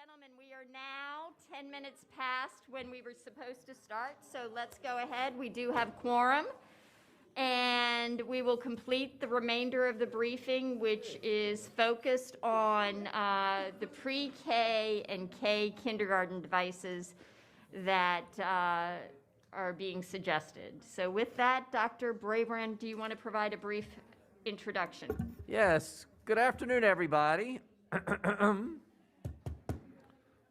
gentlemen, we are now 10 minutes past when we were supposed to start, so let's go ahead. We do have quorum, and we will complete the remainder of the briefing, which is focused on the pre-K and K kindergarten devices that are being suggested. So with that, Dr. Brabrand, do you want to provide a brief introduction? Yes. Good afternoon, everybody.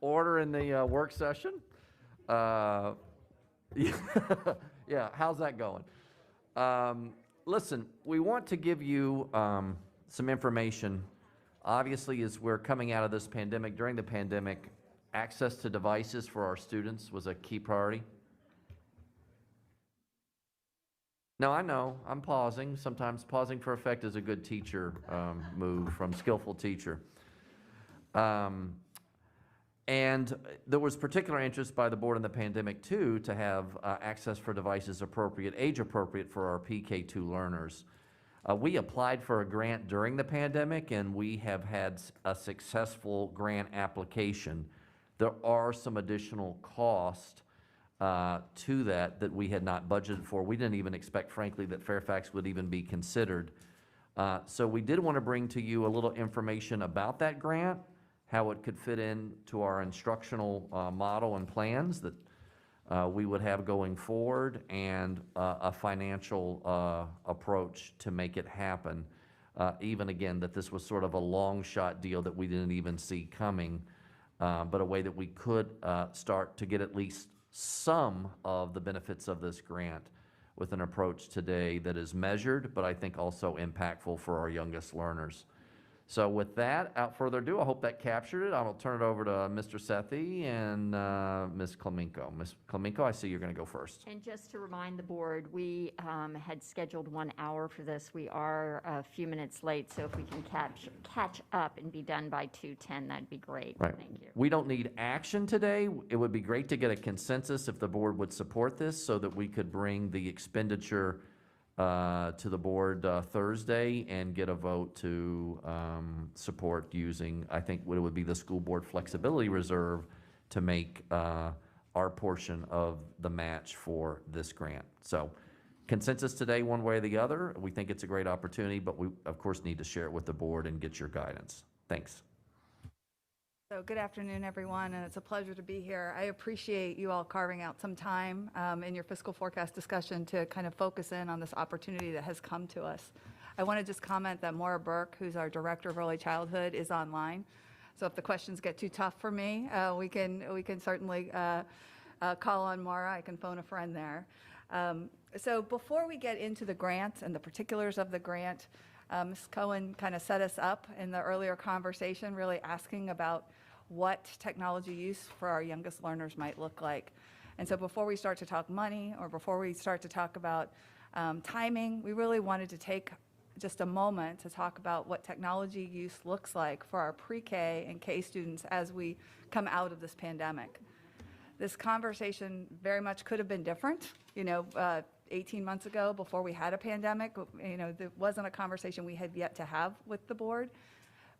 Order in the work session. Yeah, how's that going? Listen, we want to give you some information. Obviously, as we're coming out of this pandemic, during the pandemic, access to devices for our students was a key priority. No, I know, I'm pausing. Sometimes pausing for effect is a good teacher move from skillful teacher. And there was particular interest by the board in the pandemic too to have access for devices appropriate, age appropriate for our PK2 learners. We applied for a grant during the pandemic and we have had a successful grant application. There are some additional costs to that we had not budgeted for. We didn't even expect, frankly, that Fairfax would even be considered. So we did want to bring to you a little information about that grant, how it could fit into our instructional model and plans that we would have going forward, and a financial approach to make it happen. Even again, that this was sort of a long shot deal that we didn't even see coming, but a way that we could start to get at least some of the benefits of this grant with an approach today that is measured, but I think also impactful for our youngest learners. So with that, without further ado, I hope that captured it. I'll turn it over to Mr. Sethi and Ms. Klemenko. Ms. Klemenko, I see you're going to go first. And just to remind the board, we had scheduled 1 hour for this. We are a few minutes late, so if we can catch up and be done by 2:10, that'd be great. Right. Thank you. We don't need action today. It would be great to get a consensus if the board would support this so that we could bring the expenditure to the board Thursday and get a vote to support using, I think, what it would be the school board flexibility reserve to make our portion of the match for this grant. So consensus today, one way or the other. We think it's a great opportunity, but we, of course, need to share it with the board and get your guidance. Thanks. So good afternoon, everyone, and it's a pleasure to be here. I appreciate you all carving out some time in your fiscal forecast discussion to kind of focus in on this opportunity that has come to us. I want to just comment that Maura Burke, who's our Director of Early Childhood, is online. So if the questions get too tough for me, we can certainly call on Maura. I can phone a friend there. So before we get into the grant and the particulars of the grant, Ms. Cohen kind of set us up in the earlier conversation, really asking about what technology use for our youngest learners might look like. And so before we start to talk money, or before we start to talk about timing, we really wanted to take just a moment to talk about what technology use looks like for our pre-K and K students as we come out of this pandemic. This conversation very much could have been different. 18 months ago, before we had a pandemic, there wasn't a conversation we had yet to have with the board.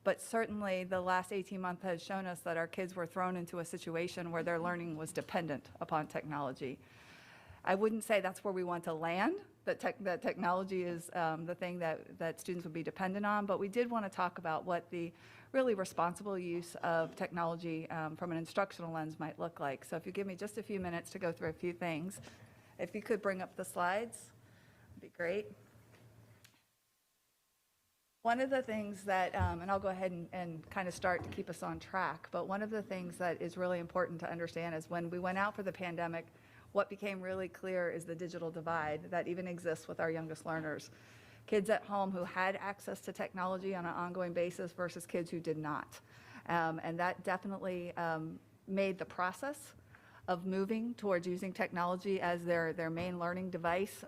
But certainly the last 18 months has shown us that our kids were thrown into a situation where their learning was dependent upon technology. I wouldn't say that's where we want to land, that technology is the thing that students would be dependent on, but we did want to talk about what the really responsible use of technology from an instructional lens might look like. So if you give me just a few minutes to go through a few things. If you could bring up the slides, that'd be great. One of the things that, and I'll go ahead and kind of start to keep us on track, but one of the things that is really important to understand is when we went out for the pandemic, what became really clear is the digital divide that even exists with our youngest learners. Kids at home who had access to technology on an ongoing basis versus kids who did not. And that definitely made the process of moving towards using technology as their main learning device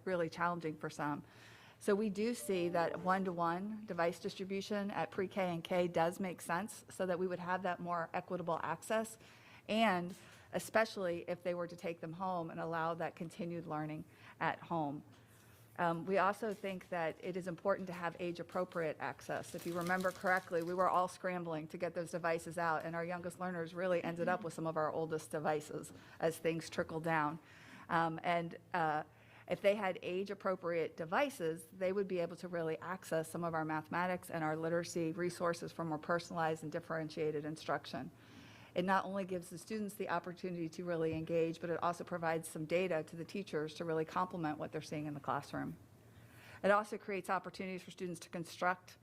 really challenging for some. So we do see that one-to-one device distribution at pre-K and K does make sense so that we would have that more equitable access, and especially if they were to take them home and allow that continued learning at home. We also think that it is important to have age-appropriate access. If you remember correctly, we were all scrambling to get those devices out, and our youngest learners really ended up with some of our oldest devices as things trickled down. If they had age-appropriate devices, they would be able to really access some of our mathematics and our literacy resources for more personalized and differentiated instruction. It not only gives the students the opportunity to really engage, but it also provides some data to the teachers to really complement what they're seeing in the classroom. It also creates opportunities for students to construct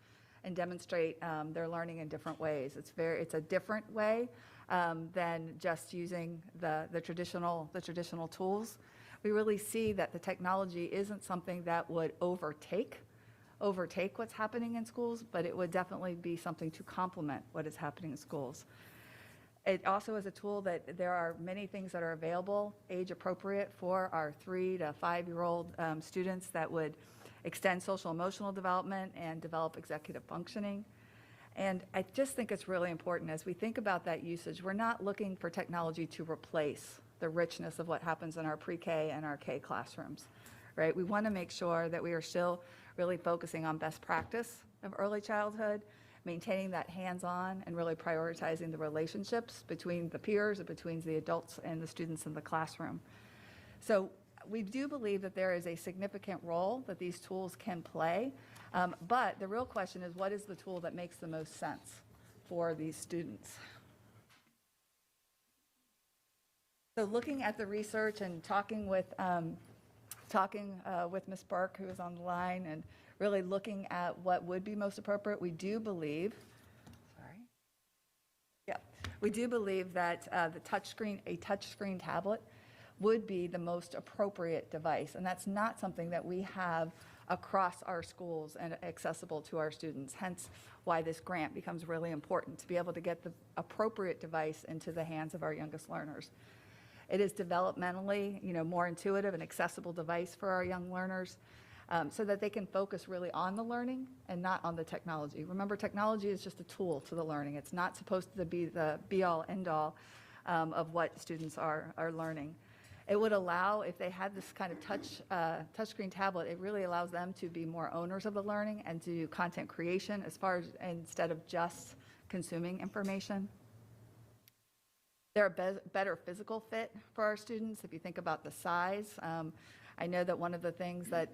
and demonstrate their learning in different ways. It's a different way than just using the traditional tools. We really see that the technology isn't something that would overtake what's happening in schools, but it would definitely be something to complement what is happening in schools. It also is a tool that there are many things that are available, age appropriate for our 3 to 5-year-old students that would extend social emotional development and develop executive functioning. And I just think it's really important as we think about that usage, we're not looking for technology to replace the richness of what happens in our pre-K and our K classrooms, right? We want to make sure that we are still really focusing on best practice of early childhood, maintaining that hands-on and really prioritizing the relationships between the peers and between the adults and the students in the classroom. So we do believe that there is a significant role that these tools can play, but the real question is, what is the tool that makes the most sense for these students? So looking at the research and talking with Ms. Burke, who is on the line, and really looking at what would be most appropriate, we do believe that a touchscreen tablet would be the most appropriate device, and that's not something that we have across our schools and accessible to our students, hence why this grant becomes really important, to be able to get the appropriate device into the hands of our youngest learners. It is developmentally, more intuitive and accessible device for our young learners, so that they can focus really on the learning and not on the technology. Remember, technology is just a tool to the learning. It's not supposed to be the be-all, end-all of what students are learning. It would allow, if they had this kind of touchscreen tablet, it really allows them to be more owners of the learning and to do content creation instead of just consuming information. They're a better physical fit for our students. If you think about the size, I know that one of the things that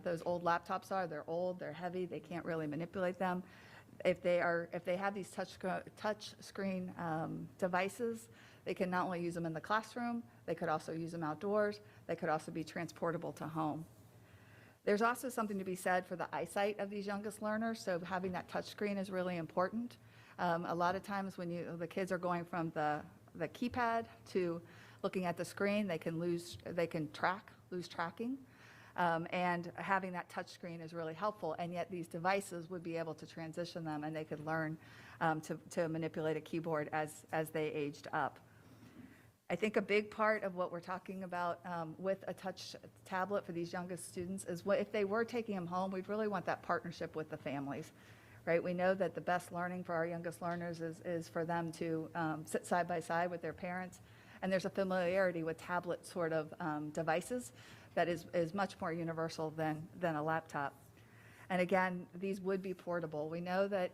those old laptops are, they're old, they're heavy, they can't really manipulate them. If they have these touch screen devices, they can not only use them in the classroom, they could also use them outdoors, they could also be transportable to home. There's also something to be said for the eyesight of these youngest learners, so having that touch screen is really important. A lot of times when the kids are going from the keypad to looking at the screen, they can lose tracking, and having that touch screen is really helpful, and yet these devices would be able to transition them, and they could learn to manipulate a keyboard as they aged up. I think a big part of what we're talking about with a touch tablet for these youngest students is if they were taking them home, we'd really want that partnership with the families. Right? We know that the best learning for our youngest learners is for them to sit side by side with their parents, and there's a familiarity with tablet sort of devices that is much more universal than a laptop. And again, these would be portable. We know that,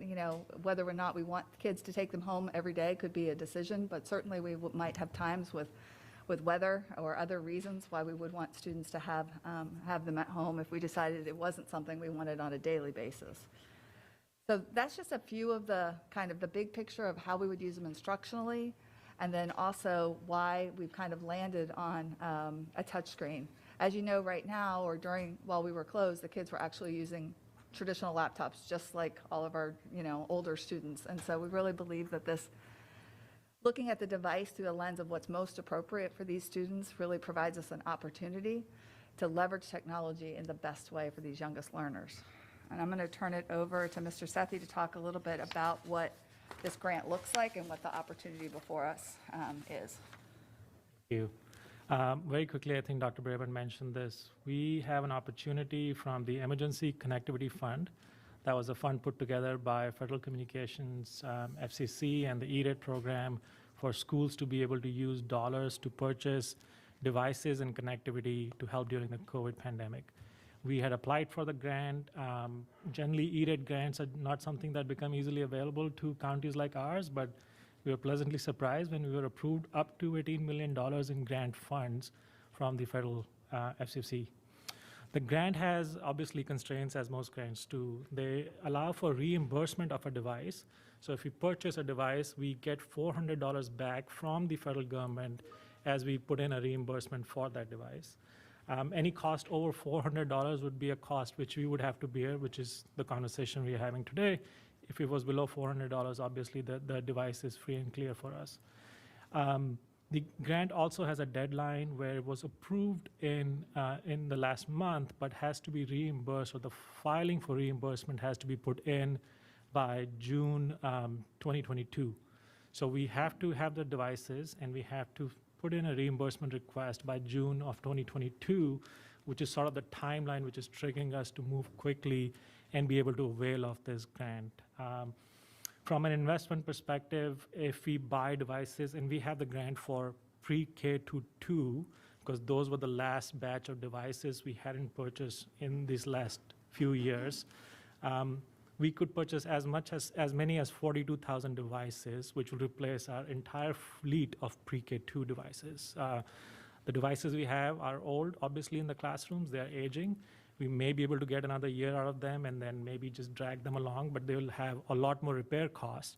whether or not we want kids to take them home every day could be a decision, but certainly we might have times with weather or other reasons why we would want students to have them at home if we decided it wasn't something we wanted on a daily basis. So that's just a few of the big picture of how we would use them instructionally, and then also why we've kind of landed on a touchscreen. As you know, right now, or while we were closed, the kids were actually using traditional laptops, just like all of our, older students. And so we really believe that looking at the device through the lens of what's most appropriate for these students really provides us an opportunity to leverage technology in the best way for these youngest learners. And I'm going to turn it over to Mr. Sethi to talk a little bit about what this grant looks like and what the opportunity before us is. Thank you. Very quickly, I think Dr. Braben mentioned this. We have an opportunity from the Emergency Connectivity Fund. That was a fund put together by Federal Communications, FCC, and the E-Rate program for schools to be able to use dollars to purchase devices and connectivity to help during the COVID pandemic. We had applied for the grant. Generally, E-rate grants are not something that become easily available to counties like ours, but we were pleasantly surprised when we were approved up to $18 million in grant funds from the federal FCC. The grant has obviously constraints, as most grants do. They allow for reimbursement of a device. So if we purchase a device, we get $400 back from the federal government as we put in a reimbursement for that device. Any cost over $400 would be a cost which we would have to bear, which is the conversation we are having today. If it was below $400, obviously the device is free and clear for us. The grant also has a deadline where it was approved in the last month, but has to be reimbursed, or the filing for reimbursement has to be put in by June 2022. So we have to have the devices, and we have to put in a reimbursement request by June of 2022, which is sort of the timeline which is triggering us to move quickly and be able to avail of this grant. From an investment perspective, if we buy devices, and we have the grant for pre-K to 2, because those were the last batch of devices we hadn't purchased in these last few years, we could purchase as many as 42,000 devices, which will replace our entire fleet of pre-K 2 devices. The devices we have are old, obviously, in the classrooms. They're aging. We may be able to get another year out of them and then maybe just drag them along, but they will have a lot more repair costs,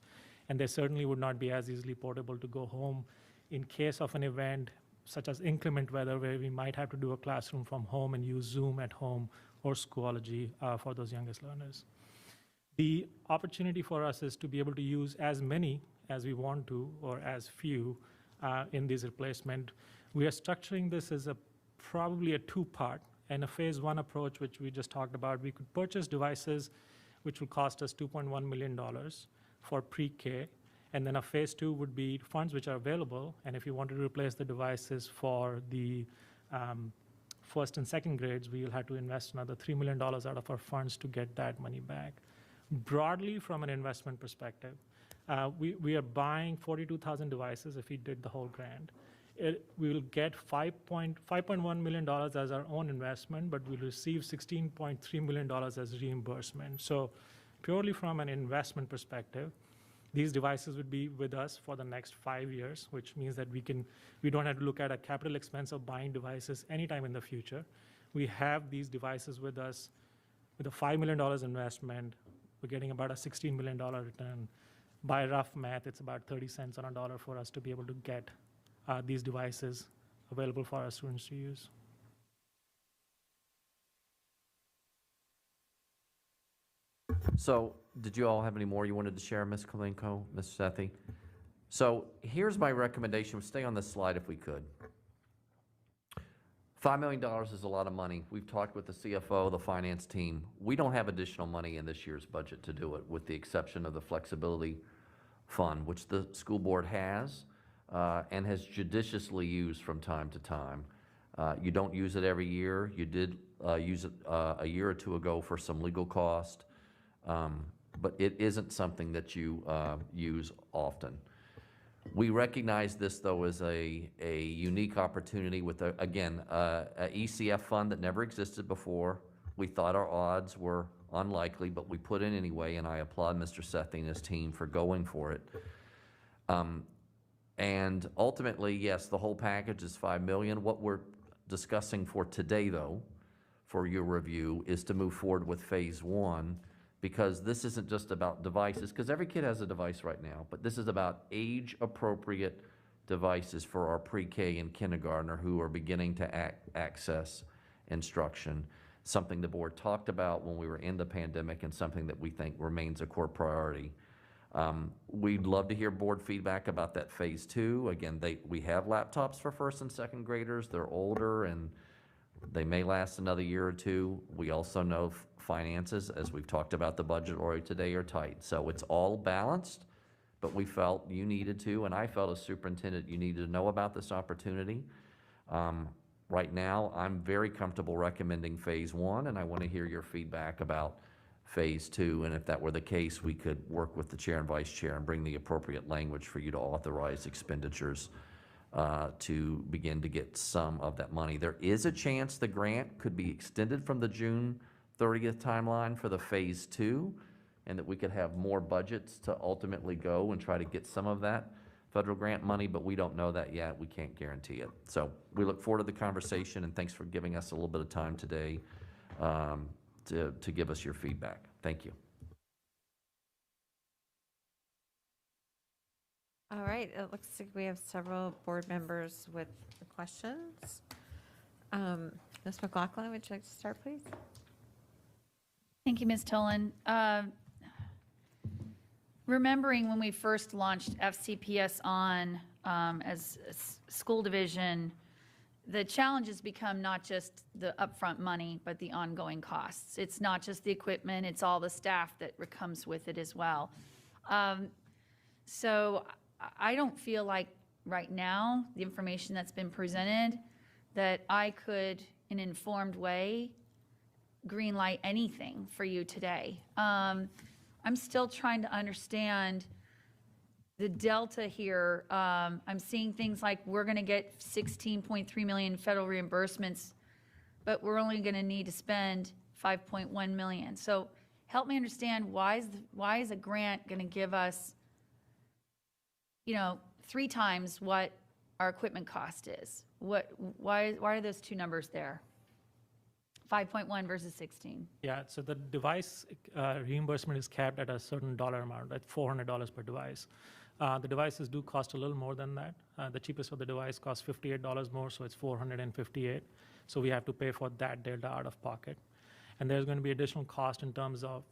and they certainly would not be as easily portable to go home in case of an event such as inclement weather, where we might have to do a classroom from home and use Zoom at home or Schoology for those youngest learners. The opportunity for us is to be able to use as many as we want to, or as few, in this replacement. We are structuring this as probably a two-part. And a phase 1 approach, which we just talked about, we could purchase devices which will cost us $2.1 million for pre-K. And then a phase 2 would be funds which are available. And if you wanted to replace the devices for the first and second grades, we'll have to invest another $3 million out of our funds to get that money back. Broadly, from an investment perspective, we are buying 42,000 devices if we did the whole grant. We will get $5.1 million as our own investment, but we'll receive $16.3 million as reimbursement. So purely from an investment perspective, these devices would be with us for the next 5 years, which means that we don't have to look at a capital expense of buying devices anytime in the future. We have these devices with us with a $5 million investment. We're getting about a $16 million return. By rough math, it's about 30 cents on a dollar for us to be able to get these devices available for our students to use. So did you all have any more you wanted to share, Ms. Kalinko, Ms. Sethi? So here's my recommendation. Stay on this slide if we could. $5 million is a lot of money. We've talked with the CFO, the finance team. We don't have additional money in this year's budget to do it, with the exception of the flexibility fund, which the school board has. And has judiciously used from time to time. You don't use it every year. You did use it a year or two ago for some legal cost, but it isn't something that you use often. We recognize this, though, as a unique opportunity with, a ECF fund that never existed before. We thought our odds were unlikely, but we put in anyway, and I applaud Mr. Sethi and his team for going for it. And ultimately, yes, the whole package is $5 million. What we're discussing for today, though, for your review, is to move forward with phase 1, because this isn't just about devices, because every kid has a device right now, but this is about age-appropriate devices for our pre-K and kindergartner who are beginning to access instruction, something the board talked about when we were in the pandemic and something that we think remains a core priority. We'd love to hear board feedback about that phase 2. Again, we have laptops for first and second graders. They're older and they may last another year or two. We also know finances, as we've talked about the budget already today, are tight. So it's all balanced, but we felt you needed to, and I felt as superintendent you needed to know about this opportunity. Right now, I'm very comfortable recommending phase 1, and I want to hear your feedback about phase 2, and if that were the case, we could work with the chair and vice chair and bring the appropriate language for you to authorize expenditures to begin to get some of that money. There is a chance the grant could be extended from the June 30th timeline for the phase 2, and that we could have more budgets to ultimately go and try to get some of that federal grant money, but we don't know that yet. We can't guarantee it. So we look forward to the conversation, and thanks for giving us a little bit of time today to give us your feedback. Thank you. All right, it looks like we have several board members with questions. Ms. McLaughlin, would you like to start, please? Thank you, Ms. Tolan. Remembering when we first launched FCPS on as a school division, the challenge has become not just the upfront money, but the ongoing costs. It's not just the equipment, it's all the staff that comes with it as well. So I don't feel like right now, the information that's been presented, that I could, in an informed way, greenlight anything for you today. I'm still trying to understand the delta here. I'm seeing things like we're going to get 16.3 million federal reimbursements, but we're only going to need to spend 5.1 million. So help me understand, why is a grant going to give us, 3 times what our equipment cost is? Why are those two numbers there? 5.1 versus 16. Yeah, so the device reimbursement is capped at a certain dollar amount, at $400 per device. The devices do cost a little more than that. The cheapest of the device costs $58 more, so it's $458. So we have to pay for that delta out of pocket. And there's going to be additional cost in terms of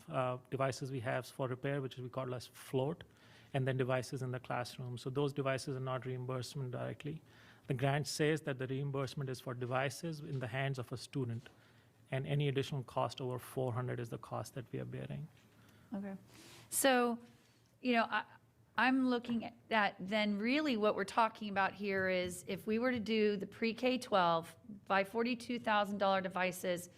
devices we have for repair, which we call as float, and then devices in the classroom. So those devices are not reimbursement directly. The grant says that the reimbursement is for devices in the hands of a student, and any additional cost over 400 is the cost that we are bearing. Okay. So, I'm looking at that, then really what we're talking about here is if we were to do the pre-K-12 by $42,000 devices,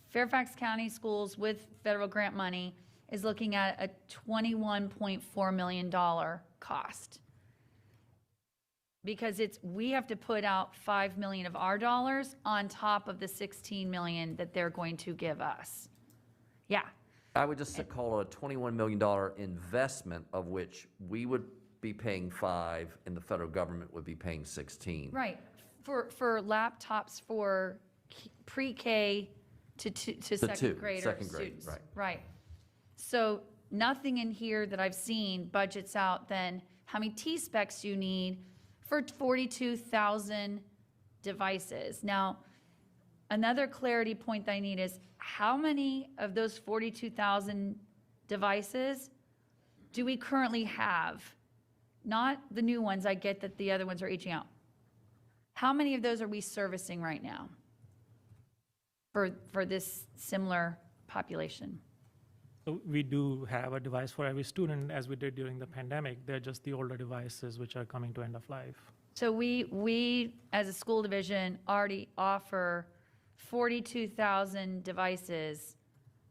Fairfax County Schools with federal grant money is looking at a $21.4 million cost. Because we have to put out $5 million of our dollars on top of the $16 million that they're going to give us. Yeah. I would just call it a $21 million investment, of which we would be paying 5 and the federal government would be paying 16. Right. For laptops for pre-K to second grade students. Right. Right. So nothing in here that I've seen budgets out then how many T-specs you need for 42,000 devices. Now, another clarity point that I need is how many of those 42,000 devices do we currently have? Not the new ones, I get that the other ones are aging out. How many of those are we servicing right now for this similar population? So we do have a device for every student, as we did during the pandemic. They're just the older devices which are coming to end of life. So we as a school division already offer 42,000 devices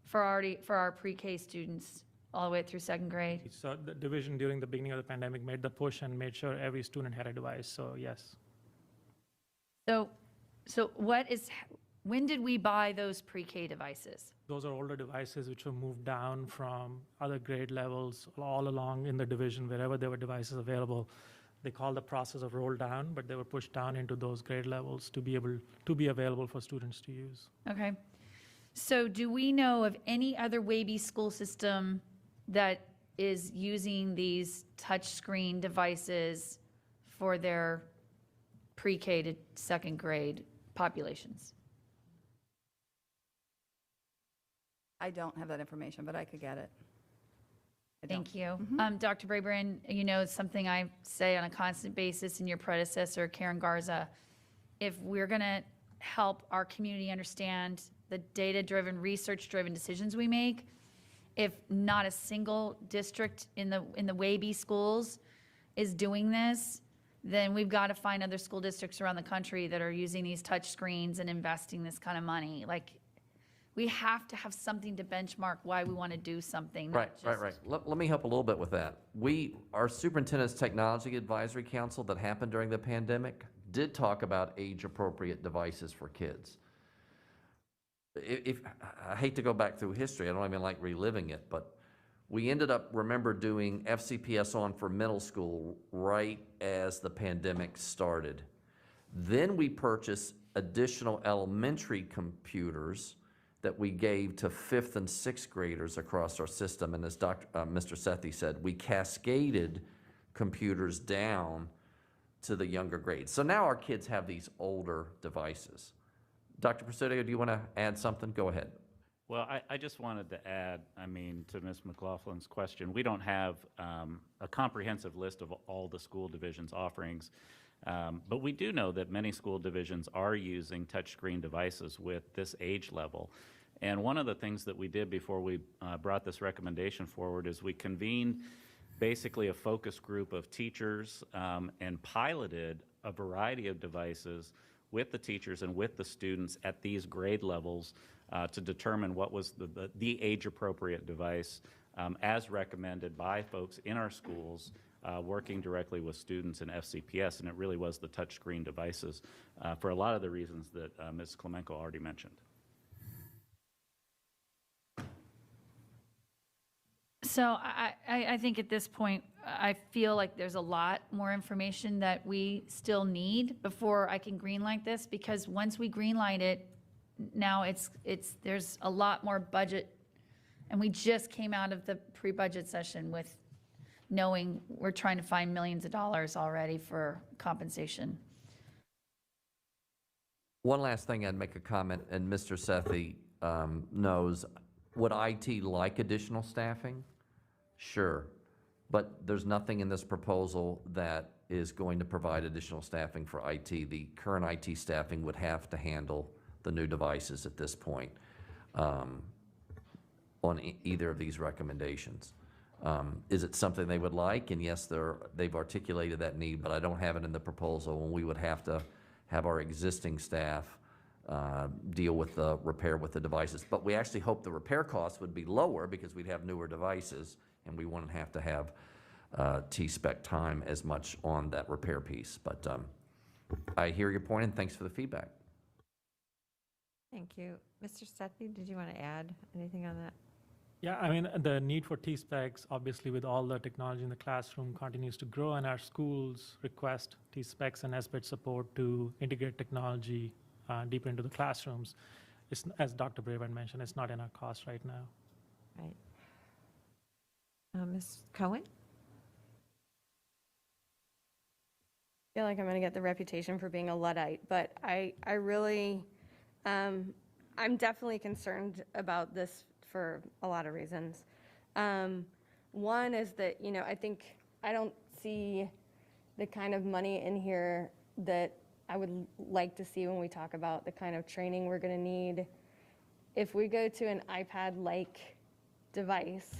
for our pre-K students all the way through second grade. So the division during the beginning of the pandemic made the push and made sure every student had a device, so yes. So when did we buy those pre-K devices? Those are older devices which were moved down from other grade levels all along in the division, wherever there were devices available. They call the process of roll down, but they were pushed down into those grade levels to be available for students to use. Okay. So do we know of any other WABE school system that is using these touchscreen devices for their pre-K to second grade populations? I don't have that information, but I could get it. I don't. Thank you. Dr. Brabrand, something I say on a constant basis, and your predecessor, Karen Garza, if we're going to help our community understand the data-driven, research-driven decisions we make, if not a single district in the WABE schools is doing this, then we've got to find other school districts around the country that are using these touch screens and investing this kind of money. we have to have something to benchmark why we want to do something. not Right. just- Let me help a little bit with that. Our Superintendent's Technology Advisory Council that happened during the pandemic did talk about age-appropriate devices for kids. I hate to go back through history, I don't even like reliving it, but we ended up, remember, doing FCPS on for middle school right as the pandemic started. Then we purchased additional elementary computers that we gave to 5th and 6th graders across our system. And as Mr. Sethi said, we cascaded computers down to the younger grades. So now our kids have these older devices. Dr. Presidio, do you want to add something? Go ahead. Well, I just wanted to add, to Ms. McLaughlin's question, we don't have a comprehensive list of all the school divisions' offerings, but we do know that many school divisions are using touchscreen devices with this age level. And one of the things that we did before we brought this recommendation forward is we convened basically a focus group of teachers and piloted a variety of devices with the teachers and with the students at these grade levels to determine what was the age-appropriate device as recommended by folks in our schools working directly with students in FCPS, and it really was the touchscreen devices for a lot of the reasons that Ms. Klemenko already mentioned. So I think at this point, I feel like there's a lot more information that we still need before I can greenlight this, because once we greenlight it, now there's a lot more budget, and we just came out of the pre-budget session with knowing we're trying to find millions of dollars already for compensation. One last thing, I'd make a comment, and Mr. Sethi knows, would IT like additional staffing? Sure, but there's nothing in this proposal that is going to provide additional staffing for IT. The current IT staffing would have to handle the new devices at this point on either of these recommendations. Is it something they would like? And yes, they've articulated that need, but I don't have it in the proposal, and we would have to have our existing staff deal with the repair with the devices. But we actually hope the repair costs would be lower because we'd have newer devices, and we wouldn't have to have T-spec time as much on that repair piece. But I hear your point, and thanks for the feedback. Thank you. Mr. Sethi, did you want to add anything on that? Yeah, the need for T-specs, obviously with all the technology in the classroom, continues to grow, and our schools request T-specs and SBIT support to integrate technology deeper into the classrooms. As Dr. Braven mentioned, it's not in our cost right now. Right. Ms. Cohen? I feel like I'm going to get the reputation for being a Luddite, but I really, I'm definitely concerned about this for a lot of reasons. One is that, I don't see the kind of money in here that I would like to see when we talk about the kind of training we're going to need. If we go to an iPad-like device,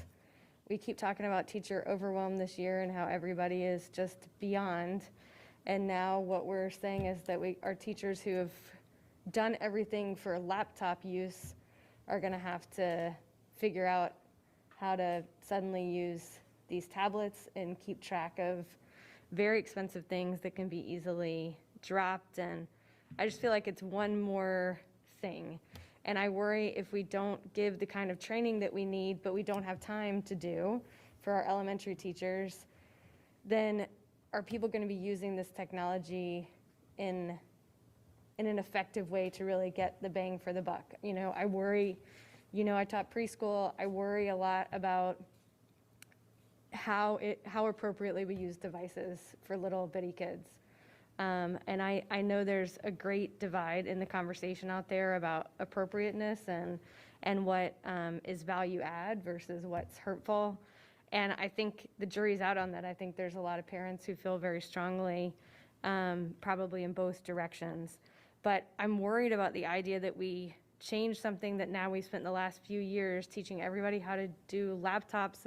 we keep talking about teacher overwhelm this year and how everybody is just beyond. And now what we're saying is that our teachers who have done everything for laptop use are going to have to figure out how to suddenly use these tablets and keep track of very expensive things that can be easily dropped. And I just feel like it's one more thing. And I worry if we don't give the kind of training that we need, but we don't have time to do for our elementary teachers, then are people going to be using this technology in an effective way to really get the bang for the buck? I worry, I taught preschool. I worry a lot about how appropriately we use devices for little bitty kids. And I know there's a great divide in the conversation out there about appropriateness and what is value add versus what's hurtful. And I think the jury's out on that. I think there's a lot of parents who feel very strongly, probably in both directions. But I'm worried about the idea that we change something that now we spent the last few years teaching everybody how to do laptops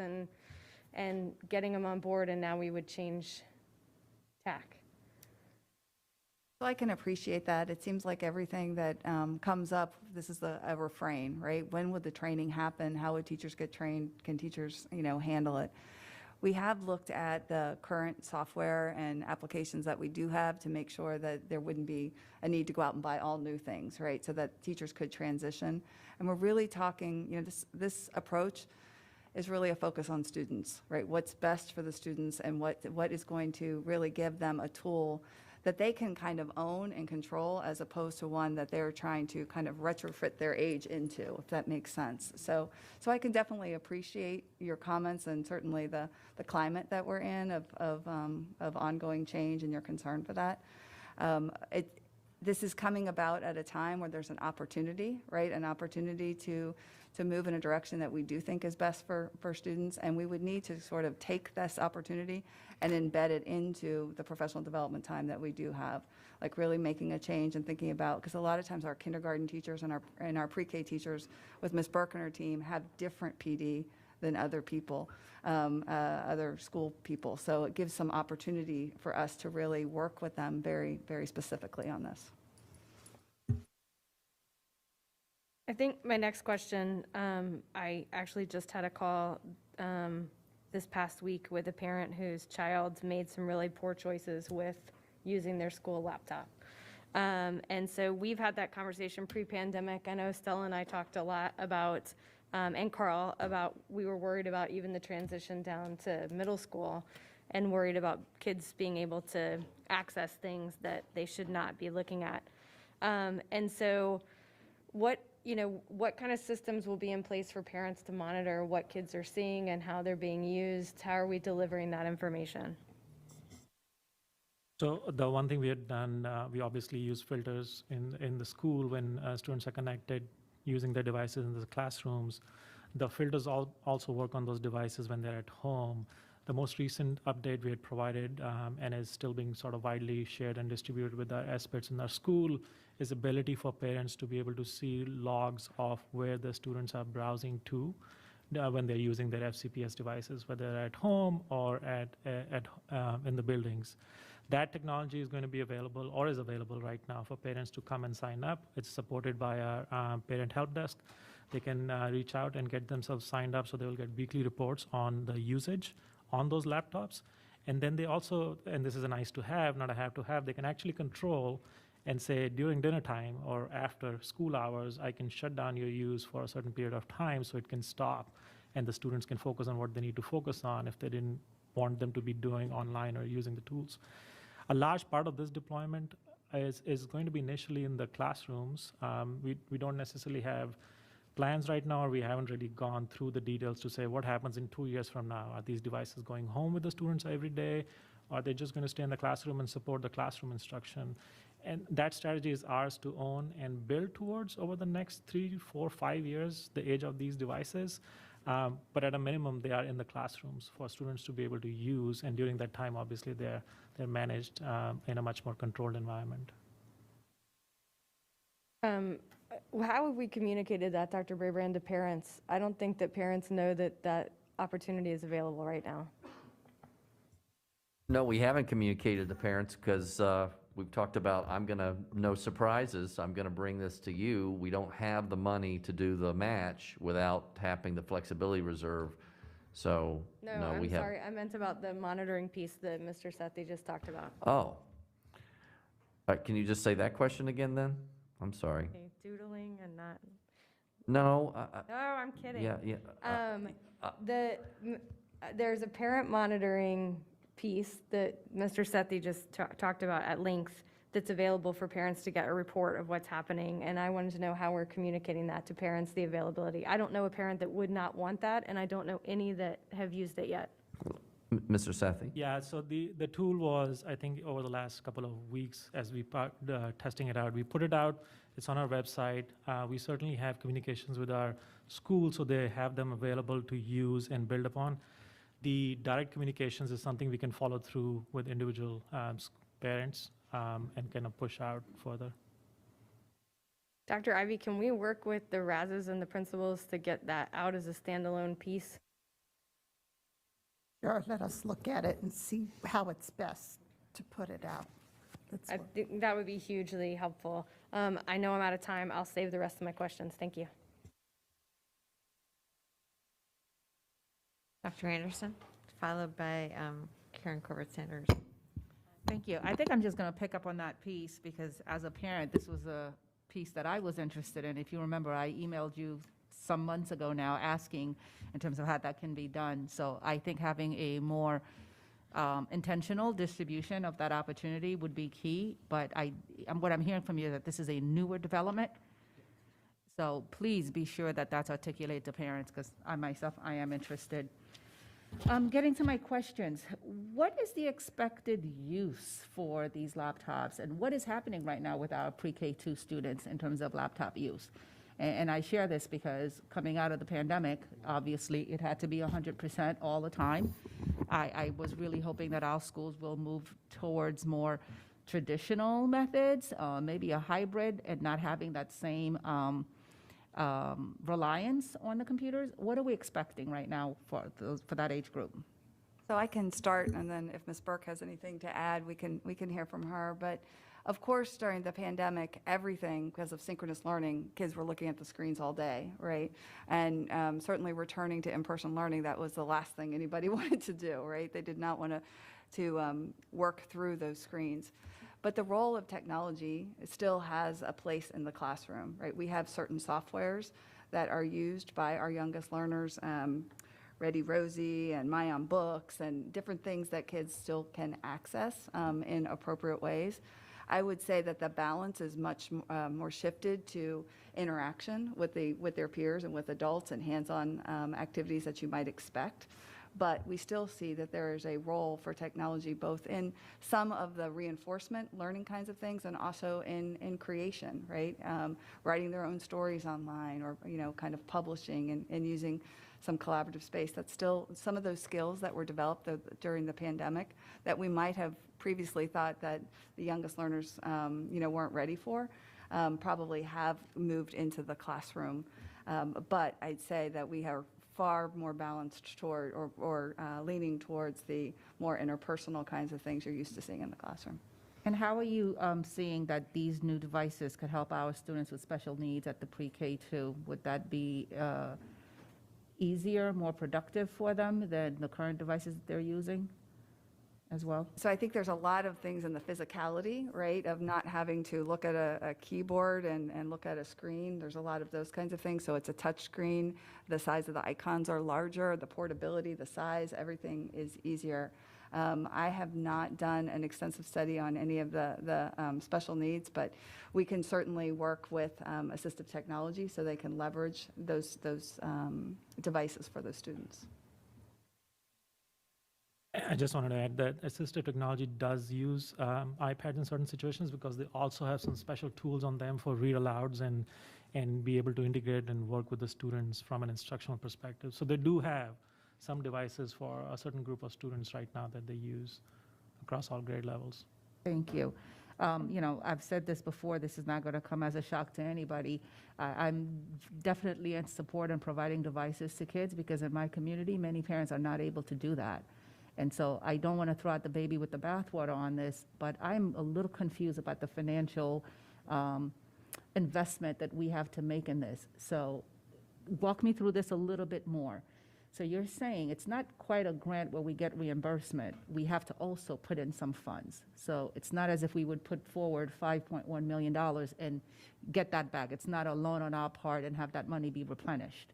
and getting them on board, and now we would change tack. So I can appreciate that. It seems like everything that comes up, this is a refrain, right? When would the training happen? How would teachers get trained? Can teachers, handle it? We have looked at the current software and applications that we do have to make sure that there wouldn't be a need to go out and buy all new things, right? So that teachers could transition. And we're really talking, this approach is really a focus on students, right? What's best for the students and what is going to really give them a tool that they can kind of own and control, as opposed to one that they're trying to kind of retrofit their age into, if that makes sense. So I can definitely appreciate your comments and certainly the climate that we're in of ongoing change and your concern for that. This is coming about at a time where there's an opportunity, right? An opportunity to move in a direction that we do think is best for students, and we would need to sort of take this opportunity and embed it into the professional development time that we do have, like really making a change and thinking about, because a lot of times our kindergarten teachers and our pre-K teachers with Ms. Burke and her team have different PD than other people, other school people. So it gives some opportunity for us to really work with them very, very specifically on this. I think my next question, I actually just had a call this past week with a parent whose child made some really poor choices with using their school laptop. And so we've had that conversation pre-pandemic. I know Stella and I talked a lot about, and Carl, about we were worried about even the transition down to middle school and worried about kids being able to access things that they should not be looking at. And so what kind of systems will be in place for parents to monitor what kids are seeing and how they're being used? How are we delivering that information? So the one thing we had done, we obviously use filters in the school when students are connected using their devices in the classrooms. The filters also work on those devices when they're at home. The most recent update we had provided and is still being sort of widely shared and distributed with our experts in our school is ability for parents to be able to see logs of where the students are browsing to when they're using their FCPS devices, whether at home or in the buildings. That technology is going to be available or is available right now for parents to come and sign up. It's supported by our parent help desk. They can reach out and get themselves signed up, so they will get weekly reports on the usage on those laptops. And then they also, and this is a nice to have, not a have to have, they can actually control and say during dinner time or after school hours, I can shut down your use for a certain period of time so it can stop and the students can focus on what they need to focus on if they didn't want them to be doing online or using the tools. A large part of this deployment is going to be initially in the classrooms. We don't necessarily have plans right now, or we haven't really gone through the details to say what happens in 2 years from now. Are these devices going home with the students every day? Are they just going to stay in the classroom and support the classroom instruction? And that strategy is ours to own and build towards over the next 3, 4, 5 years, the age of these devices. But at a minimum, they are in the classrooms for students to be able to use. And during that time, obviously, they're managed in a much more controlled environment. How have we communicated that, Dr. Brabrand, to parents? I don't think that parents know that that opportunity is available right now. No, we haven't communicated to parents because we've talked about, no surprises, I'm going to bring this to you. We don't have the money to do the match without tapping the flexibility reserve. So, No, we I'm have. sorry. I meant about the monitoring piece that Mr. Sethi just talked about. Oh. Can you just say that question again then? I'm sorry. Okay, doodling and not. No. No, I'm kidding. Yeah. There's a parent monitoring piece that Mr. Sethi just talked about at length that's available for parents to get a report of what's happening. And I wanted to know how we're communicating that to parents, the availability. I don't know a parent that would not want that, and I don't know any that have used it yet. Mr. Sethi? Yeah, so the tool was, I think, over the last couple of weeks as we testing it out. We put it out. It's on our website. We certainly have communications with our schools, so they have them available to use and build upon. The direct communications is something we can follow through with individual parents and kind of push out further. Dr. Ivy, can we work with the RASs and the principals to get that out as a standalone piece? Sure, let us look at it and see how it's best to put it out. I think that would be hugely helpful. I know I'm out of time. I'll save the rest of my questions. Thank you. Dr. Anderson, followed by Karen Corbett Sanders. Thank you. I think I'm just going to pick up on that piece because as a parent, this was a piece that I was interested in. If you remember, I emailed you some months ago now asking in terms of how that can be done. So I think having a more intentional distribution of that opportunity would be key. But what I'm hearing from you is that this is a newer development. So please be sure that that's articulated to parents because I myself, I am interested. Getting to my questions, what is the expected use for these laptops and what is happening right now with our pre-K2 students in terms of laptop use? And I share this because coming out of the pandemic, obviously it had to be 100% all the time. I was really hoping that our schools will move towards more traditional methods, maybe a hybrid and not having that same reliance on the computers. What are we expecting right now for that age group? So I can start, and then if Ms. Burke has anything to add, we can hear from her. But of course, during the pandemic, everything, because of synchronous learning, kids were looking at the screens all day, right? And certainly returning to in-person learning, that was the last thing anybody wanted to do, right? They did not want to work through those screens. But the role of technology still has a place in the classroom, right? We have certain softwares that are used by our youngest learners, Ready Rosie and My On Books and different things that kids still can access in appropriate ways. I would say that the balance is much more shifted to interaction with their peers and with adults and hands-on activities that you might expect. But we still see that there is a role for technology both in some of the reinforcement learning kinds of things and also in creation, right? Writing their own stories online or, kind of publishing and using some collaborative space. That's still some of those skills that were developed during the pandemic that we might have previously thought that the youngest learners, weren't ready for, probably have moved into the classroom. But I'd say that we are far more balanced toward or leaning towards the more interpersonal kinds of things you're used to seeing in the classroom. And how are you seeing that these new devices could help our students with special needs at the pre-K2? Would that be easier, more productive for them than the current devices that they're using as well? So I think there's a lot of things in the physicality, right, of not having to look at a keyboard and look at a screen. There's a lot of those kinds of things. So it's a touch screen. The size of the icons are larger. The portability, the size, everything is easier. I have not done an extensive study on any of the special needs, but we can certainly work with assistive technology so they can leverage those devices for those students. I just wanted to add that assistive technology does use iPads in certain situations because they also have some special tools on them for read alouds and be able to integrate and work with the students from an instructional perspective. So they do have some devices for a certain group of students right now that they use across all grade levels. Thank you. I've said this before, this is not going to come as a shock to anybody. I'm definitely in support in providing devices to kids because in my community, many parents are not able to do that. And so I don't want to throw out the baby with the bathwater on this, but I'm a little confused about the financial investment that we have to make in this. So walk me through this a little bit more. So you're saying it's not quite a grant where we get reimbursement. We have to also put in some funds. So it's not as if we would put forward $5.1 million and get that back. It's not a loan on our part and have that money be replenished.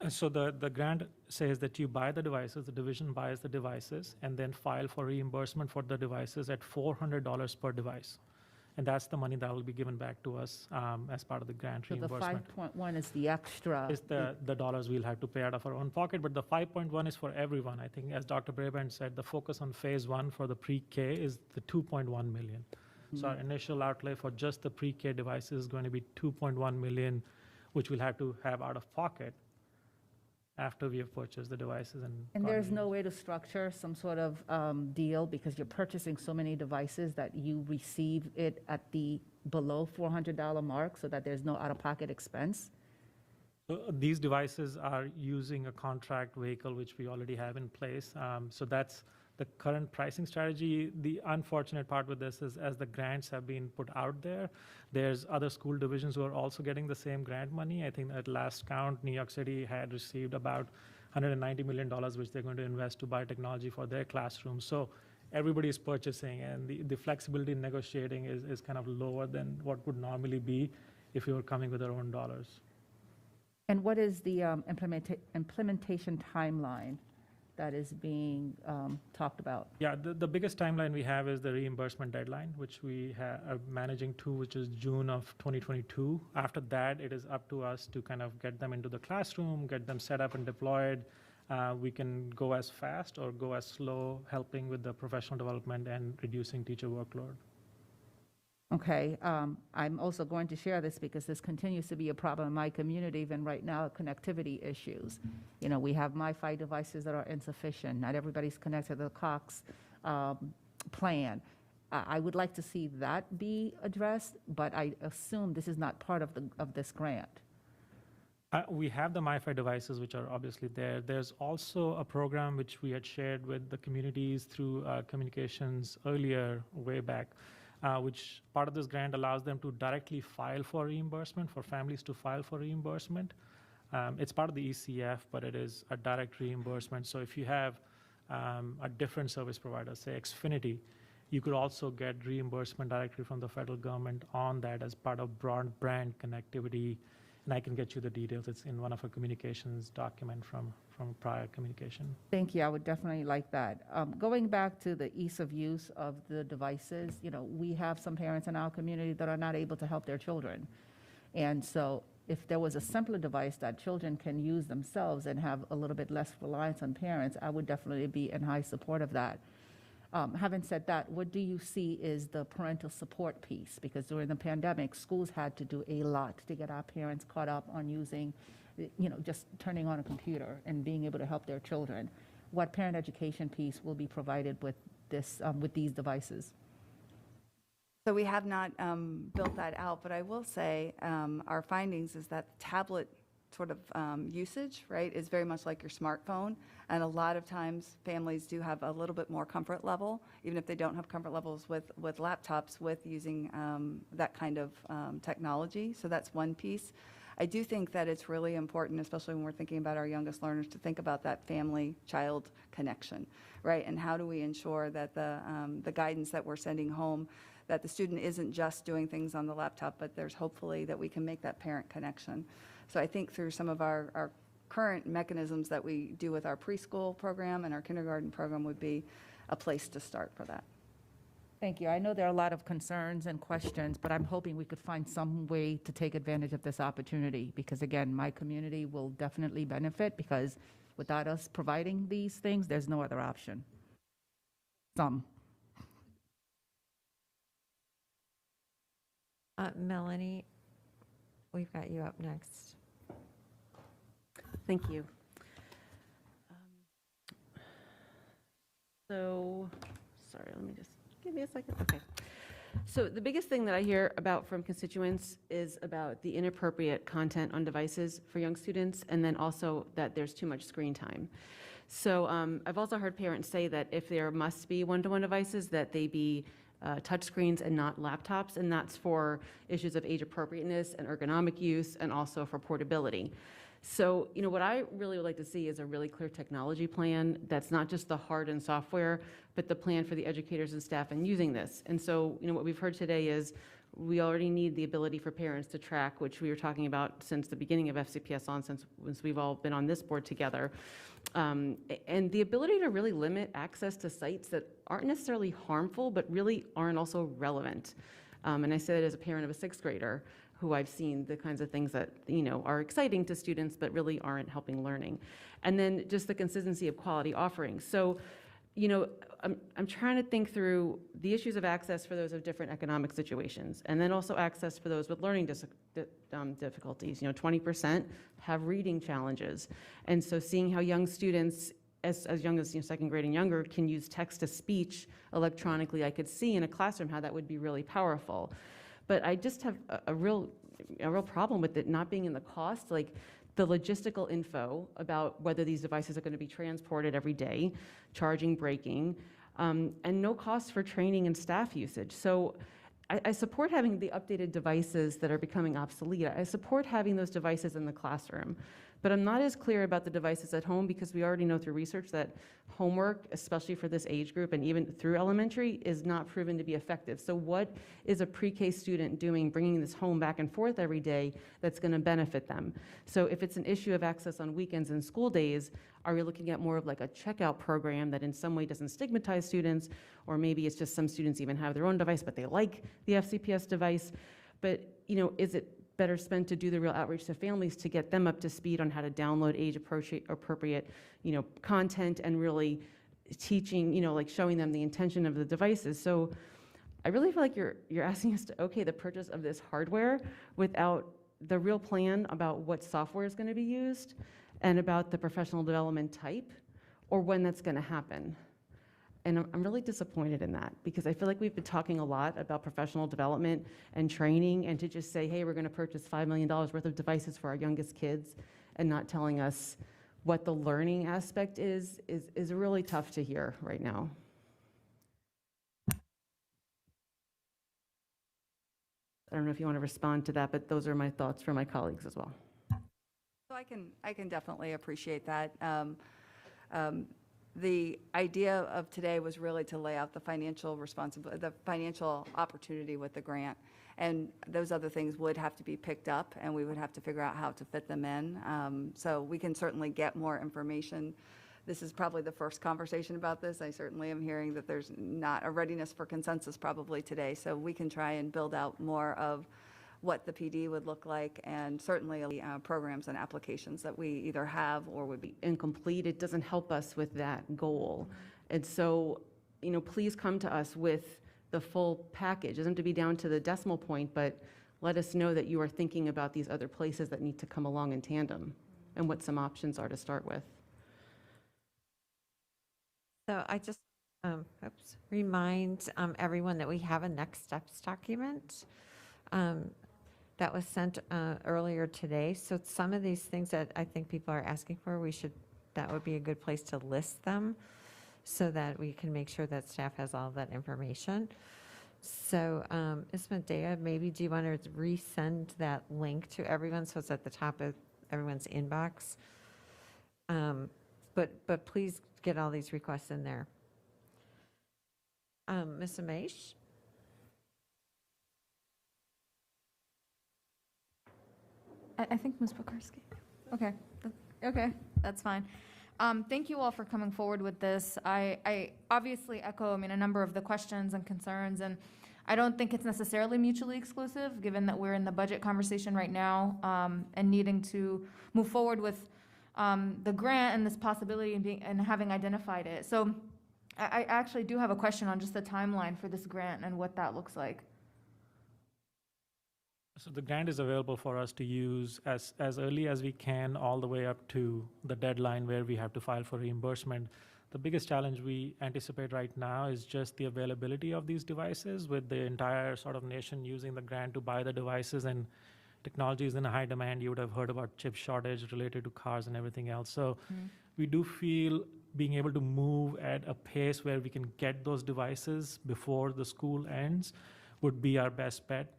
So the grant says that you buy the devices, the division buys the devices, and then file for reimbursement for the devices at $400 per device. And that's the money that will be given back to us as part of the grant So the reimbursement. 5.1 is the extra. It's the dollars we'll have to pay out of our own pocket, but the 5.1 is for everyone. I think, as Dr. Brabant said, the focus on phase one for the pre-K is the 2.1 million. So our initial outlay for just the pre-K devices is going to be 2.1 million, which we'll have to have out of pocket after we have purchased the devices. And there's no way to structure some sort of deal because you're purchasing so many devices that you receive it at the below $400 mark so that there's no out-of-pocket expense? These devices are using a contract vehicle, which we already have in place. So that's the current pricing strategy. The unfortunate part with this is as the grants have been put out there, there's other school divisions who are also getting the same grant money. I think at last count, New York City had received about $190 million, which they're going to invest to buy technology for their classrooms. So everybody is purchasing, and the flexibility in negotiating is kind of lower than what would normally be if you were coming with their own dollars. And what is the implementation timeline that is being talked about? Yeah, the biggest timeline we have is the reimbursement deadline, which we are managing to, which is June of 2022. After that, it is up to us to kind of get them into the classroom, get them set up and deployed. We can go as fast or go as slow, helping with the professional development and reducing teacher workload. Okay, I'm also going to share this because this continues to be a problem in my community, even right now, connectivity issues. You know, we have MiFi devices that are insufficient. Not everybody's connected to the Cox plan. I would like to see that be addressed, but I assume this is not part of this grant. We have the MiFi devices, which are obviously there. There's also a program which we had shared with the communities through communications earlier, way back, which part of this grant allows them to directly file for reimbursement, for families to file for reimbursement. It's part of the ECF, but it is a direct reimbursement. So if you have a different service provider, say Xfinity, you could also get reimbursement directly from the federal government on that as part of broadband connectivity. And I can get you the details. It's in one of our communications document from prior communication. Thank you. I would definitely like that. Going back to the ease of use of the devices, you know, we have some parents in our community that are not able to help their children. And so if there was a simpler device that children can use themselves and have a little bit less reliance on parents, I would definitely be in high support of that. Having said that, what do you see is the parental support piece? Because during the pandemic, schools had to do a lot to get our parents caught up on using, you know, just turning on a computer and being able to help their children. What parent education piece will be provided with this, with these devices? So we have not built that out, but I will say our findings is that tablet sort of usage, right, is very much like your smartphone. And a lot of times families do have a little bit more comfort level, even if they don't have comfort levels with laptops, with using that kind of technology. So that's one piece. I do think that it's really important, especially when we're thinking about our youngest learners, to think about that family-child connection, right? And how do we ensure that the guidance that we're sending home, that the student isn't just doing things on the laptop, but there's hopefully that we can make that parent connection. So I think through some of our current mechanisms that we do with our preschool program and our kindergarten program would be a place to start for that. Thank you. I know there are a lot of concerns and questions, but I'm hoping we could find some way to take advantage of this opportunity because, again, my community will definitely benefit because without us providing these things, there's no other option. Melanie, we've got you up next. Thank you. So, sorry, let me just, give me a second. Okay. So the biggest thing that I hear about from constituents is about the inappropriate content on devices for young students, and then also that there's too much screen time. So I've also heard parents say that if there must be one-to-one devices, that they be touchscreens and not laptops, and that's for issues of age appropriateness and ergonomic use, and also for portability. So, you know, what I really would like to see is a really clear technology plan that's not just the hard and software, but the plan for the educators and staff in using this. And so, you know, what we've heard today is we already need the ability for parents to track, which we were talking about since the beginning of FCPS since we've all been on this board together. And the ability to really limit access to sites that aren't necessarily harmful, but really aren't also relevant. And I say that as a parent of a sixth grader who I've seen the kinds of things that, you know, are exciting to students, but really aren't helping learning. And then just the consistency of quality offerings. So, you know, I'm trying to think through the issues of access for those of different economic situations, and then also access for those with learning difficulties. You know, 20% have reading challenges. And so seeing how young students, as young as, you know, second grade and younger, can use text-to-speech electronically, I could see in a classroom how that would be really powerful. But I just have a real problem with it not being in the cost. Like, the logistical info about whether these devices are going to be transported every day, charging, braking, and no cost for training and staff usage. So I support having the updated devices that are becoming obsolete. I support having those devices in the classroom. But I'm not as clear about the devices at home because we already know through research that homework, especially for this age group and even through elementary, is not proven to be effective. So what is a pre-K student doing bringing this home back and forth every day that's going to benefit them? So if it's an issue of access on weekends and school days, are we looking at more of like a checkout program that in some way doesn't stigmatize students, or maybe it's just some students even have their own device, but they like the FCPS device? But, you know, is it better spent to do the real outreach to families to get them up to speed on how to download age-appropriate, you know, content and really teaching, you know, like showing them the intention of the devices? So I really feel like you're asking us to okay the purchase of this hardware without the real plan about what software is going to be used and about the professional development type or when that's going to happen. And I'm really disappointed in that because I feel like we've been talking a lot about professional development and training, and to just say, hey, we're going to purchase $5 million worth of devices for our youngest kids and not telling us what the learning aspect is really tough to hear right now. I don't know if you want to respond to that, but those are my thoughts for my colleagues as well. So I can definitely appreciate that. The idea of today was really to lay out the financial opportunity with the grant. And those other things would have to be picked up, and we would have to figure out how to fit them in. So we can certainly get more information. This is probably the first conversation about this. I certainly am hearing that there's not a readiness for consensus probably today. So we can try and build out more of what the PD would look like, and certainly programs and applications that we either have or would be incomplete. It doesn't help us with that goal. And so, you know, please come to us with the full package. It doesn't have to be down to the decimal point, but let us know that you are thinking about these other places that need to come along in tandem and what some options are to start with. So I just remind everyone that we have a next steps document that was sent earlier today. So some of these things that I think people are asking for, that would be a good place to list them so that we can make sure that staff has all that information. So Ms. Medea, maybe do you want to resend that link to everyone so it's at the top of everyone's inbox? But please get all these requests in there. Ms. Amash? I think Ms. Pekarski. Okay, that's fine. Thank you all for coming forward with this. I obviously echo, a number of the questions and concerns, and I don't think it's necessarily mutually exclusive, given that we're in the budget conversation right now, and needing to move forward with the grant and this possibility and having identified it. So I actually do have a question on just the timeline for this grant and what that looks like. So the grant is available for us to use as early as we can, all the way up to the deadline where we have to file for reimbursement. The biggest challenge we anticipate right now is just the availability of these devices, with the entire sort of nation using the grant to buy the devices, and technology is in a high demand. You would have heard about chip shortage related to cars and everything else. So we do feel being able to move at a pace where we can get those devices before the school ends would be our best bet.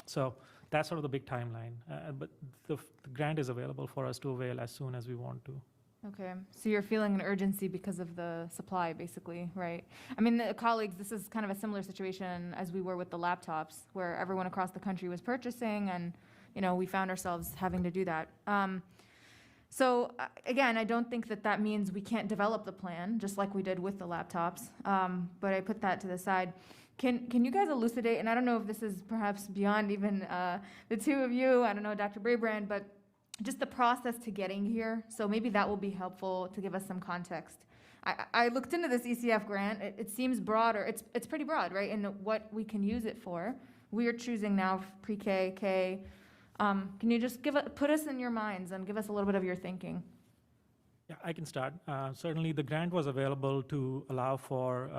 So that's sort of the big timeline. But the grant is available for us to avail as soon as we want to. Okay, so you're feeling an urgency because of the supply, basically, right? The colleagues, this is kind of a similar situation as we were with the laptops, where everyone across the country was purchasing, and we found ourselves having to do that. So again, I don't think that means we can't develop the plan, just like we did with the laptops. But I put that to the side. Can you guys elucidate, and I don't know if this is perhaps beyond even the two of you, I don't know, Dr. Brabrand, but just the process to getting here. So maybe that will be helpful to give us some context. I looked into this ECF grant. It seems broader. It's pretty broad, right, in what we can use it for. We are choosing now pre-K, K. Can you just put us in your minds and give us a little bit of your thinking? Yeah, I can start. Certainly, the grant was available to allow for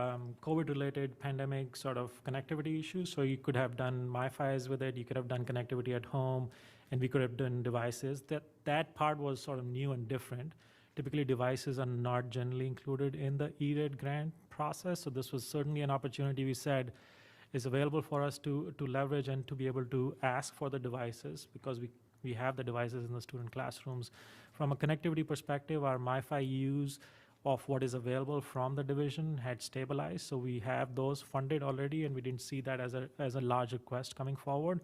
COVID-related pandemic sort of connectivity issues. So you could have done MiFis with it. You could have done connectivity at home. and we could have done devices. That part was sort of new and different. Typically, devices are not generally included in the E-rate grant process, so this was certainly an opportunity we said is available for us to leverage and to be able to ask for the devices, because we have the devices in the student classrooms. From a connectivity perspective, our MiFi use of what is available from the division had stabilized, so we have those funded already, and we didn't see that as a large request coming forward.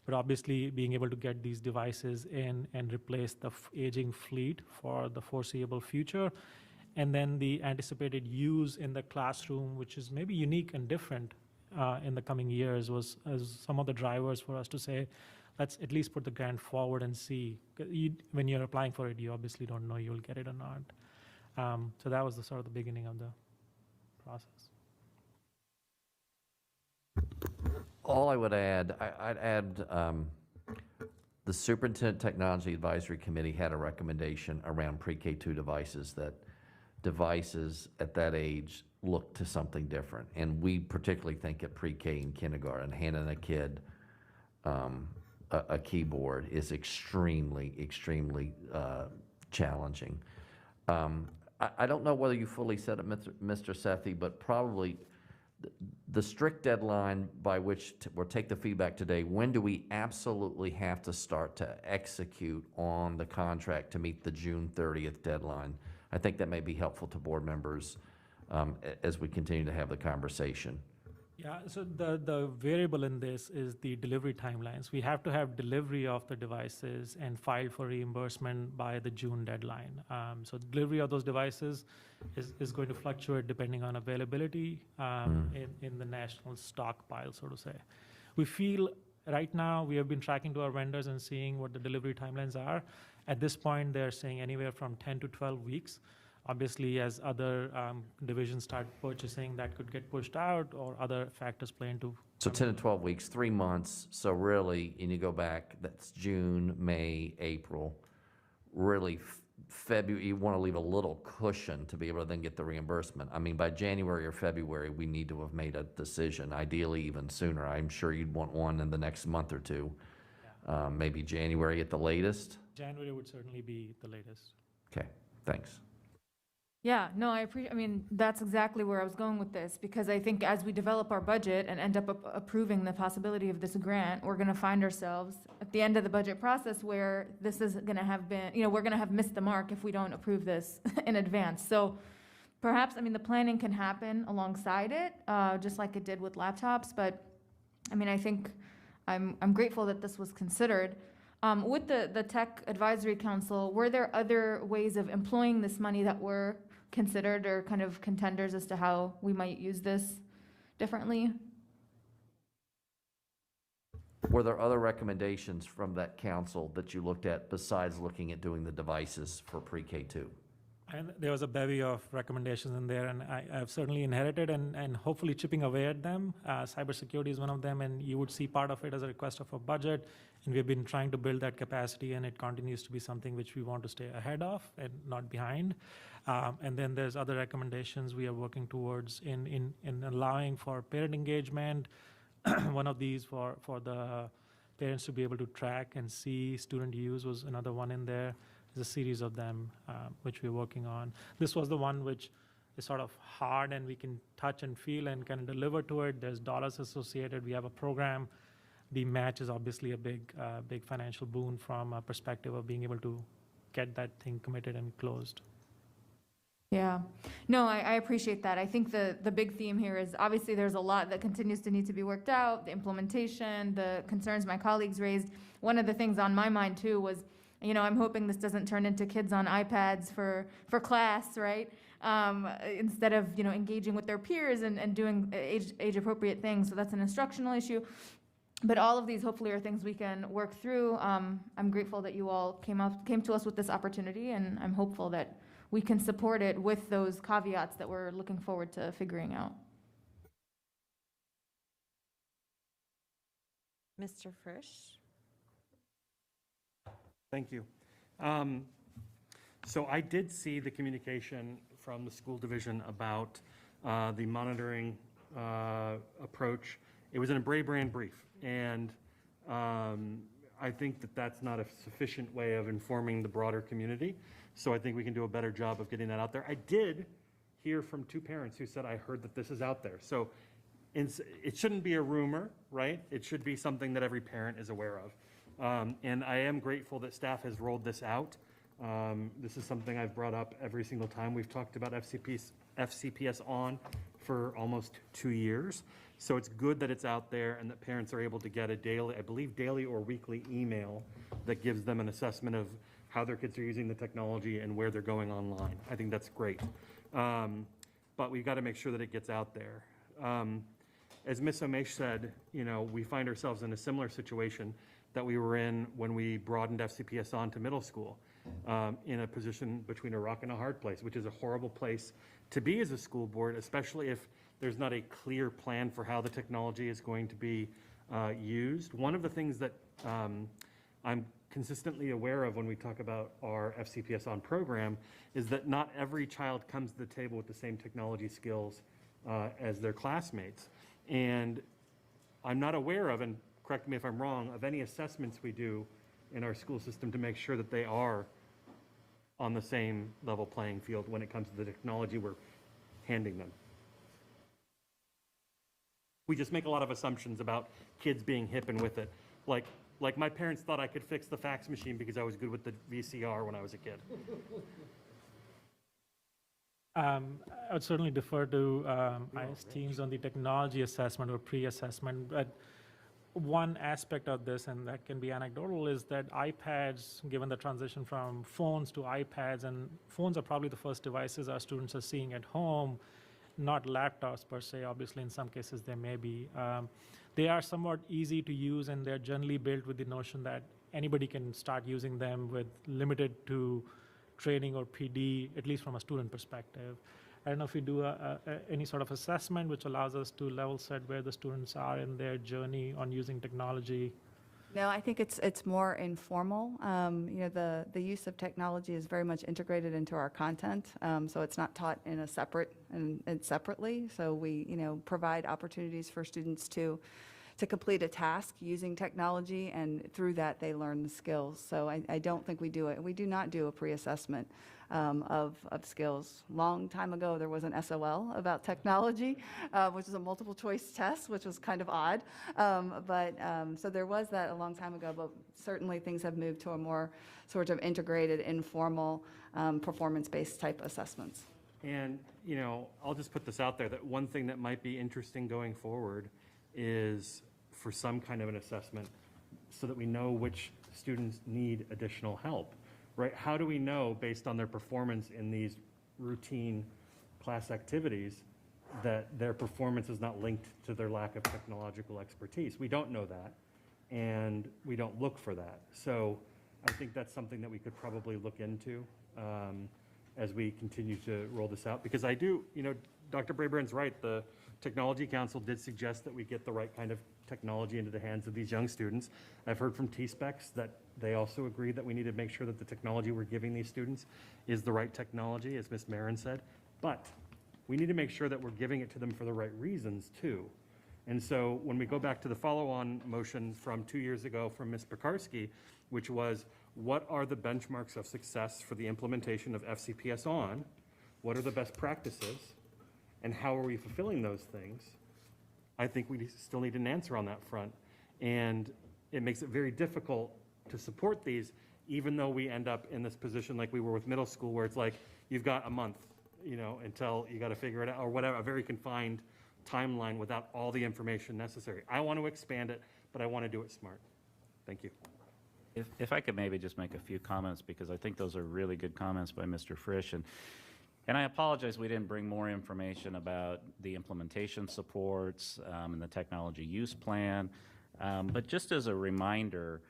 But obviously, being able to get these devices in and replace the aging fleet for the foreseeable future, and then the anticipated use in the classroom, which is maybe unique and different in the coming years, was as some of the drivers for us to say, let's at least put the grant forward and see. When you're applying for it, you obviously don't know you'll get it or not. So that was the sort of the beginning of the process. All I would add, I'd add, the Superintendent Technology Advisory Committee had a recommendation around pre-K 2 devices, that devices at that age look to something different. And we particularly think at pre-K and kindergarten, handing a kid a keyboard is extremely, extremely challenging. I don't know whether you fully said it, Mr. Sethi, but probably the strict deadline by which we'll take the feedback today, when do we absolutely have to start to execute on the contract to meet the June 30th deadline? I think that may be helpful to board members as we continue to have the conversation. Yeah, so the variable in this is the delivery timelines. We have to have delivery of the devices and file for reimbursement by the June deadline. So delivery of those devices is going to fluctuate depending on availability in the national stockpile, so to say. We feel right now, we have been tracking to our vendors and seeing what the delivery timelines are. At this point, they're saying anywhere from 10 to 12 weeks. Obviously, as other divisions start purchasing, that could get pushed out, or other factors play into. So 10 to 12 weeks, 3 months. So really, and you go back, that's June, May, April. Really, February, you want to leave a little cushion to be able to then get the reimbursement. I mean, by January or February, we need to have made a decision, ideally even sooner. I'm sure you'd want one in the next month or two, maybe January at the latest. January would certainly be the latest. Okay, thanks. Yeah, no, I mean, that's exactly where I was going with this, because I think as we develop our budget and end up approving the possibility of this grant, we're gonna find ourselves at the end of the budget process where this is gonna have been, we're gonna have missed the mark if we don't approve this in advance. So perhaps, I mean, the planning can happen alongside it, just like it did with laptops, but I mean, I think I'm grateful that this was considered. With the Tech Advisory Council, were there other ways of employing this money that were considered, or kind of contenders as to how we might use this differently? Were there other recommendations from that council that you looked at besides looking at doing the devices for pre-K 2? And there was a bevy of recommendations in there, and I've certainly inherited and hopefully chipping away at them. Cybersecurity is one of them, and you would see part of it as a request of a budget, and we've been trying to build that capacity, and it continues to be something which we want to stay ahead of and not behind. And then there's other recommendations we are working towards in allowing for parent engagement. One of these for the parents to be able to track and see student use was another one in there. There's a series of them which we're working on. This was the one which is sort of hard, and we can touch and feel and can deliver to it. There's dollars associated. We have a program. The match is obviously a big financial boon from a perspective of being able to get that thing committed and closed. Yeah, no, I appreciate that. I think the big theme here is obviously there's a lot that continues to need to be worked out, the implementation, the concerns my colleagues raised. One of the things on my mind too was, I'm hoping this doesn't turn into kids on iPads for class, right? Instead of, engaging with their peers and doing age-appropriate things. So that's an instructional issue. But all of these hopefully are things we can work through. I'm grateful that you all came to us with this opportunity, and I'm hopeful that we can support it with those caveats that we're looking forward to figuring out. Mr. Frisch? Thank you. So I did see the communication from the school division about the monitoring approach. It was in a Brave Brand brief, and I think that that's not a sufficient way of informing the broader community. So I think we can do a better job of getting that out there. I did hear from 2 parents who said, I heard that this is out there. So it shouldn't be a rumor, right? It should be something that every parent is aware of. And I am grateful that staff has rolled this out. This is something I've brought up every single time we've talked about FCPS on for almost 2 years. So it's good that it's out there and that parents are able to get a daily, I believe daily or weekly email that gives them an assessment of how their kids are using the technology and where they're going online. I think that's great. But we've got to make sure that it gets out there. As Ms. Omesh said, you know, we find ourselves in a similar situation that we were in when we broadened FCPS on to middle school, in a position between a rock and a hard place, which is a horrible place to be as a school board, especially if there's not a clear plan for how the technology is going to be used. One of the things that I'm consistently aware of when we talk about our FCPS on program is that not every child comes to the table with the same technology skills as their classmates. And I'm not aware of, and correct me if I'm wrong, of any assessments we do in our school system to make sure that they are on the same level playing field when it comes to the technology we're handing them. We just make a lot of assumptions about kids being hip and with it. Like my parents thought I could fix the fax machine because I was good with the VCR when I was a kid. I would certainly defer to IS teams on the technology assessment or pre-assessment, but one aspect of this, and that can be anecdotal, is that iPads, given the transition from phones to iPads, and phones are probably the first devices our students are seeing at home, not laptops per se. Obviously, in some cases they may be. They are somewhat easy to use, and they're generally built with the notion that anybody can start using them with limited to training or PD, at least from a student perspective. I don't know if you do any sort of assessment which allows us to level set where the students are in their journey on using technology. No, I think it's more informal. You know, the use of technology is very much integrated into our content, so it's not taught in a separately. So we, you know, provide opportunities for students to complete a task using technology, and through that they learn the skills. So I don't think we do it. We do not do a pre-assessment of skills. Long time ago, there was an SOL about technology, which is a multiple choice test, which was kind of odd. So there was that a long time ago, but certainly things have moved to a more sort of integrated, informal, performance-based type assessments. And, you know, I'll just put this out there, that one thing that might be interesting going forward is for some kind of an assessment so that we know which students need additional help, right? How do we know, based on their performance in these routine class activities, that their performance is not linked to their lack of technological expertise? We don't know that, and we don't look for that. So I think that's something that we could probably look into as we continue to roll this out. Because I do, you know, Dr. Brayburn's right. The Technology Council did suggest that we get the right kind of technology into the hands of these young students. I've heard from T-Specs that they also agree that we need to make sure that the technology we're giving these students is the right technology, as Ms. Marin said. But we need to make sure that we're giving it to them for the right reasons, too. And so when we go back to the follow-on motion from 2 years ago from Ms. Pekarsky, which was, what are the benchmarks of success for the implementation of FCPS on? What are the best practices? And how are we fulfilling those things? I think we still need an answer on that front. And it makes it very difficult to support these, even though we end up in this position like we were with middle school, where it's like, you've got a month, you know, until you got to figure it out, or whatever, a very confined timeline without all the information necessary. I want to expand it, but I want to do it smart. Thank you. If I could maybe just make a few comments, because I think those are really good comments by Mr. Frisch. And I apologize we didn't bring more information about the implementation supports and the technology use plan. But just as a reminder,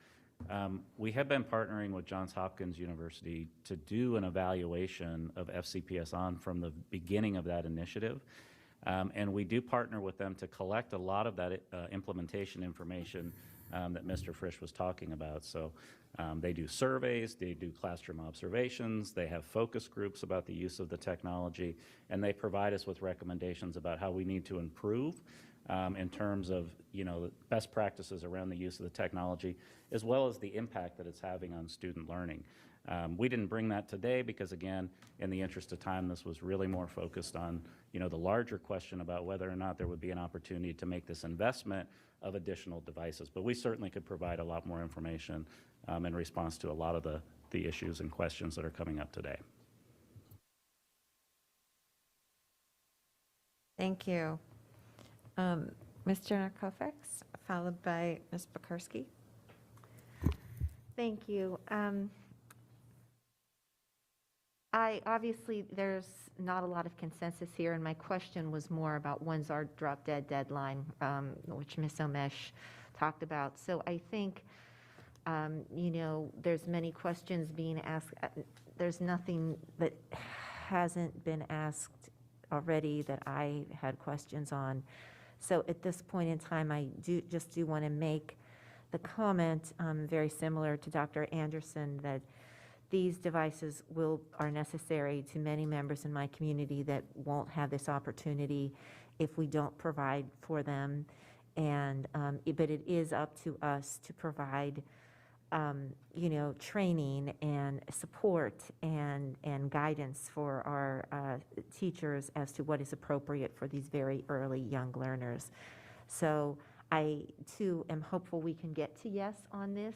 we have been partnering with Johns Hopkins University to do an evaluation of FCPS on from the beginning of that initiative. And we do partner with them to collect a lot of that implementation information that Mr. Frisch was talking about. So they do surveys, they do classroom observations, they have focus groups about the use of the technology, and they provide us with recommendations about how we need to improve in terms of, the best practices around the use of the technology, as well as the impact that it's having on student learning. We didn't bring that today because, again, in the interest of time, this was really more focused on, the larger question about whether or not there would be an opportunity to make this investment of additional devices. But we certainly could provide a lot more information in response to a lot of the issues and questions that are coming up today. Thank you. Mr. Narcofax, followed by Ms. Pekarsky. Thank you. Obviously, there's not a lot of consensus here, and my question was more about when's our drop dead deadline, which Ms. Omesh talked about. So I think, there's many questions being asked. There's nothing that hasn't been asked already that I had questions on. So at this point in time, I do want to make the comment, very similar to Dr. Anderson, that these devices are necessary to many members in my community that won't have this opportunity if we don't provide for them. And but it is up to us to provide, training and support and guidance for our teachers as to what is appropriate for these very early young learners. So I too am hopeful we can get to yes on this.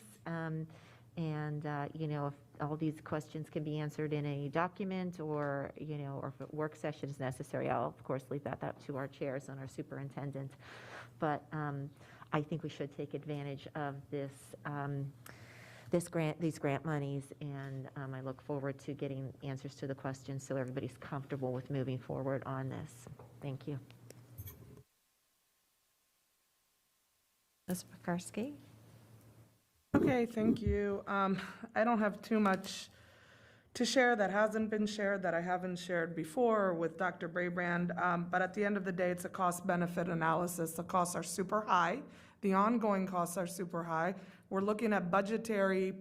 If all these questions can be answered in a document or if a work session is necessary, I'll of course leave that up to our chairs and our superintendent. But I think we should take advantage of these grant monies, and I look forward to getting answers to the questions so everybody's comfortable with moving forward on this. Thank you. Ms. Pekarsky? Okay, thank you. I don't have too much to share that hasn't been shared, that I haven't shared before with Dr. Brabrand, but at the end of the day, it's a cost-benefit analysis. The costs are super high. The ongoing costs are super high. We're looking at budgetary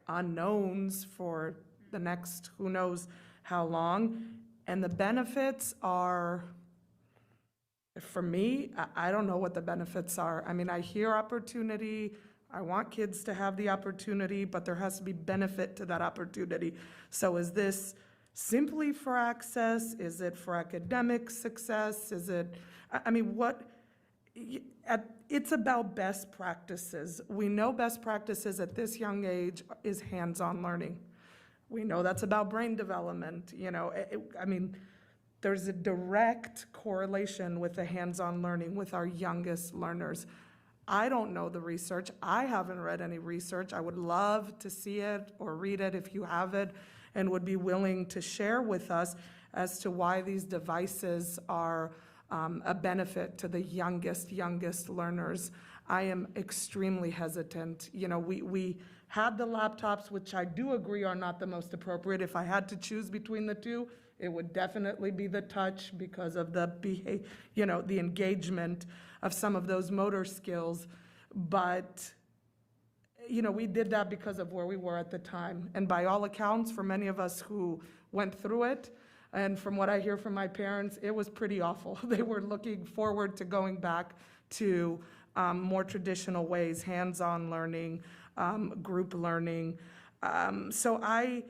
unknowns for the next who knows how long, and the benefits are, for me, I don't know what the benefits are. I mean, I hear opportunity. I want kids to have the opportunity, but there has to be benefit to that opportunity. So is this simply for access? Is it for academic success? Is it, it's about best practices. We know best practices at this young age is hands-on learning. We know that's about brain development. There's a direct correlation with the hands-on learning with our youngest learners. I don't know the research. I haven't read any research. I would love to see it or read it if you have it, and would be willing to share with us as to why these devices are a benefit to the youngest learners. I am extremely hesitant. We had the laptops, which I do agree are not the most appropriate. If I had to choose between the two, it would definitely be the touch because of the the engagement of some of those motor skills. But, we did that because of where we were at the time. And by all accounts, for many of us who went through it, and from what I hear from my parents, it was pretty awful. They were looking forward to going back to more traditional ways, hands-on learning, group learning. So I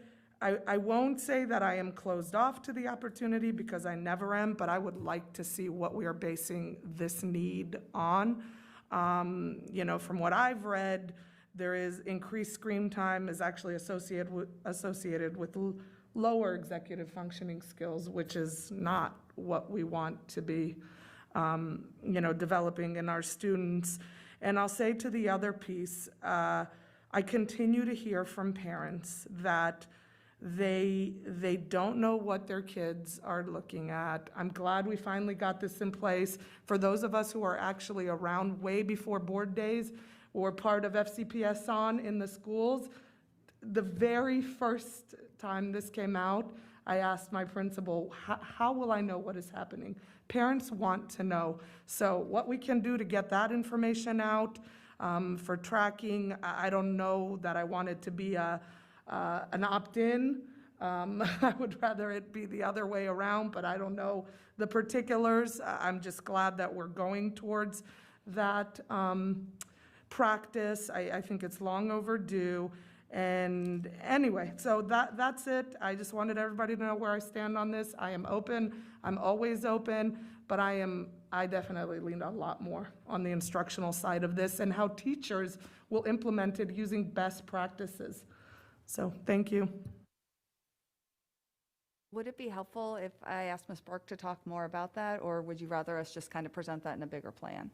won't say that I am closed off to the opportunity, because I never am, but I would like to see what we are basing this need on. From what I've read, there is increased screen time is actually associated with lower executive functioning skills, which is not what we want to be, developing in our students. And I'll say to the other piece, I continue to hear from parents that they don't know what their kids are looking at. I'm glad we finally got this in place. For those of us who are actually around way before board days or part of FCPS on in the schools, the very first time this came out, I asked my principal, how will I know what is happening? Parents want to know. So what we can do to get that information out for tracking, I don't know that I want it to be an opt-in I would rather it be the other way around, but I don't know the particulars. I'm just glad that we're going towards that practice. I think it's long overdue. And anyway, so that's it. I just wanted everybody to know where I stand on this. I am open. I'm always open, but I definitely lean a lot more on the instructional side of this and how teachers will implement it using best practices. So thank you. Would it be helpful if I asked Ms. Burke to talk more about that, or would you rather us just kind of present that in a bigger plan?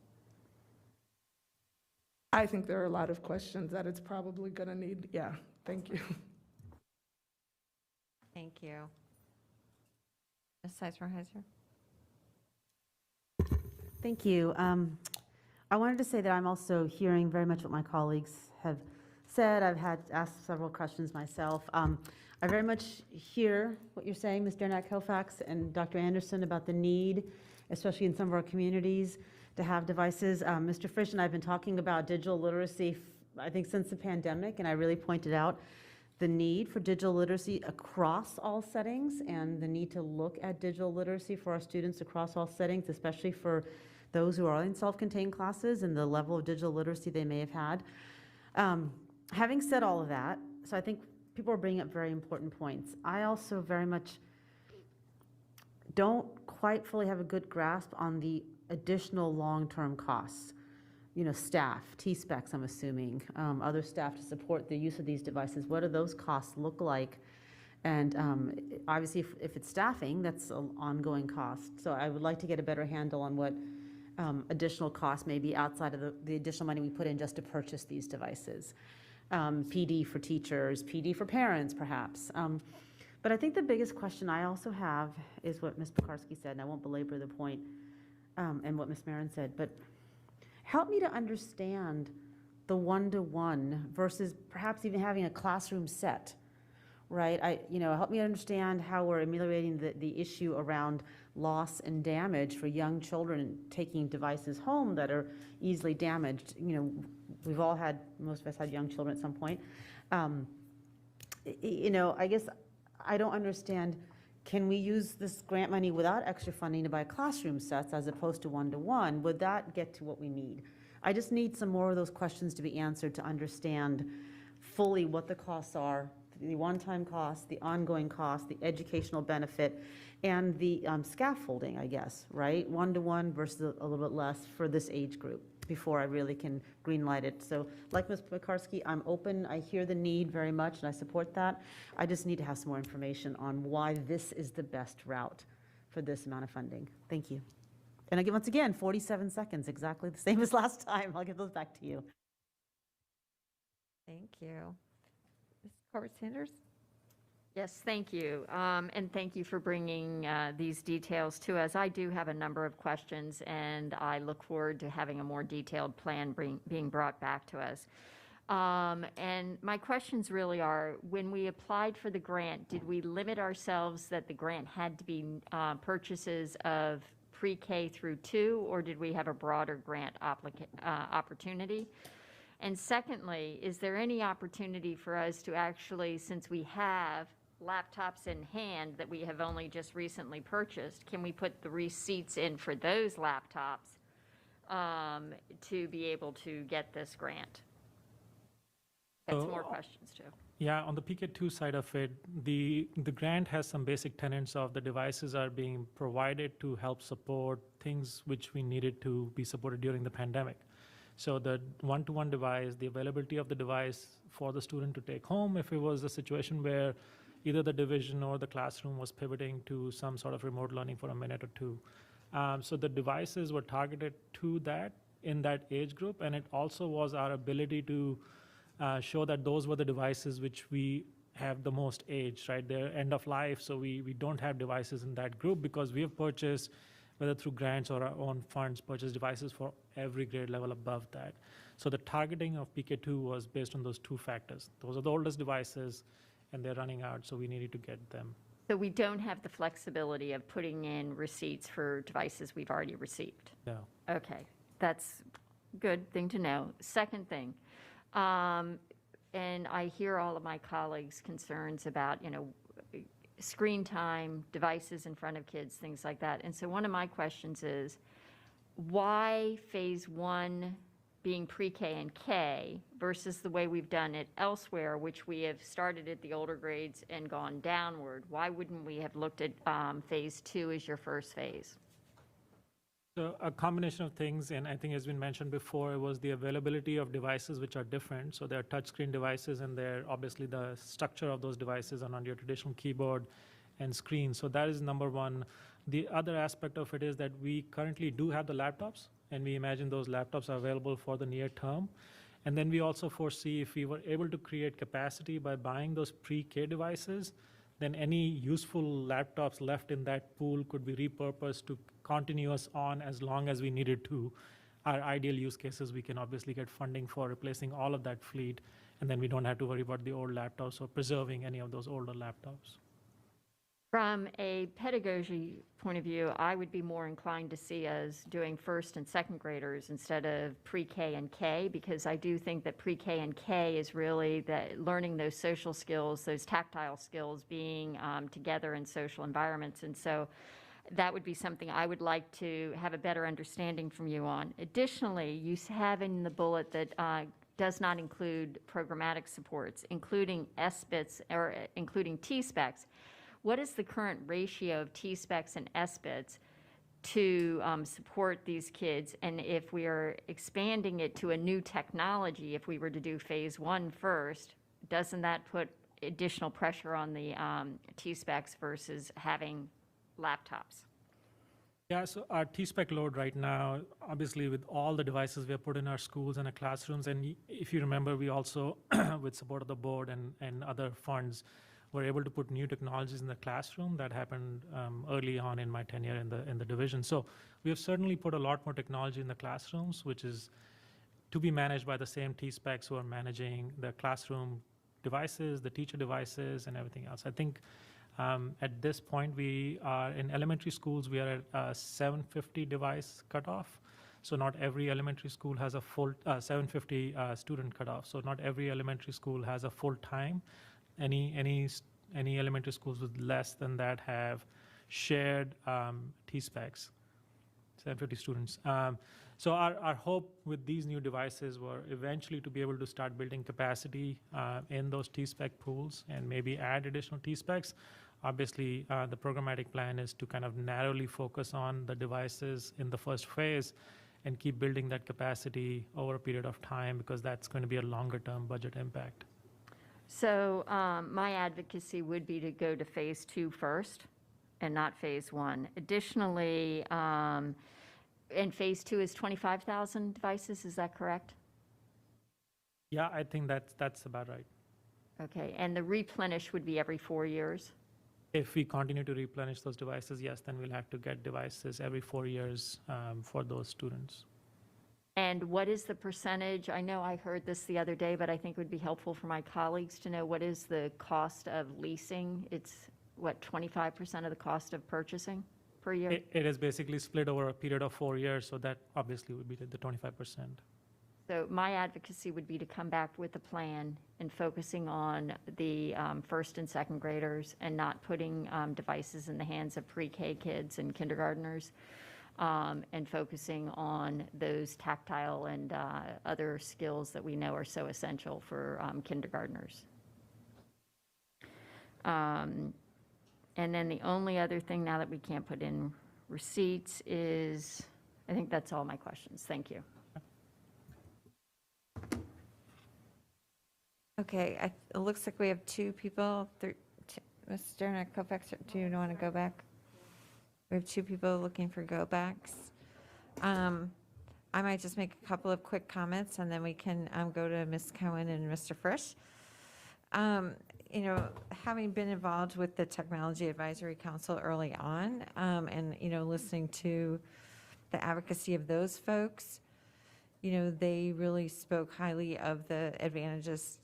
I think there are a lot of questions that it's probably going to need. Yeah, thank you. Thank you. Ms. Seismer-Heiser? Thank you. I wanted to say that I'm also hearing very much what my colleagues have said. I've had asked several questions myself. I very much hear what you're saying, Ms. Dernack-Fairfax and Dr. Anderson, about the need, especially in some of our communities, to have devices. Mr. Frisch and I have been talking about digital literacy, I think, since the pandemic, and I really pointed out the need for digital literacy across all settings and the need to look at digital literacy for our students across all settings, especially for those who are in self-contained classes and the level of digital literacy they may have had. Having said all of that, so I think people are bringing up very important points. I also very much don't quite fully have a good grasp on the additional long-term costs. You know, staff, T-specs, I'm assuming, other staff to support the use of these devices. What do those costs look like? And obviously, if it's staffing, that's an ongoing cost. So I would like to get a better handle on what additional costs may be outside of the additional money we put in just to purchase these devices. PD for teachers, PD for parents, perhaps. But I think the biggest question I also have is what Ms. Pekarsky said, and I won't belabor the point, and what Ms. Marin said, but help me to understand the one-to-one versus perhaps even having a classroom set, right? Help me understand how we're ameliorating the issue around loss and damage for young children taking devices home that are easily damaged. We've all had, most of us had young children at some point. I guess I don't understand, can we use this grant money without extra funding to buy classroom sets as opposed to one-to-one? Would that get to what we need? I just need some more of those questions to be answered to understand fully what the costs are, the one-time costs, the ongoing costs, the educational benefit, and the scaffolding, I guess, right? One-to-one versus a little bit less for this age group before I really can greenlight it. So like Ms. Pekarsky, I'm open. I hear the need very much, and I support that. I just need to have some more information on why this is the best route for this amount of funding. Thank you. And again, once again, 47 seconds, exactly the same as last time. I'll give those back to you. Thank you. Ms. Corbett-Sanders? Yes, thank you. And thank you for bringing these details to us. I do have a number of questions, and I look forward to having a more detailed plan being brought back to us. And my questions really are, when we applied for the grant, did we limit ourselves that the grant had to be purchases of pre-K through 2, or did we have a broader grant opportunity? And secondly, is there any opportunity for us to actually, since we have laptops in hand that we have only just recently purchased, can we put the receipts in for those laptops to be able to get this grant? That's more questions too. Yeah, on the PK2 side of it, the grant has some basic tenets of the devices are being provided to help support things which we needed to be supported during the pandemic. So the one-to-one device, the availability of the device for the student to take home if it was a situation where either the division or the classroom was pivoting to some sort of remote learning for a minute or two. So the devices were targeted to that in that age group, and it also was our ability to show that those were the devices which we have the most age, right? They're end of life, so we don't have devices in that group because we have purchased, whether through grants or our own funds, purchased devices for every grade level above that. So the targeting of PK2 was based on those two factors. Those are the oldest devices, and they're running out, so we needed to get them. So we don't have the flexibility of putting in receipts for devices we've already received? No. Okay, that's good thing to know. Second thing, and I hear all of my colleagues' concerns about, screen time, devices in front of kids, things like that. And so one of my questions is, why phase one being pre-K and K versus the way we've done it elsewhere, which we have started at the older grades and gone downward? Why wouldn't we have looked at phase two as your first phase? So a combination of things, and I think has been mentioned before, it was the availability of devices which are different. So there are touchscreen devices, and they're obviously the structure of those devices are not your traditional keyboard and screen. So that is number one. The other aspect of it is that we currently do have the laptops, and we imagine those laptops are available for the near term. And then we also foresee if we were able to create capacity by buying those pre-K devices, then any useful laptops left in that pool could be repurposed to continue us on as long as we needed to. Our ideal use cases, we can obviously get funding for replacing all of that fleet, and then we don't have to worry about the old laptops or preserving any of those older laptops. From a pedagogy point of view, I would be more inclined to see us doing first and second graders instead of pre-K and K, because I do think that pre-K and K is really that learning those social skills, those tactile skills, being together in social environments. And so that would be something I would like to have a better understanding from you on. Additionally, you have in the bullet that does not include programmatic supports, including SBITs or including T-specs. What is the current ratio of T-specs and SBITs to support these kids? And if we are expanding it to a new technology, if we were to do phase one first, doesn't that put additional pressure on the T-specs versus having laptops? Yeah, so our T-spec load right now, obviously with all the devices we have put in our schools and our classrooms, and if you remember, we also, with support of the board and other funds, were able to put new technologies in the classroom. That happened early on in my tenure in the division. So we have certainly put a lot more technology in the classrooms, which is to be managed by the same T-specs who are managing the classroom devices, the teacher devices, and everything else. I think at this point, we are in elementary schools, we are at a 750 device cutoff. So not every elementary school has a full 750 student cutoff. So not every elementary school has a full time. Any elementary schools with less than that have shared T-specs, 750 students. So our hope with these new devices were eventually to be able to start building capacity in those T-spec pools and maybe add additional T-specs. Obviously, the programmatic plan is to kind of narrowly focus on the devices in the first phase and keep building that capacity over a period of time, because that's going to be a longer-term budget impact. So my advocacy would be to go to phase two first and not phase one. Additionally, and phase two is 25,000 devices, is that correct? Yeah, I think that's about right. Okay, and the replenish would be every 4 years? If we continue to replenish those devices, yes, then we'll have to get devices every 4 years for those students. And what is the percentage? I know I heard this the other day, but I think it would be helpful for my colleagues to know what is the cost of leasing? It's what, 25% of the cost of purchasing per year? It is basically split over a period of 4 years, so that obviously would be the 25%. So my advocacy would be to come back with a plan and focusing on the first and second graders and not putting devices in the hands of pre-K kids and kindergartners, and focusing on those tactile and other skills that we know are so essential for kindergartners. And then the only other thing now that we can't put in receipts is, I think that's all my questions. Thank you. Okay, it looks like we have two people. Ms. Sterner, Kofax, do you want to go back? We have two people looking for go backs. I might just make a couple of quick comments, and then we can go to Ms. Cohen and Mr. Frisch. You know, having been involved with the Technology Advisory Council early on, and, you know, listening to the advocacy of those folks, you know, they really spoke highly of the advantages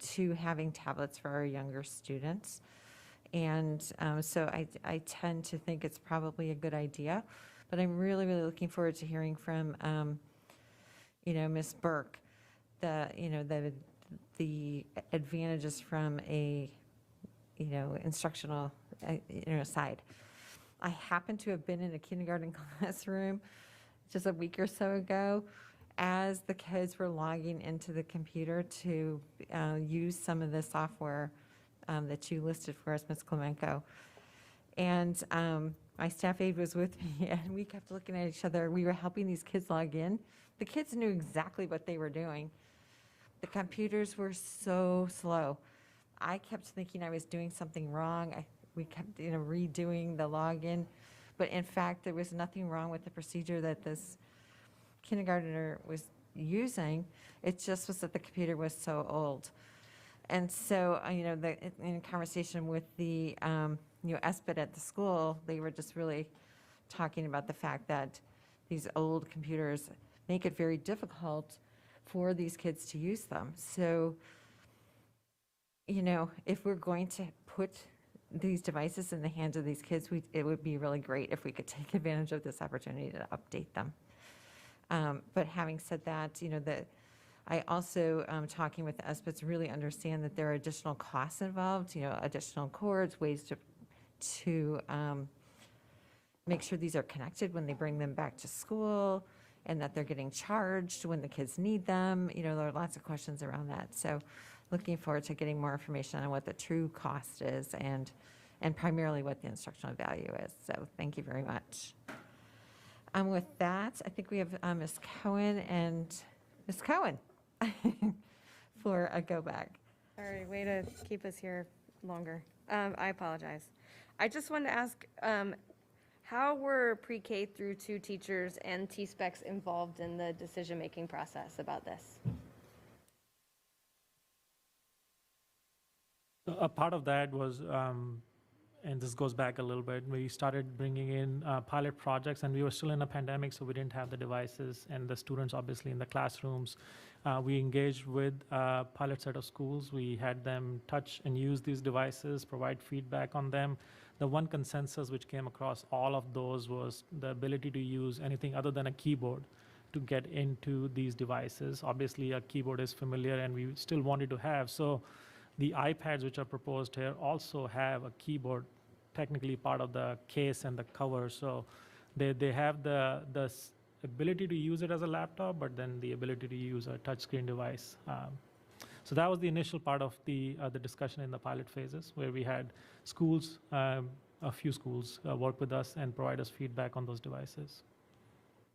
to having tablets for our younger students. And so I tend to think it's probably a good idea, but I'm really, really looking forward to hearing from, you know, Ms. Burke, the advantages from a, you know, instructional aside. I happened to have been in a kindergarten classroom just a week or so ago as the kids were logging into the computer to use some of the software that you listed for us, Ms. Clemenco. And my staff aide was with me, and we kept looking at each other. We were helping these kids log in. The kids knew exactly what they were doing. The computers were so slow. I kept thinking I was doing something wrong. We kept redoing the login. But in fact, there was nothing wrong with the procedure that this kindergartner was using. It just was that the computer was so old. And so, in conversation with the SBIT at the school, they were just really talking about the fact that these old computers make it very difficult for these kids to use them. So, if we're going to put these devices in the hands of these kids, it would be really great if we could take advantage of this opportunity to update them. But having said that, I also, talking with the SBITs, really understand that there are additional costs involved, additional cords, ways to make sure these are connected when they bring them back to school, and that they're getting charged when the kids need them. There are lots of questions around that. So looking forward to getting more information on what the true cost is and primarily what the instructional value is. So thank you very much. With that, I think we have Ms. Cohen and Ms. Cohen for a go back. Sorry, way to keep us here longer. I apologize. I just wanted to ask, how were pre-K through 2 teachers and T-Specs involved in the decision-making process about this? A part of that was, and this goes back a little bit, we started bringing in pilot projects, and we were still in a pandemic, so we didn't have the devices and the students obviously in the classrooms. We engaged with a pilot set of schools. We had them touch and use these devices, provide feedback on them. The one consensus which came across all of those was the ability to use anything other than a keyboard to get into these devices. Obviously, a keyboard is familiar, and we still wanted to have. So the iPads which are proposed here also have a keyboard, technically part of the case and the cover. So they have the ability to use it as a laptop, but then the ability to use a touchscreen device. So that was the initial part of the discussion in the pilot phases, where we had schools, a few schools, work with us and provide us feedback on those devices.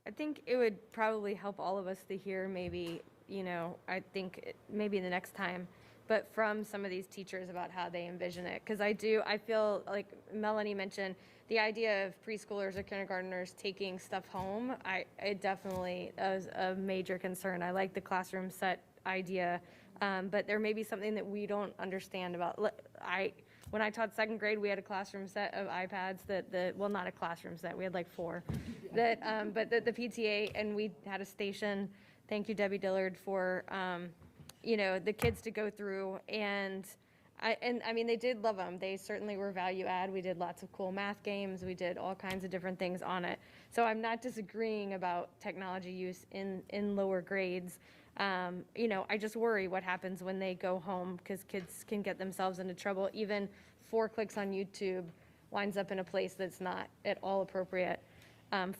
I think it would probably help all of us to hear maybe, I think maybe the next time, but from some of these teachers about how they envision it. Because I feel like Melanie mentioned, the idea of preschoolers or kindergartners taking stuff home, it definitely is a major concern. I like the classroom set idea, but there may be something that we don't understand about. When I taught 2nd grade, we had a classroom set of iPads well, not a classroom set, we had like 4, but the PTA, and we had a station. Thank you, Debbie Dillard, for the kids to go through, and I mean, they did love them. They certainly were value add. We did lots of cool math games. We did all kinds of different things on it. So I'm not disagreeing about technology use in lower grades. I just worry what happens when they go home, because kids can get themselves into trouble. Even 4 clicks on YouTube winds up in a place that's not at all appropriate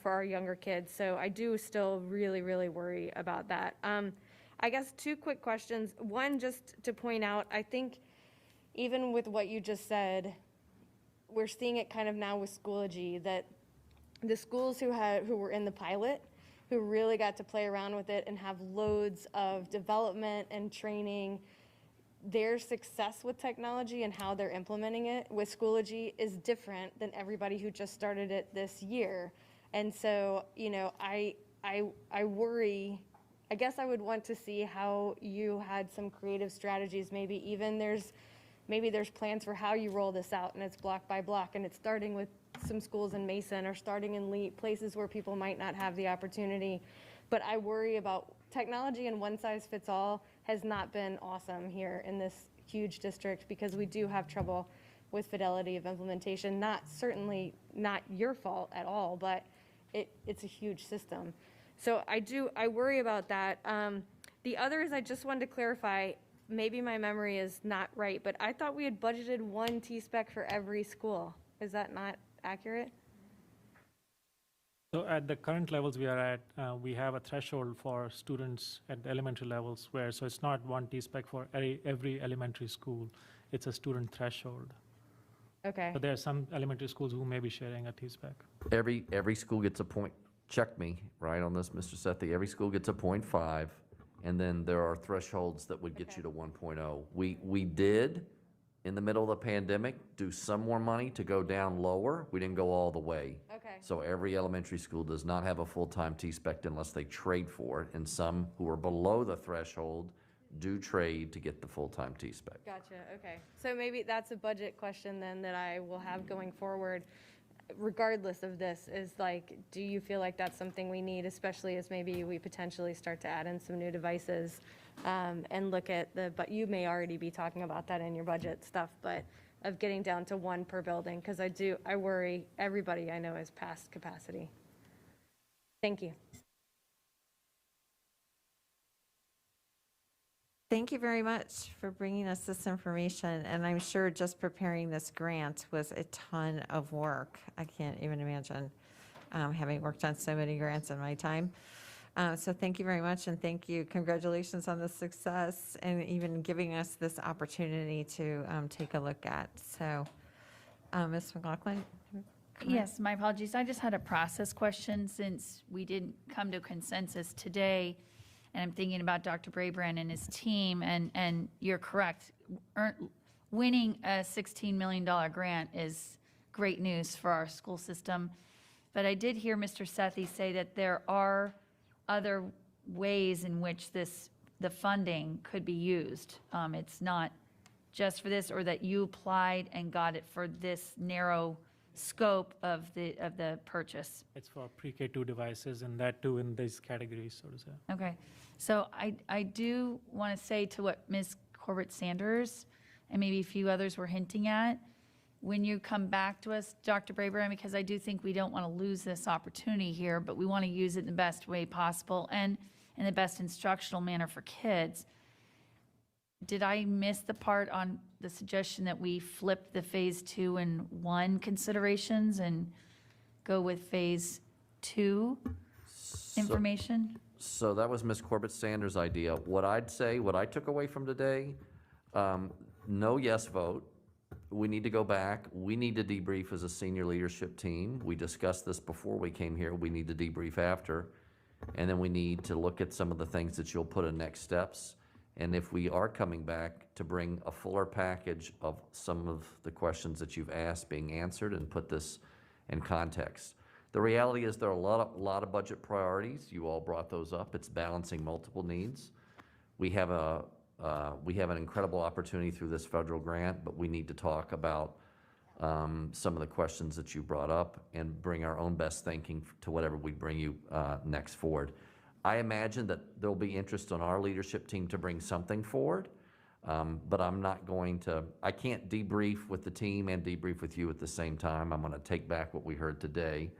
for our younger kids. So I do still really, really worry about that. I guess 2 quick questions. One, just to point out, I think even with what you just said, we're seeing it kind of now with Schoology, that the schools who were in the pilot, who really got to play around with it and have loads of development and training, their success with technology and how they're implementing it with Schoology is different than everybody who just started it this year. And so, I worry. I guess I would want to see how you had some creative strategies. Maybe there's plans for how you roll this out, and it's block by block, and it's starting with some schools in Mason or starting in places where people might not have the opportunity. But I worry about technology, and one size fits all has not been awesome here in this huge district, because we do have trouble with fidelity of implementation. Certainly not your fault at all, but it's a huge system. So I worry about that. The other is, I just wanted to clarify, maybe my memory is not right, but I thought we had budgeted one T-spec for every school. Is that not accurate? So at the current levels we are at, we have a threshold for students at the elementary levels where, so it's not one T-spec for every elementary school. It's a student threshold. Okay. But there are some elementary schools who may be sharing a T-spec. Every school gets a point, check me, right, on this, Mr. Sethi. Every school gets a 0.5, and then there are thresholds that would get you to 1.0. We did, in the middle of the pandemic, do some more money to go down lower. We didn't go all the way. Okay. So every elementary school does not have a full-time T-spec unless they trade for it, and some who are below the threshold do trade to get the full-time T-spec. Gotcha, okay. So maybe that's a budget question then that I will have going forward, regardless of this, is like, do you feel like that's something we need, especially as maybe we potentially start to add in some new devices and look at but you may already be talking about that in your budget stuff, but of getting down to one per building, because I worry everybody I know is past capacity. Thank you. Thank you very much for bringing us this information, and I'm sure just preparing this grant was a ton of work. I can't even imagine, having worked on so many grants in my time. So thank you very much, and thank you. Congratulations on the success and even giving us this opportunity to take a look at. So, Ms. McLaughlin? Yes, my apologies. I just had a process question since we didn't come to consensus today. And I'm thinking about Dr. Brabrand and his team, and you're correct. Winning a $16 million grant is great news for our school system. But I did hear Mr. Sethi say that there are other ways in which the funding could be used. It's not just for this, or that you applied and got it for this narrow scope of the purchase. It's for pre-K2 devices, and that too in these categories, so to say. Okay, so I do want to say to what Ms. Corbett-Sanders and maybe a few others were hinting at, when you come back to us, Dr. Brabrand, because I do think we don't want to lose this opportunity here, but we want to use it in the best way possible and in the best instructional manner for kids. Did I miss the part on the suggestion that we flip the phase 2 and 1 considerations and go with phase 2 information? So that was Ms. Corbett-Sanders' idea. What I'd say, what I took away from today, no yes vote. We need to go back. We need to debrief as a senior leadership team. We discussed this before we came here. We need to debrief after. And then we need to look at some of the things that you'll put in next steps. And if we are coming back, to bring a fuller package of some of the questions that you've asked being answered and put this in context. The reality is there are a lot of budget priorities. You all brought those up. It's balancing multiple needs. We have an incredible opportunity through this federal grant, but we need to talk about some of the questions that you brought up and bring our own best thinking to whatever we bring you next forward. I imagine that there'll be interest on our leadership team to bring something forward, but I can't debrief with the team and debrief with you at the same time. I'm going to take back what we heard today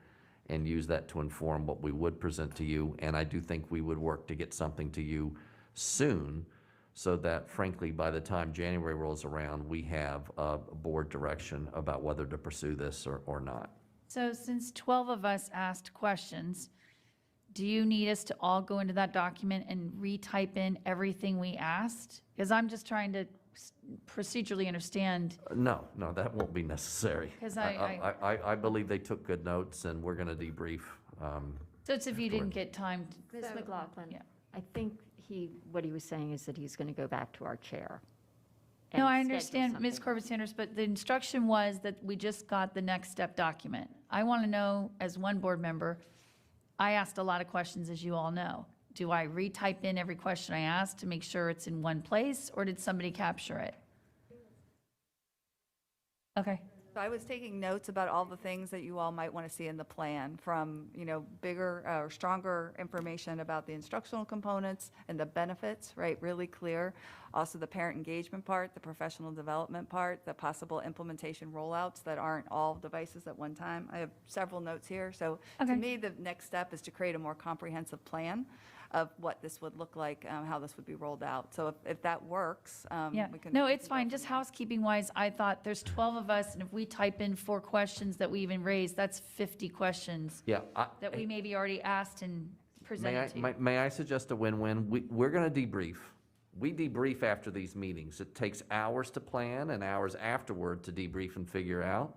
and use that to inform what we would present to you, and I do think we would work to get something to you soon, so that frankly, by the time January rolls around, we have a board direction about whether to pursue this or not. So since 12 of us asked questions, do you need us to all go into that document and retype in everything we asked? Because I'm just trying to procedurally understand. No, that won't be necessary. 'Cause I believe they took good notes, and we're going to debrief. So it's if you didn't get time to. Ms. McLaughlin, Yeah. I think what he was saying is that he's going to go back to our chair. No, I and schedule understand, Ms. something. Corbett-Sanders, but the instruction was that we just got the next step document. I want to know, as one board member, I asked a lot of questions, as you all know. Do I retype in every question I asked to make sure it's in one place, or did somebody capture it? Okay. So I was taking notes about all the things that you all might want to see in the plan, from, bigger or stronger information about the instructional components and the benefits, right, really clear. Also the parent engagement part, the professional development part, the possible implementation rollouts that aren't all devices at one time. I have several notes here. So Okay. to me, the next step is to create a more comprehensive plan. of what this would look like, how this would be rolled out. So if that works, Yeah, we can. no, we it's can go fine. from Just there. housekeeping wise, I thought there's 12 of us, and if we type in 4 questions that we even raised, that's 50 questions Yeah. that we maybe already asked and presented to you. May I suggest a win-win? We're going to debrief. We debrief after these meetings. It takes hours to plan and hours afterward to debrief and figure out.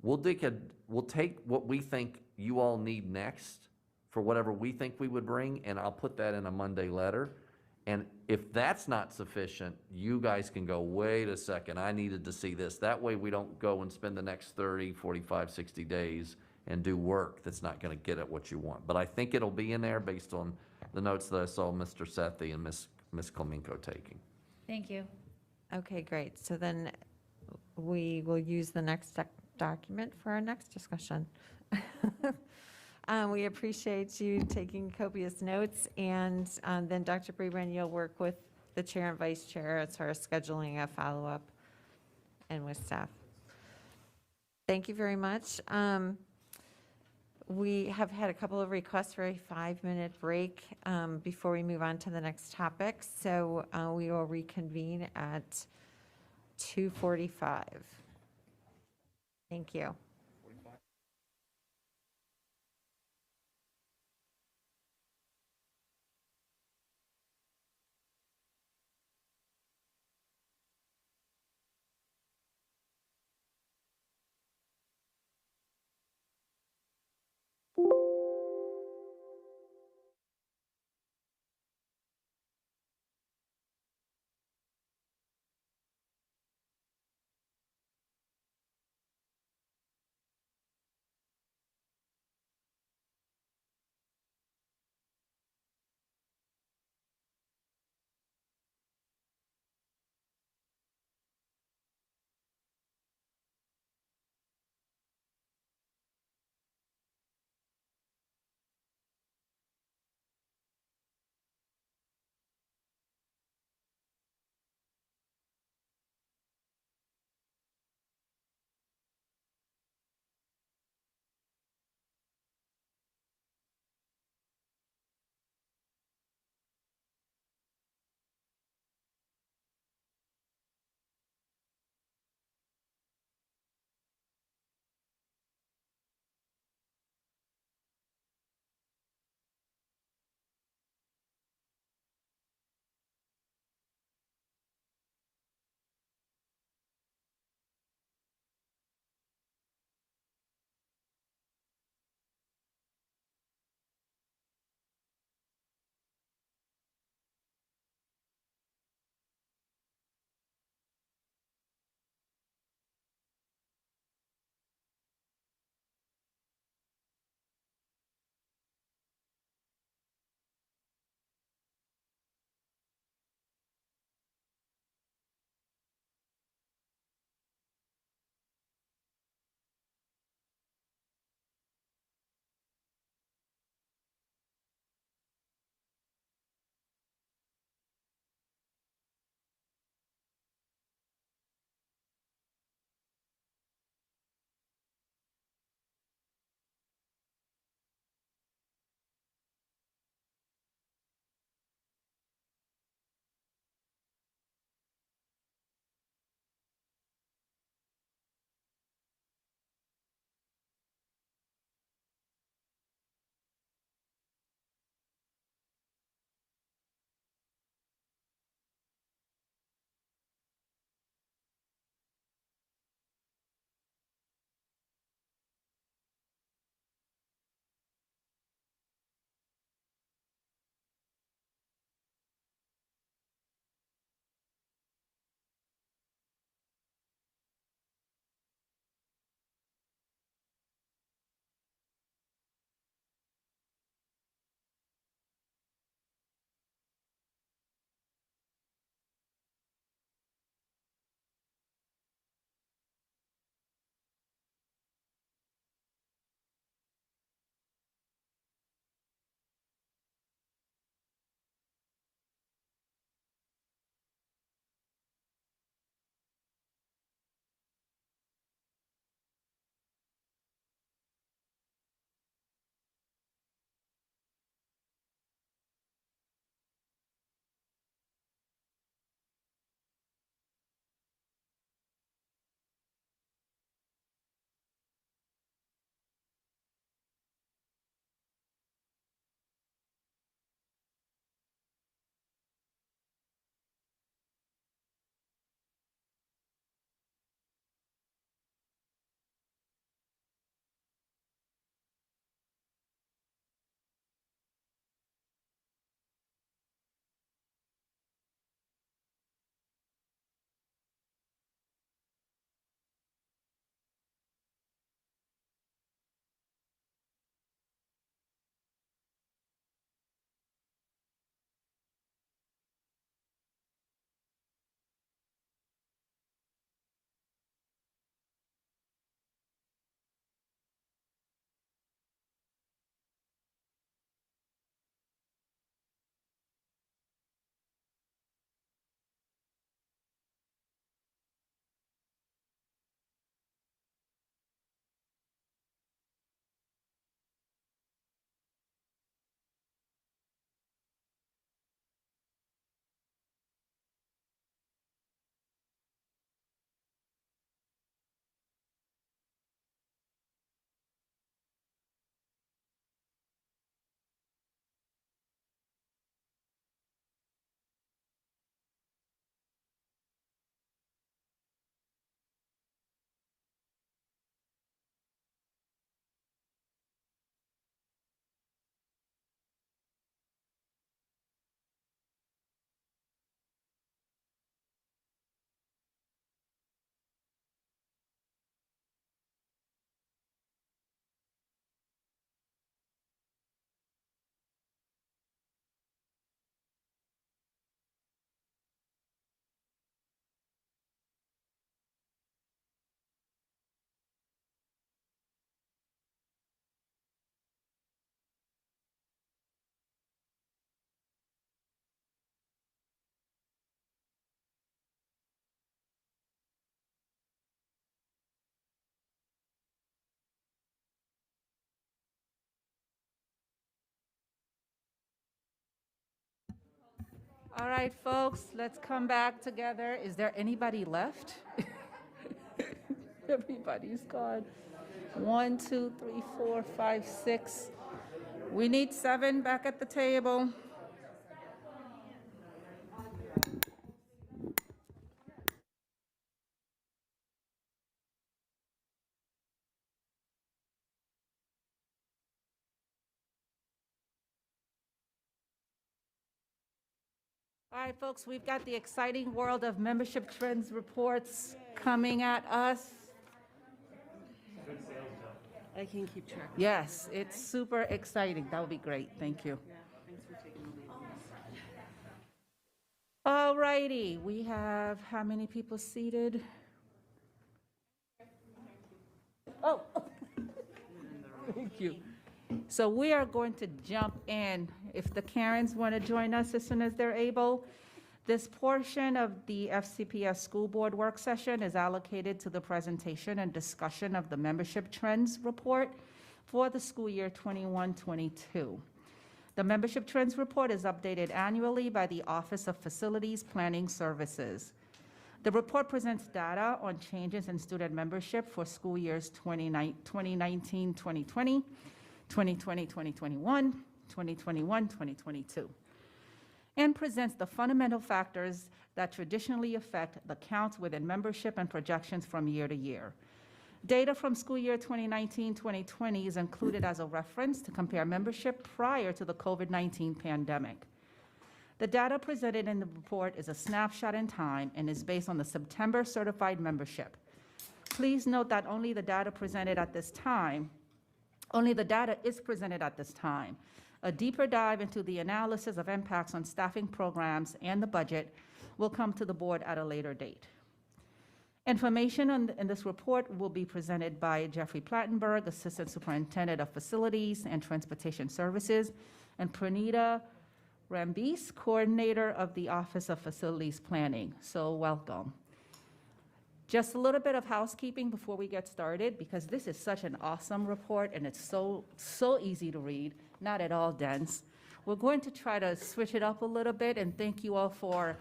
We'll take what we think you all need next for whatever we think we would bring, and I'll put that in a Monday letter. And if that's not sufficient, you guys can go, wait a second, I needed to see this. That way we don't go and spend the next 30, 45, 60 days and do work that's not going to get at what you want. But I think it'll be in there based on the notes that I saw Mr. Sethi and Ms. Klominko taking. Thank you. Okay, great. So then we will use the next document for our next discussion. We appreciate you taking copious notes, and then Dr. Breeden, you'll work with the chair and vice chair as far as scheduling a follow-up and with staff. Thank you very much. We have had a couple of requests for a 5-minute break before we move on to the next topic, so we will reconvene at 2:45. Thank you. All right, folks, let's come back together. Is there anybody left? Everybody's gone. 1, 2, 3, 4, 5, 6. We need 7 back at the table. All right, folks, we've got the exciting world of membership trends reports coming at us. I can keep track. Yes, it's super exciting. That would be great. Thank you. Yeah, thanks for taking the lead on this. All righty, we have how many people seated? Oh, thank you. So we are going to jump in. If the Karens want to join us as soon as they're able. This portion of the FCPS School Board work session is allocated to the presentation and discussion of the membership trends report for the school year 21-22. The membership trends report is updated annually by the Office of Facilities Planning Services. The report presents data on changes in student membership for school years 2019-2020, 2020-2021, 2021-2022, and presents the fundamental factors that traditionally affect the counts within membership and projections from year to year. Data from school year 2019-2020 is included as a reference to compare membership prior to the COVID-19 pandemic. The data presented in the report is a snapshot in time and is based on the September certified membership. Please note that only the data is presented at this time. A deeper dive into the analysis of impacts on staffing programs and the budget will come to the board at a later date. Information in this report will be presented by Jeffrey Plattenberg, Assistant Superintendent of Facilities and Transportation Services, and Pranita Rambis, Coordinator of the Office of Facilities Planning. So welcome. Just a little bit of housekeeping before we get started, because this is such an awesome report and it's so easy to read, not at all dense. We're going to try to switch it up a little bit, and thank you all for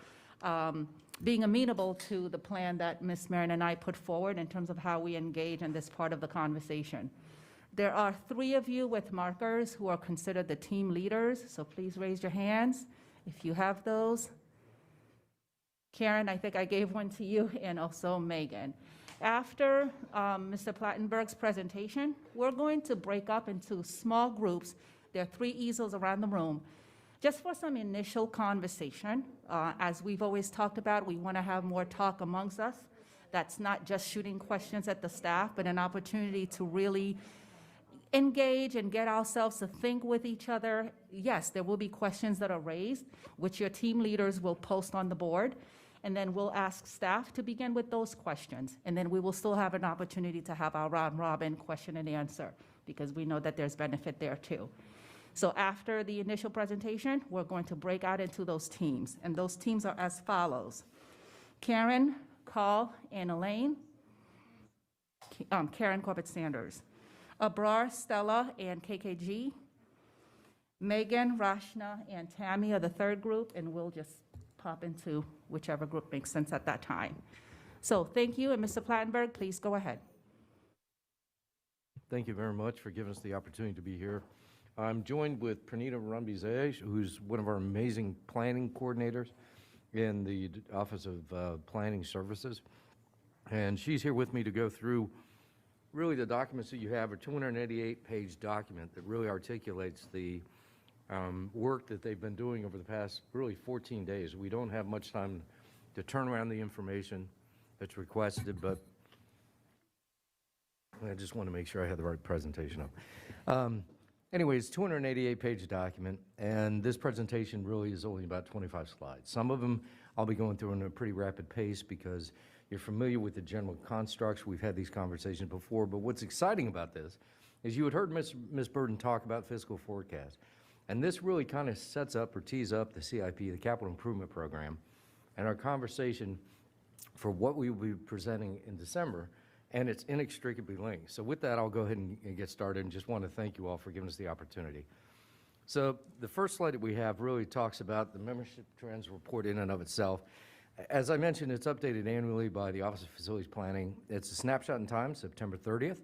being amenable to the plan that Ms. Marin and I put forward in terms of how we engage in this part of the conversation. There are 3 of you with markers who are considered the team leaders, so please raise your hands if you have those. Karen, I think I gave one to you, and also Megan. After Mr. Plattenberg's presentation, we're going to break up into small groups. There are 3 easels around the room, just for some initial conversation. As we've always talked about, we want to have more talk amongst us. That's not just shooting questions at the staff, but an opportunity to really engage and get ourselves to think with each other. Yes, there will be questions that are raised, which your team leaders will post on the board, and then we'll ask staff to begin with those questions. And then we will still have an opportunity to have our round robin question and answer, because we know that there's benefit there too. So after the initial presentation, we're going to break out into those teams, and those teams are as follows: Karen, Carl, and Elaine, Karen Corbett-Sanders, Abrar, Stella, and KKG, Megan, Rashna, and Tammy are the 3rd group, and we'll just pop into whichever group makes sense at that time. So thank you, and Mr. Plattenberg, please go ahead. Thank you very much for giving us the opportunity to be here. I'm joined with Pranita Rambizay, who's one of our amazing planning coordinators in the Office of Planning Services. And she's here with me to go through really the documents that you have, a 288-page document that really articulates the work that they've been doing over the past really 14 days. We don't have much time to turn around the information that's requested, but I just want to make sure I had the right presentation up. Anyways, 288-page document, and this presentation really is only about 25 slides. Some of them I'll be going through in a pretty rapid pace because you're familiar with the general constructs. We've had these conversations before, but what's exciting about this is you had heard Ms. Burden talk about fiscal forecast, and this really kind of sets up or tees up the CIP, the Capital Improvement Program, and our conversation for what we will be presenting in December, and it's inextricably linked. So with that, I'll go ahead and get started, and just want to thank you all for giving us the opportunity. So the first slide that we have really talks about the membership trends report in and of itself. As I mentioned, it's updated annually by the Office of Facilities Planning. It's a snapshot in time, September 30th.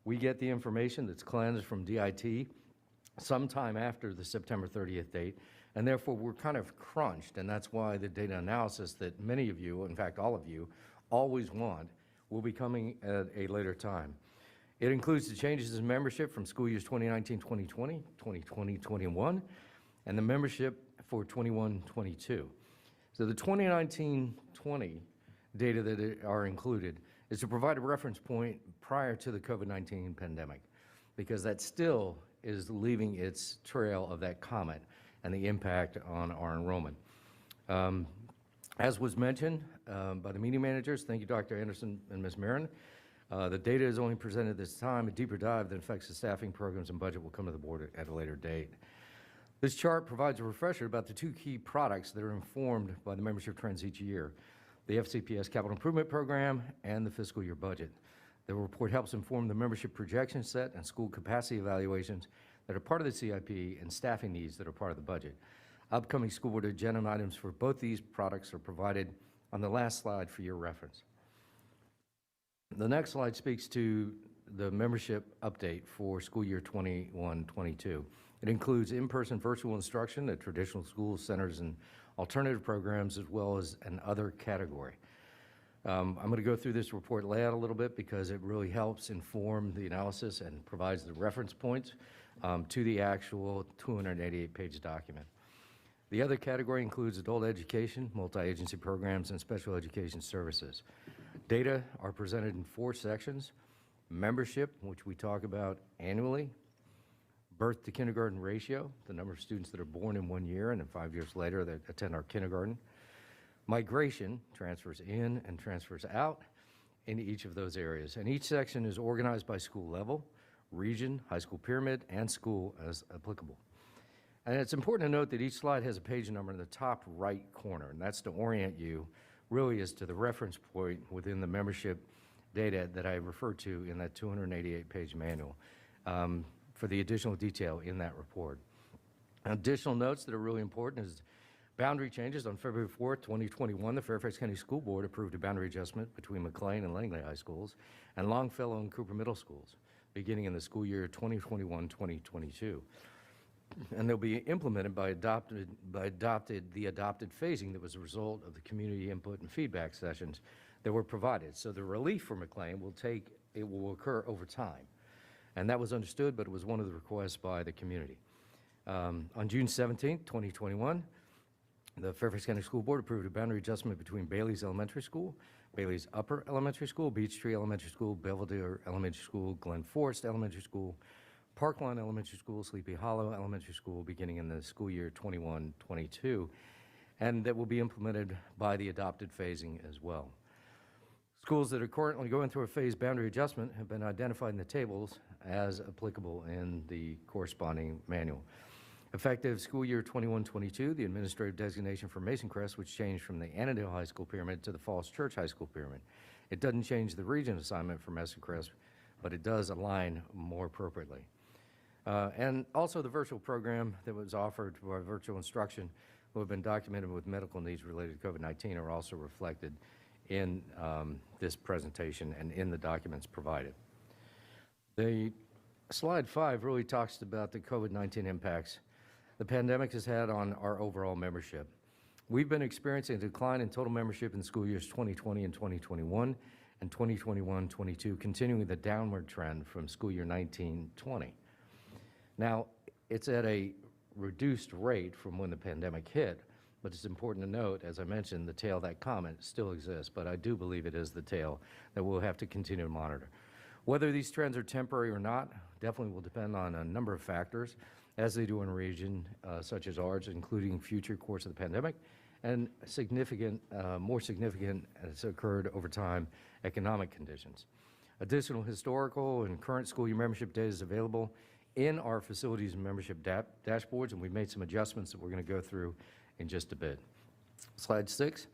We get the information that's cleansed from DIT sometime after the September 30th date, and therefore we're kind of crunched, and that's why the data analysis that many of you, in fact all of you, always want will be coming at a later time. It includes the changes in membership from school years 2019-2020, 2020-21, and the membership for 21-22. So the 2019-20 data that are included is to provide a reference point prior to the COVID-19 pandemic, because that still is leaving its trail of that comet and the impact on our enrollment. As was mentioned by the meeting managers, thank you, Dr. Anderson and Ms. Marin, the data is only presented this time. A deeper dive that affects the staffing programs and budget will come to the board at a later date. This chart provides a refresher about the two key products that are informed by the membership trends each year, the FCPS Capital Improvement Program and the fiscal year budget. The report helps inform the membership projection set and school capacity evaluations that are part of the CIP and staffing needs that are part of the budget. Upcoming school board agenda items for both these products are provided on the last slide for your reference. The next slide speaks to the membership update for school year 21-22. It includes in-person virtual instruction at traditional schools, centers, and alternative programs, as well as an other category. I'm going to go through this report layout a little bit because it really helps inform the analysis and provides the reference points to the actual 288-page document. The other category includes adult education, multi-agency programs, and special education services. Data are presented in 4 sections: membership, which we talk about annually; birth to kindergarten ratio, the number of students that are born in 1 year and then 5 years later that attend our kindergarten; migration, transfers in and transfers out in each of those areas. And each section is organized by school level, region, high school pyramid, and school as applicable. And it's important to note that each slide has a page number in the top right corner, and that's to orient you really as to the reference point within the membership data that I referred to in that 288-page manual for the additional detail in that report. Additional notes that are really important is boundary changes. On February 4th, 2021, the Fairfax County School Board approved a boundary adjustment between McLean and Langley High Schools and Longfellow and Cooper Middle Schools, beginning in the school year 2021-2022. And they'll be implemented by the adopted phasing that was a result of the community input and feedback sessions that were provided. So the relief for McLean will occur over time. And that was understood, but it was one of the requests by the community. On June 17th, 2021, the Fairfax County School Board approved a boundary adjustment between Bailey's Elementary School, Bailey's Upper Elementary School, Beech Tree Elementary School, Belvedere Elementary School, Glen Forest Elementary School, Parkland Elementary School, Sleepy Hollow Elementary School, beginning in the school year 21-22, and that will be implemented by the adopted phasing as well. Schools that are currently going through a phased boundary adjustment have been identified in the tables as applicable in the corresponding manual. Effective school year 21-22, the administrative designation for Mason Crest, which changed from the Annandale High School pyramid to the Falls Church High School pyramid. It doesn't change the region assignment for Mason Crest, but it does align more appropriately. And also the virtual program that was offered by virtual instruction who have been documented with medical needs related to COVID-19 are also reflected in this presentation and in the documents provided. The slide 5 really talks about the COVID-19 impacts the pandemic has had on our overall membership. We've been experiencing a decline in total membership in school years 2020 and 2021, and 2021-22, continuing the downward trend from school year 19-20. Now, it's at a reduced rate from when the pandemic hit, but it's important to note, as I mentioned, the tail of that comet still exists, but I do believe it is the tail that we'll have to continue to monitor. Whether these trends are temporary or not definitely will depend on a number of factors, as they do in a region such as ours, including future course of the pandemic, and more significant, as occurred over time, economic conditions. Additional historical and current school year membership data is available in our facilities and membership dashboards, and we've made some adjustments that we're going to go through in just a bit. Slide 6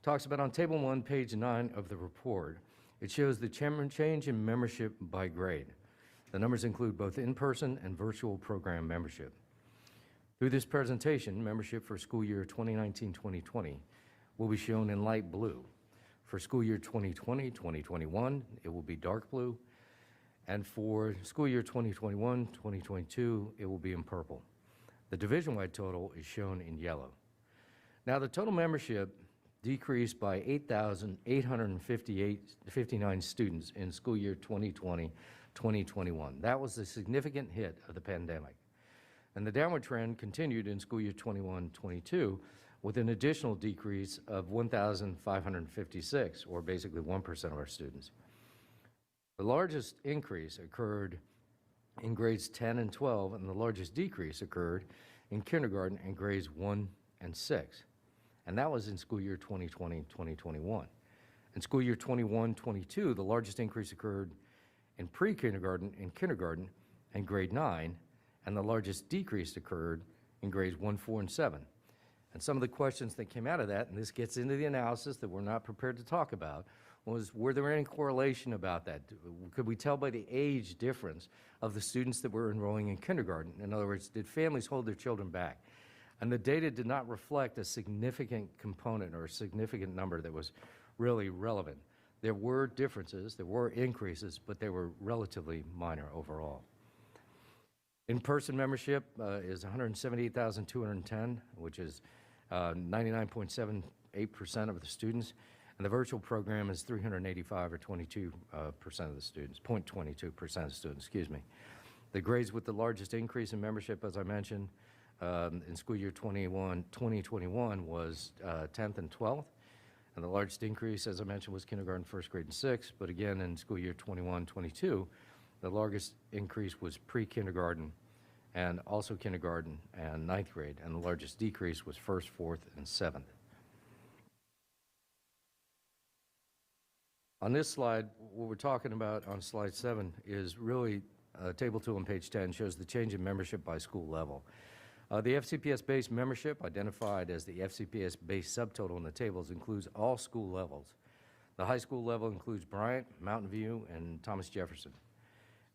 talks about on table 1, page 9 of the report. It shows the change in membership by grade. The numbers include both in-person and virtual program membership. Through this presentation, membership for school year 2019-2020 will be shown in light blue. For school year 2020-2021, it will be dark blue. And for school year 2021-2022, it will be in purple. The division-wide total is shown in yellow. Now, the total membership decreased by 8,859 students in school year 2020-2021. That was a significant hit of the pandemic. And the downward trend continued in school year 21-22 with an additional decrease of 1,556, or basically 1% of our students. The largest increase occurred in grades 10 and 12, and the largest decrease occurred in kindergarten and grades 1 and 6. And that was in school year 2020-2021. In school year 21-22, the largest increase occurred in pre-kindergarten and kindergarten and grade 9, and the largest decrease occurred in grades 1, 4, and 7. And some of the questions that came out of that, and this gets into the analysis that we're not prepared to talk about, was were there any correlation about that? Could we tell by the age difference of the students that were enrolling in kindergarten? In other words, did families hold their children back? And the data did not reflect a significant component or a significant number that was really relevant. There were differences, there were increases, but they were relatively minor overall. In-person membership is 178,210, which is 99.78% of the students, and the virtual program is 385, or 22% of the students, 0.22% of the students, excuse me. The grades with the largest increase in membership, as I mentioned, in school year 2021 was 10th and 12th, and the largest increase, as I mentioned, was kindergarten, first grade, and sixth. But again, in school year 21-22, the largest increase was pre-kindergarten and also kindergarten and ninth grade, and the largest decrease was first, fourth, and seventh. On this slide, what we're talking about on slide 7 is really table 2 on page 10 shows the change in membership by school level. The FCPS-based membership, identified as the FCPS-based subtotal in the tables, includes all school levels. The high school level includes Bryant, Mountain View, and Thomas Jefferson.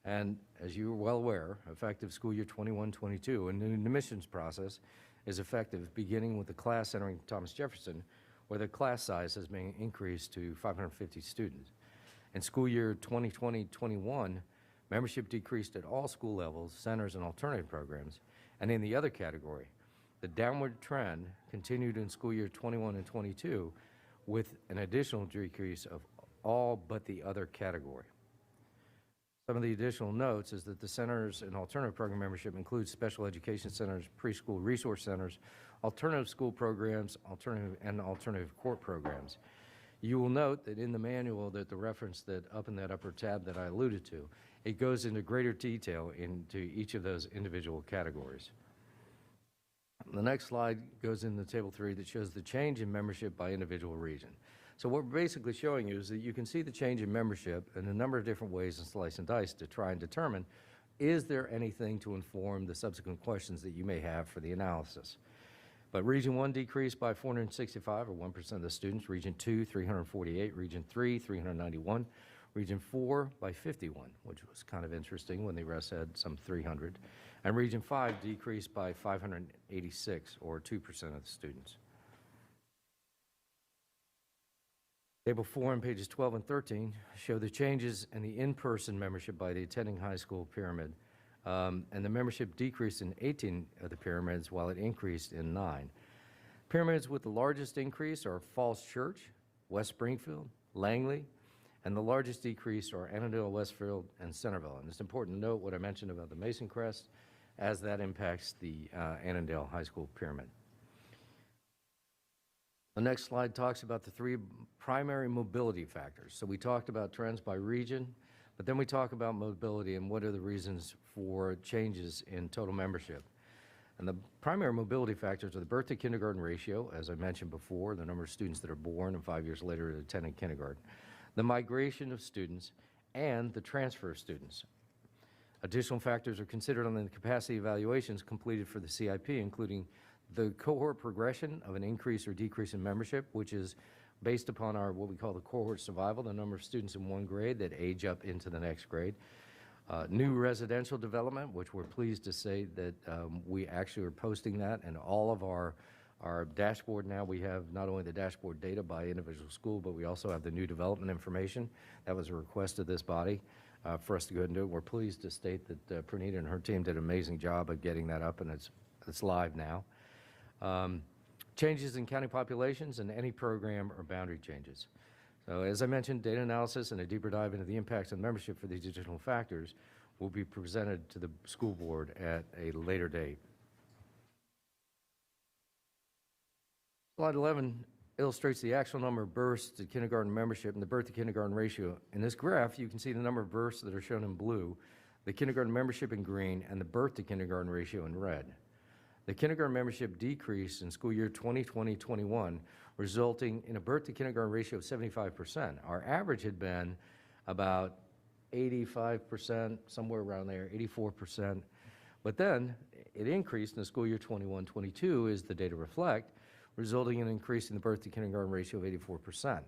And as you are well aware, effective school year 21-22, a new admissions process is effective beginning with the class entering Thomas Jefferson, where the class size has been increased to 550 students. In school year 2020-21, membership decreased at all school levels, centers, and alternative programs. And in the other category, the downward trend continued in school year 21 and 22 with an additional decrease of all but the other category. Some of the additional notes is that the centers and alternative program membership includes special education centers, preschool resource centers, alternative school programs, alternative court programs. You will note that in the manual that the reference that up in that upper tab that I alluded to, it goes into greater detail into each of those individual categories. The next slide goes into table 3 that shows the change in membership by individual region. So what we're basically showing you is that you can see the change in membership in a number of different ways in slice and dice to try and determine, is there anything to inform the subsequent questions that you may have for the analysis? But Region 1 decreased by 465, or 1% of the students. Region 2, 348. Region 3, 391. Region 4 by 51, which was kind of interesting when the rest had some 300. And Region 5 decreased by 586, or 2% of the students. Table 4 on pages 12 and 13 show the changes in the in-person membership by the attending high school pyramid. And the membership decreased in 18 of the pyramids while it increased in 9. Pyramids with the largest increase are Falls Church, West Springfield, Langley, and the largest decrease are Annandale, Westfield, and Centerville. And it's important to note what I mentioned about the Mason Crest, as that impacts the Annandale High School pyramid. The next slide talks about the 3 primary mobility factors. So we talked about trends by region, but then we talk about mobility and what are the reasons for changes in total membership. And the primary mobility factors are the birth to kindergarten ratio, as I mentioned before, the number of students that are born and 5 years later attending kindergarten, the migration of students, and the transfer of students. Additional factors are considered on the capacity evaluations completed for the CIP, including the cohort progression of an increase or decrease in membership, which is based upon our what we call the cohort survival, the number of students in one grade that age up into the next grade. New residential development, which we're pleased to say that we actually are posting that in all of our dashboard now. We have not only the dashboard data by individual school, but we also have the new development information. That was a request of this body for us to go ahead and do it. We're pleased to state that Pranita and her team did an amazing job of getting that up, and it's live now. Changes in county populations and any program or boundary changes. So as I mentioned, data analysis and a deeper dive into the impacts on membership for these additional factors will be presented to the school board at a later date. Slide 11 illustrates the actual number of births to kindergarten membership and the birth to kindergarten ratio. In this graph, you can see the number of births that are shown in blue, the kindergarten membership in green, and the birth to kindergarten ratio in red. The kindergarten membership decreased in school year 2020-21, resulting in a birth to kindergarten ratio of 75%. Our average had been about 85%, somewhere around there, 84%. But then it increased in the school year 21-22, as the data reflect, resulting in an increase in the birth to kindergarten ratio of 84%.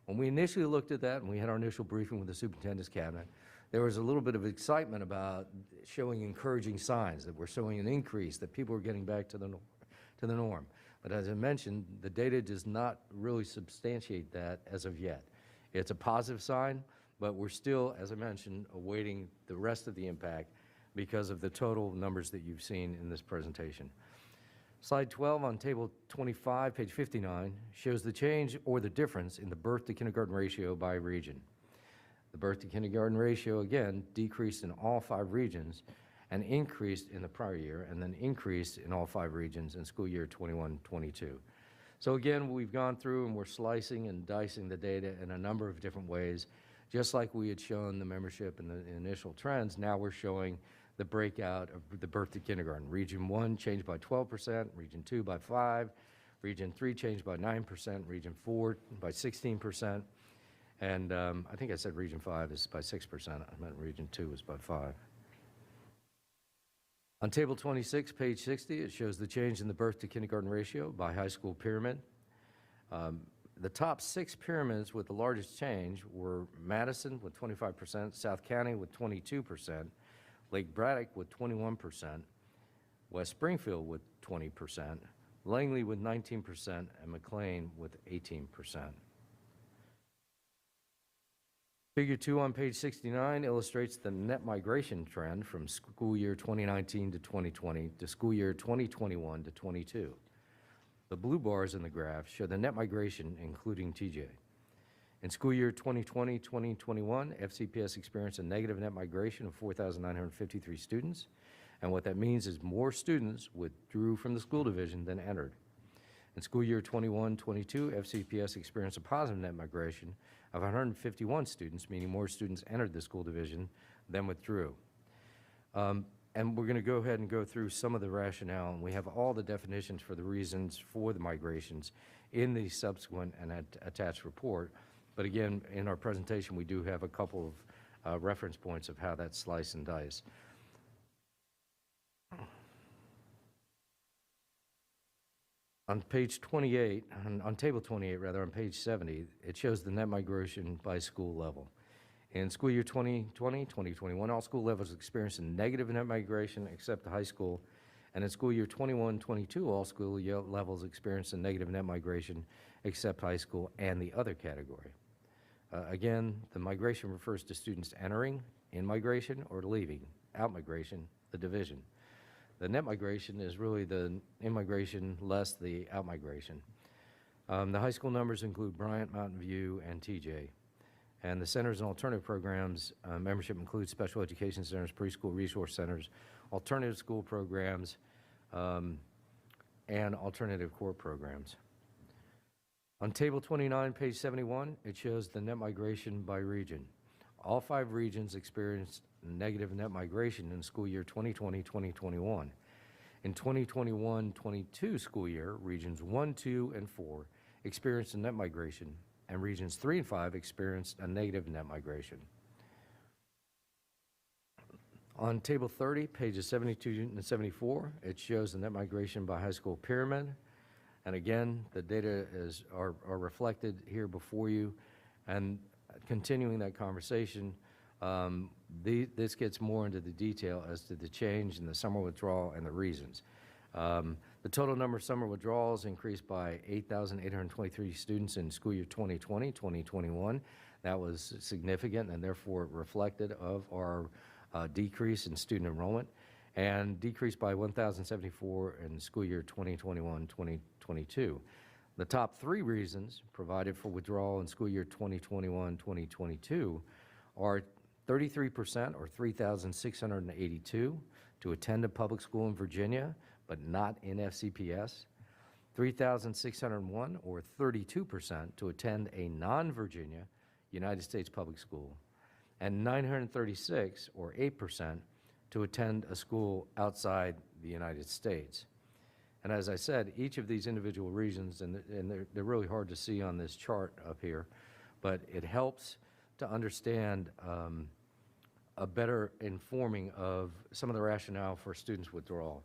When we initially looked at that and we had our initial briefing with the superintendent's cabinet, there was a little bit of excitement about showing encouraging signs that we're showing an increase, that people are getting back to the norm. But as I mentioned, the data does not really substantiate that as of yet. It's a positive sign, but we're still, as I mentioned, awaiting the rest of the impact because of the total numbers that you've seen in this presentation. Slide 12 on table 25, page 59, shows the change or the difference in the birth to kindergarten ratio by region. The birth to kindergarten ratio, again, decreased in all 5 regions and increased in the prior year, and then increased in all 5 regions in school year 21-22. So again, we've gone through and we're slicing and dicing the data in a number of different ways. Just like we had shown the membership and the initial trends, now we're showing the breakout of the birth to kindergarten. Region 1 changed by 12%, Region 2 by 5%, Region 3 changed by 9%, Region 4 by 16%, and I think I said Region 5 is by 6%. I meant Region 2 is by 5%. On table 26, page 60, it shows the change in the birth to kindergarten ratio by high school pyramid. The top 6 pyramids with the largest change were Madison with 25%, South County with 22%, Lake Braddock with 21%, West Springfield with 20%, Langley with 19%, and McLean with 18%. Figure 2 on page 69 illustrates the net migration trend from school year 2019 to 2020 to school year 2021 to 22. The blue bars in the graph show the net migration, including TJ. In school year 2020-2021, FCPS experienced a negative net migration of 4,953 students, and what that means is more students withdrew from the school division than entered. In school year 21-22, FCPS experienced a positive net migration of 151 students, meaning more students entered the school division than withdrew. And we're going to go ahead and go through some of the rationale, and we have all the definitions for the reasons for the migrations in the subsequent and attached report. But again, in our presentation, we do have a couple of reference points of how that's slice and dice. On page 28, on table 28 rather, on page 70, it shows the net migration by school level. In school year 2020-2021, all school levels experienced a negative net migration except the high school. And in school year 21-22, all school levels experienced a negative net migration except high school and the other category. Again, the migration refers to students entering, in migration, or leaving, out migration, the division. The net migration is really the in-migration less the out-migration. The high school numbers include Bryant, Mountain View, and TJ. And the centers and alternative programs membership includes special education centers, preschool resource centers, alternative school programs, and alternative core programs. On table 29, page 71, it shows the net migration by region. All 5 regions experienced negative net migration in school year 2020-2021. In 2021-22 school year, regions 1, 2, and 4 experienced a net migration, and regions 3 and 5 experienced a negative net migration. On table 30, pages 72 and 74, it shows the net migration by high school pyramid. And again, the data are reflected here before you. And continuing that conversation, This gets more into the detail as to the change in the summer withdrawal and the reasons. The total number of summer withdrawals increased by 8,823 students in school year 2020, 2021. That was significant and therefore reflected of our decrease in student enrollment, and decreased by 1,074 in school year 2021, 2022. The top three reasons provided for withdrawal in school year 2021, 2022 are 33% or 3,682 to attend a public school in Virginia, but not in FCPS, 3,601 or 32% to attend a non-Virginia United States public school, and 936 or 8% to attend a school outside the United States. And as I said, each of these individual reasons, and they're really hard to see on this chart up here, but it helps to understand a better informing of some of the rationale for students' withdrawal.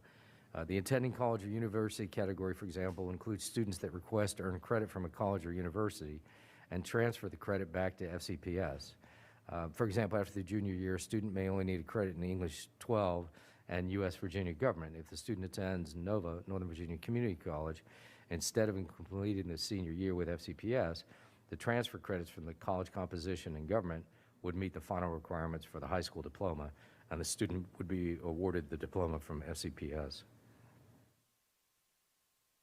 The attending college or university category, for example, includes students that request to earn credit from a college or university and transfer the credit back to FCPS. For example, after the junior year, a student may only need a credit in English 12 and U.S. Virginia government. If the student attends NOVA, Northern Virginia Community College, instead of completing the senior year with FCPS, the transfer credits from the college composition and government would meet the final requirements for the high school diploma, and the student would be awarded the diploma from FCPS.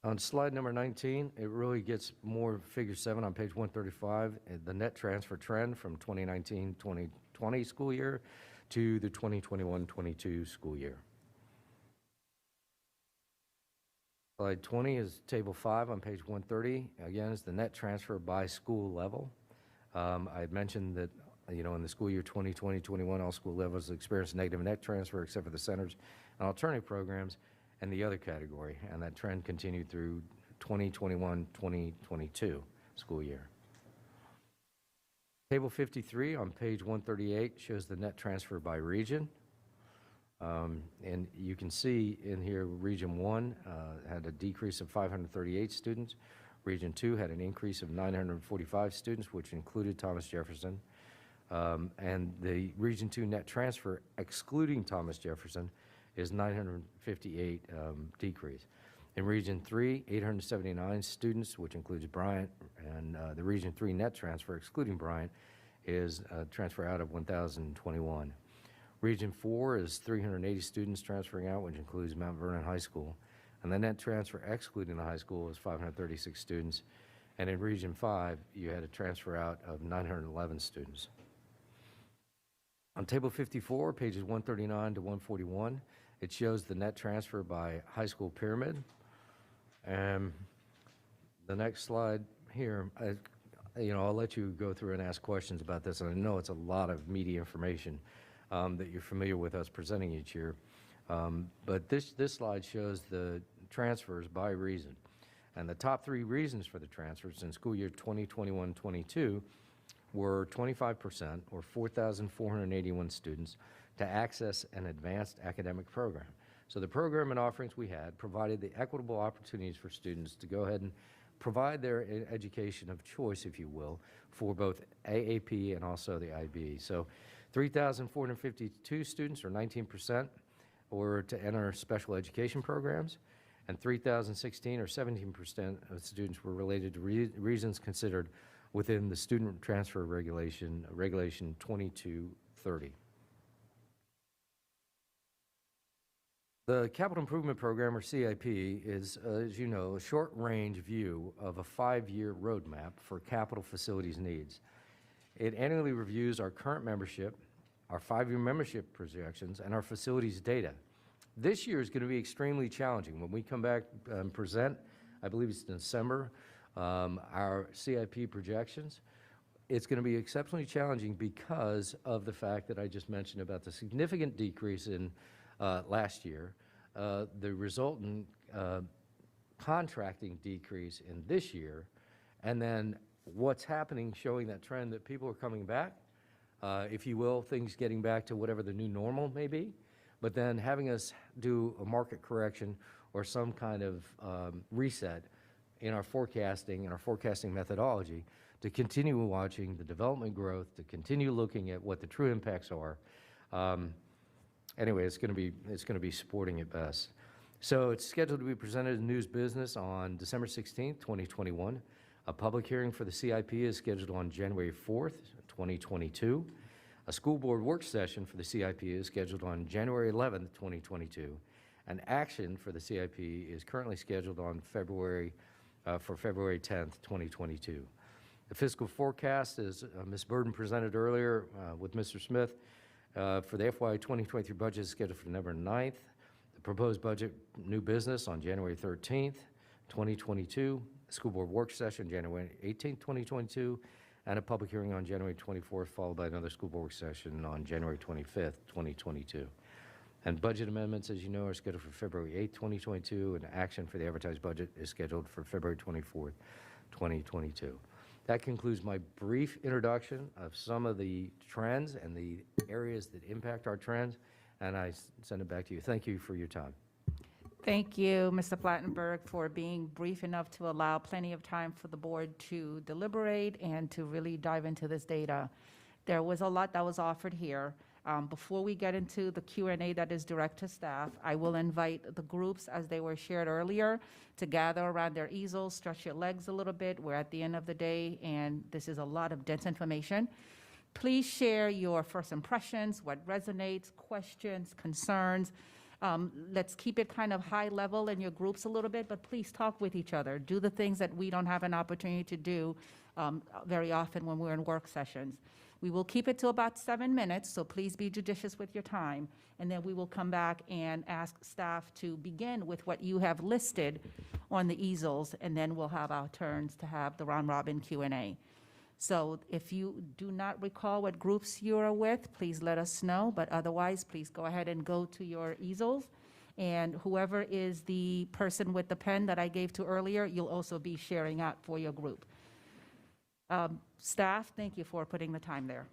On slide number 19, it really gets more figure 7 on page 135, the net transfer trend from 2019-2020 school year to the 2021-22 school year. Slide 20 is table 5 on page 130. Again, is the net transfer by school level. I had mentioned that, in the school year 2020-21, all school levels experienced negative net transfer except for the centers and alternative programs and the other category, and that trend continued through 2021-2022 school year. Table 53 on page 138 shows the net transfer by region. And you can see in here, Region 1 had a decrease of 538 students. Region 2 had an increase of 945 students, which included Thomas Jefferson. And the Region 2 net transfer, excluding Thomas Jefferson, is 958 decrease. In Region 3, 879 students, which includes Bryant, and the Region 3 net transfer, excluding Bryant, is a transfer out of 1,021. Region 4 is 380 students transferring out, which includes Mount Vernon High School. And the net transfer excluding the high school is 536 students. And in Region 5, you had a transfer out of 911 students. On Table 54, pages 139 to 141, it shows the net transfer by high school pyramid. And the next slide here, I'll let you go through and ask questions about this, and I know it's a lot of meaty information that you're familiar with us presenting each year. But this slide shows the transfers by reason. And the top three reasons for the transfers in school year 2021-22 were 25%, or 4,481 students, to access an advanced academic program. So the program and offerings we had provided the equitable opportunities for students to go ahead and provide their education of choice, if you will, for both AAP and also the IB. So 3,452 students, or 19%, were to enter special education programs, and 3,016, or 17%, of students were related to reasons considered within the student transfer regulation 2230. The Capital Improvement Program, or CIP, is, as you know, a short-range view of a 5-year roadmap for capital facilities needs. It annually reviews our current membership, our 5-year membership projections, and our facilities data. This year is going to be extremely challenging. When we come back and present, I believe it's December, our CIP projections, it's going to be exceptionally challenging because of the fact that I just mentioned about the significant decrease in last year, the resultant contracting decrease in this year, and then what's happening showing that trend that people are coming back, if you will, things getting back to whatever the new normal may be, but then having us do a market correction or some kind of reset in our forecasting and our forecasting methodology to continue watching the development growth, to continue looking at what the true impacts are. Anyway, it's going to be sporting at best. So it's scheduled to be presented in News Business on December 16th, 2021. A public hearing for the CIP is scheduled on January 4th, 2022. A school board work session for the CIP is scheduled on January 11th, 2022. An action for the CIP is currently scheduled on February 10th, 2022. The fiscal forecast, as Ms. Burden presented earlier with Mr. Smith, for the FY 2023 budget is scheduled for November 9th. The proposed budget new business on January 13th, 2022. School board work session January 18th, 2022. And a public hearing on January 24th, followed by another school board work session on January 25th, 2022. And budget amendments, as you know, are scheduled for February 8th, 2022, and action for the advertised budget is scheduled for February 24th, 2022. That concludes my brief introduction of some of the trends and the areas that impact our trends, and I send it back to you. Thank you for your time. Thank you, Mr. Plattenberg, for being brief enough to allow plenty of time for the board to deliberate and to really dive into this data. There was a lot that was offered here. Before we get into the Q&A that is direct to staff, I will invite the groups, as they were shared earlier, to gather around their easels, stretch your legs a little bit. We're at the end of the day, and this is a lot of dense information. Please share your first impressions, what resonates, questions, concerns. Let's keep it kind of high level in your groups a little bit, but please talk with each other. Do the things that we don't have an opportunity to do very often when we're in work sessions. We will keep it to about 7 minutes, so please be judicious with your time. And then we will come back and ask staff to begin with what you have listed on the easels, and then we'll have our turns to have the round robin Q&A. So if you do not recall what groups you are with, please let us know. But otherwise, please go ahead and go to your easels. And whoever is the person with the pen that I gave to earlier, you'll also be sharing out for your group. Staff, thank you for putting the time there.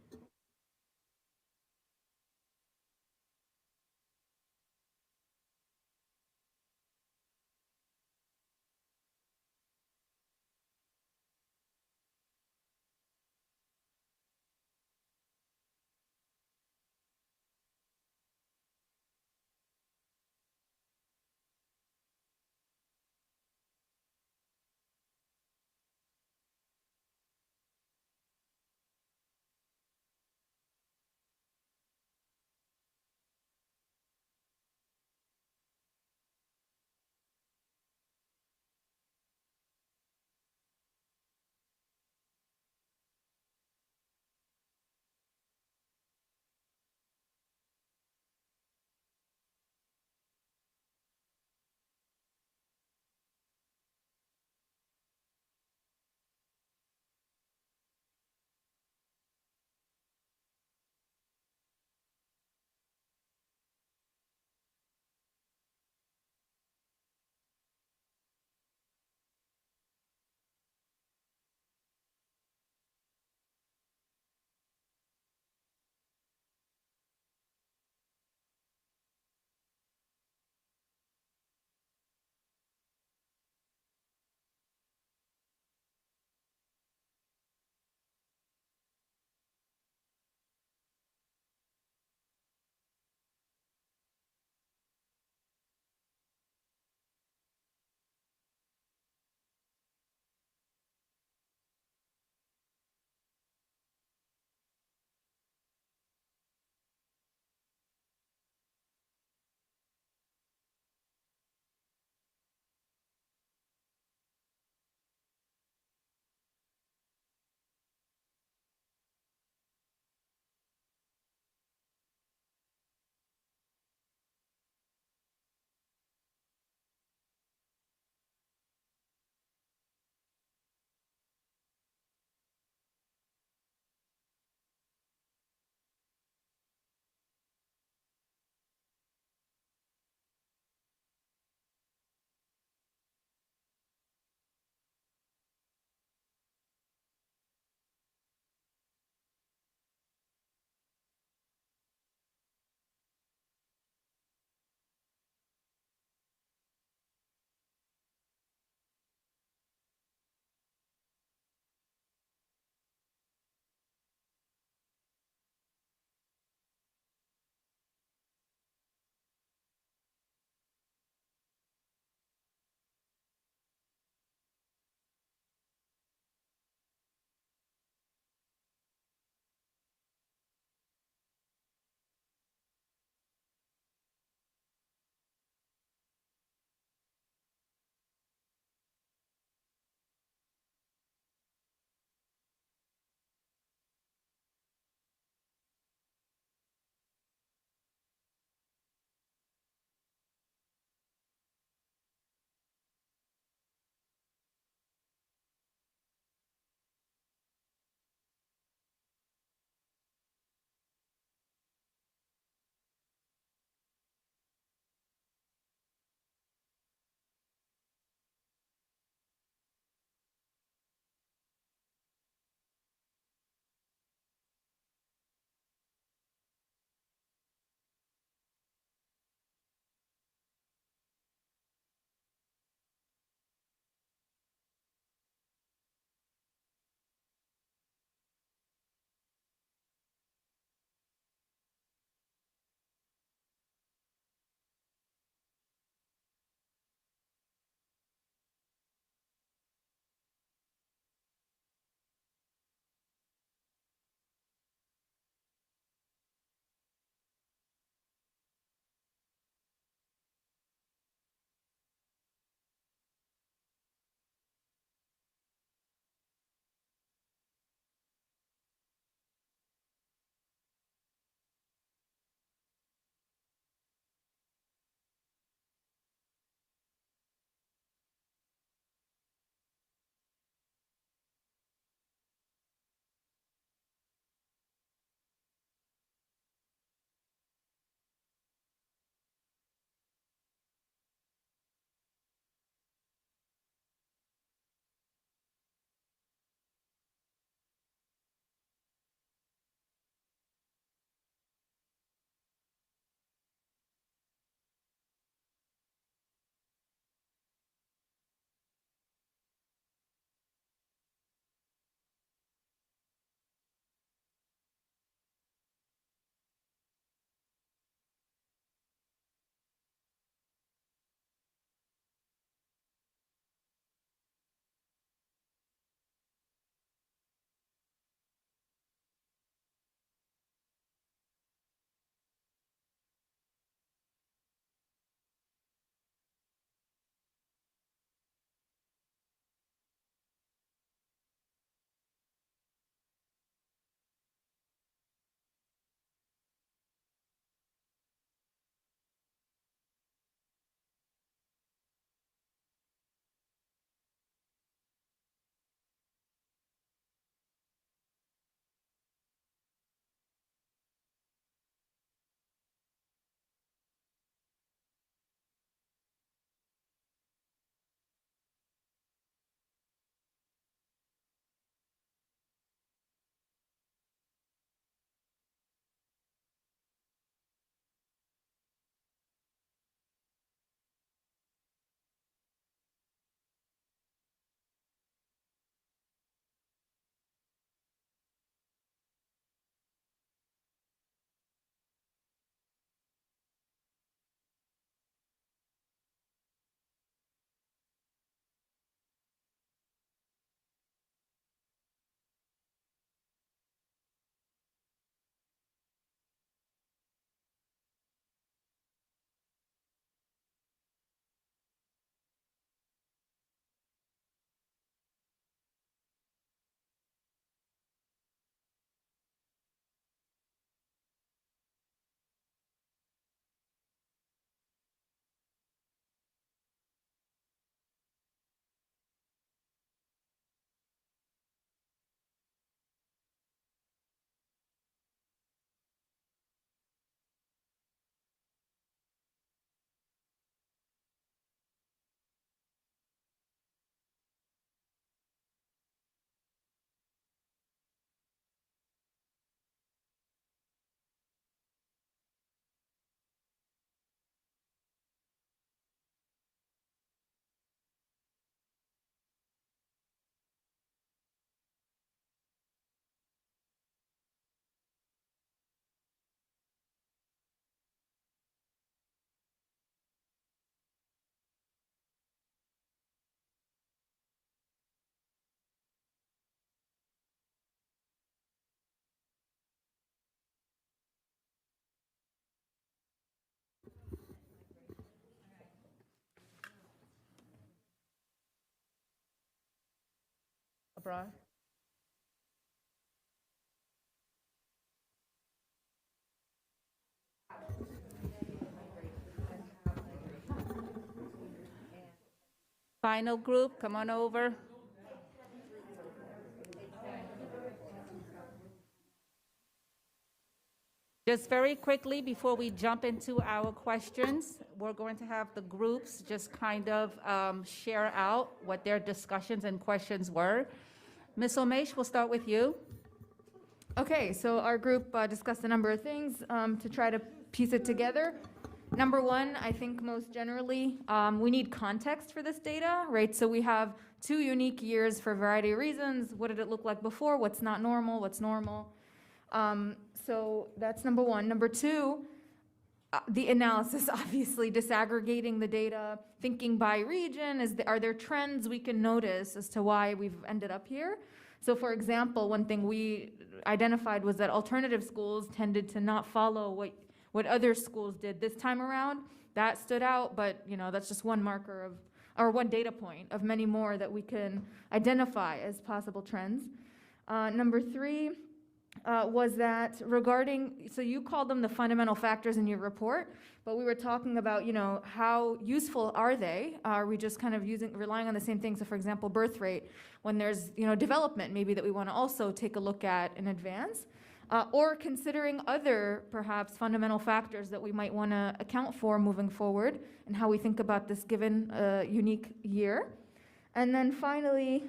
abroad? Final group, come on over. Just very quickly, before we jump into our questions, we're going to have the groups just kind of share out what their discussions and questions were. Ms. Omesh, we'll start with you. Okay, so our group discussed a number of things to try to piece it together. Number one, I think most generally, we need context for this data, right? So we have 2 unique years for a variety of reasons. What did it look like before? What's not normal? What's normal? So that's number one. Number two, the analysis, obviously, disaggregating the data, thinking by region, are there trends we can notice as to why we've ended up here? So for example, one thing we identified was that alternative schools tended to not follow what other schools did this time around. That stood out, but that's just one marker of, or one data point of many more that we can identify as possible trends. Number three, was that regarding, so you called them the fundamental factors in your report, but we were talking about, how useful are they? Are we just kind of relying on the same things? So for example, birth rate, when there's, development maybe that we want to also take a look at in advance, or considering other perhaps fundamental factors that we might want to account for moving forward and how we think about this given unique year. And then finally,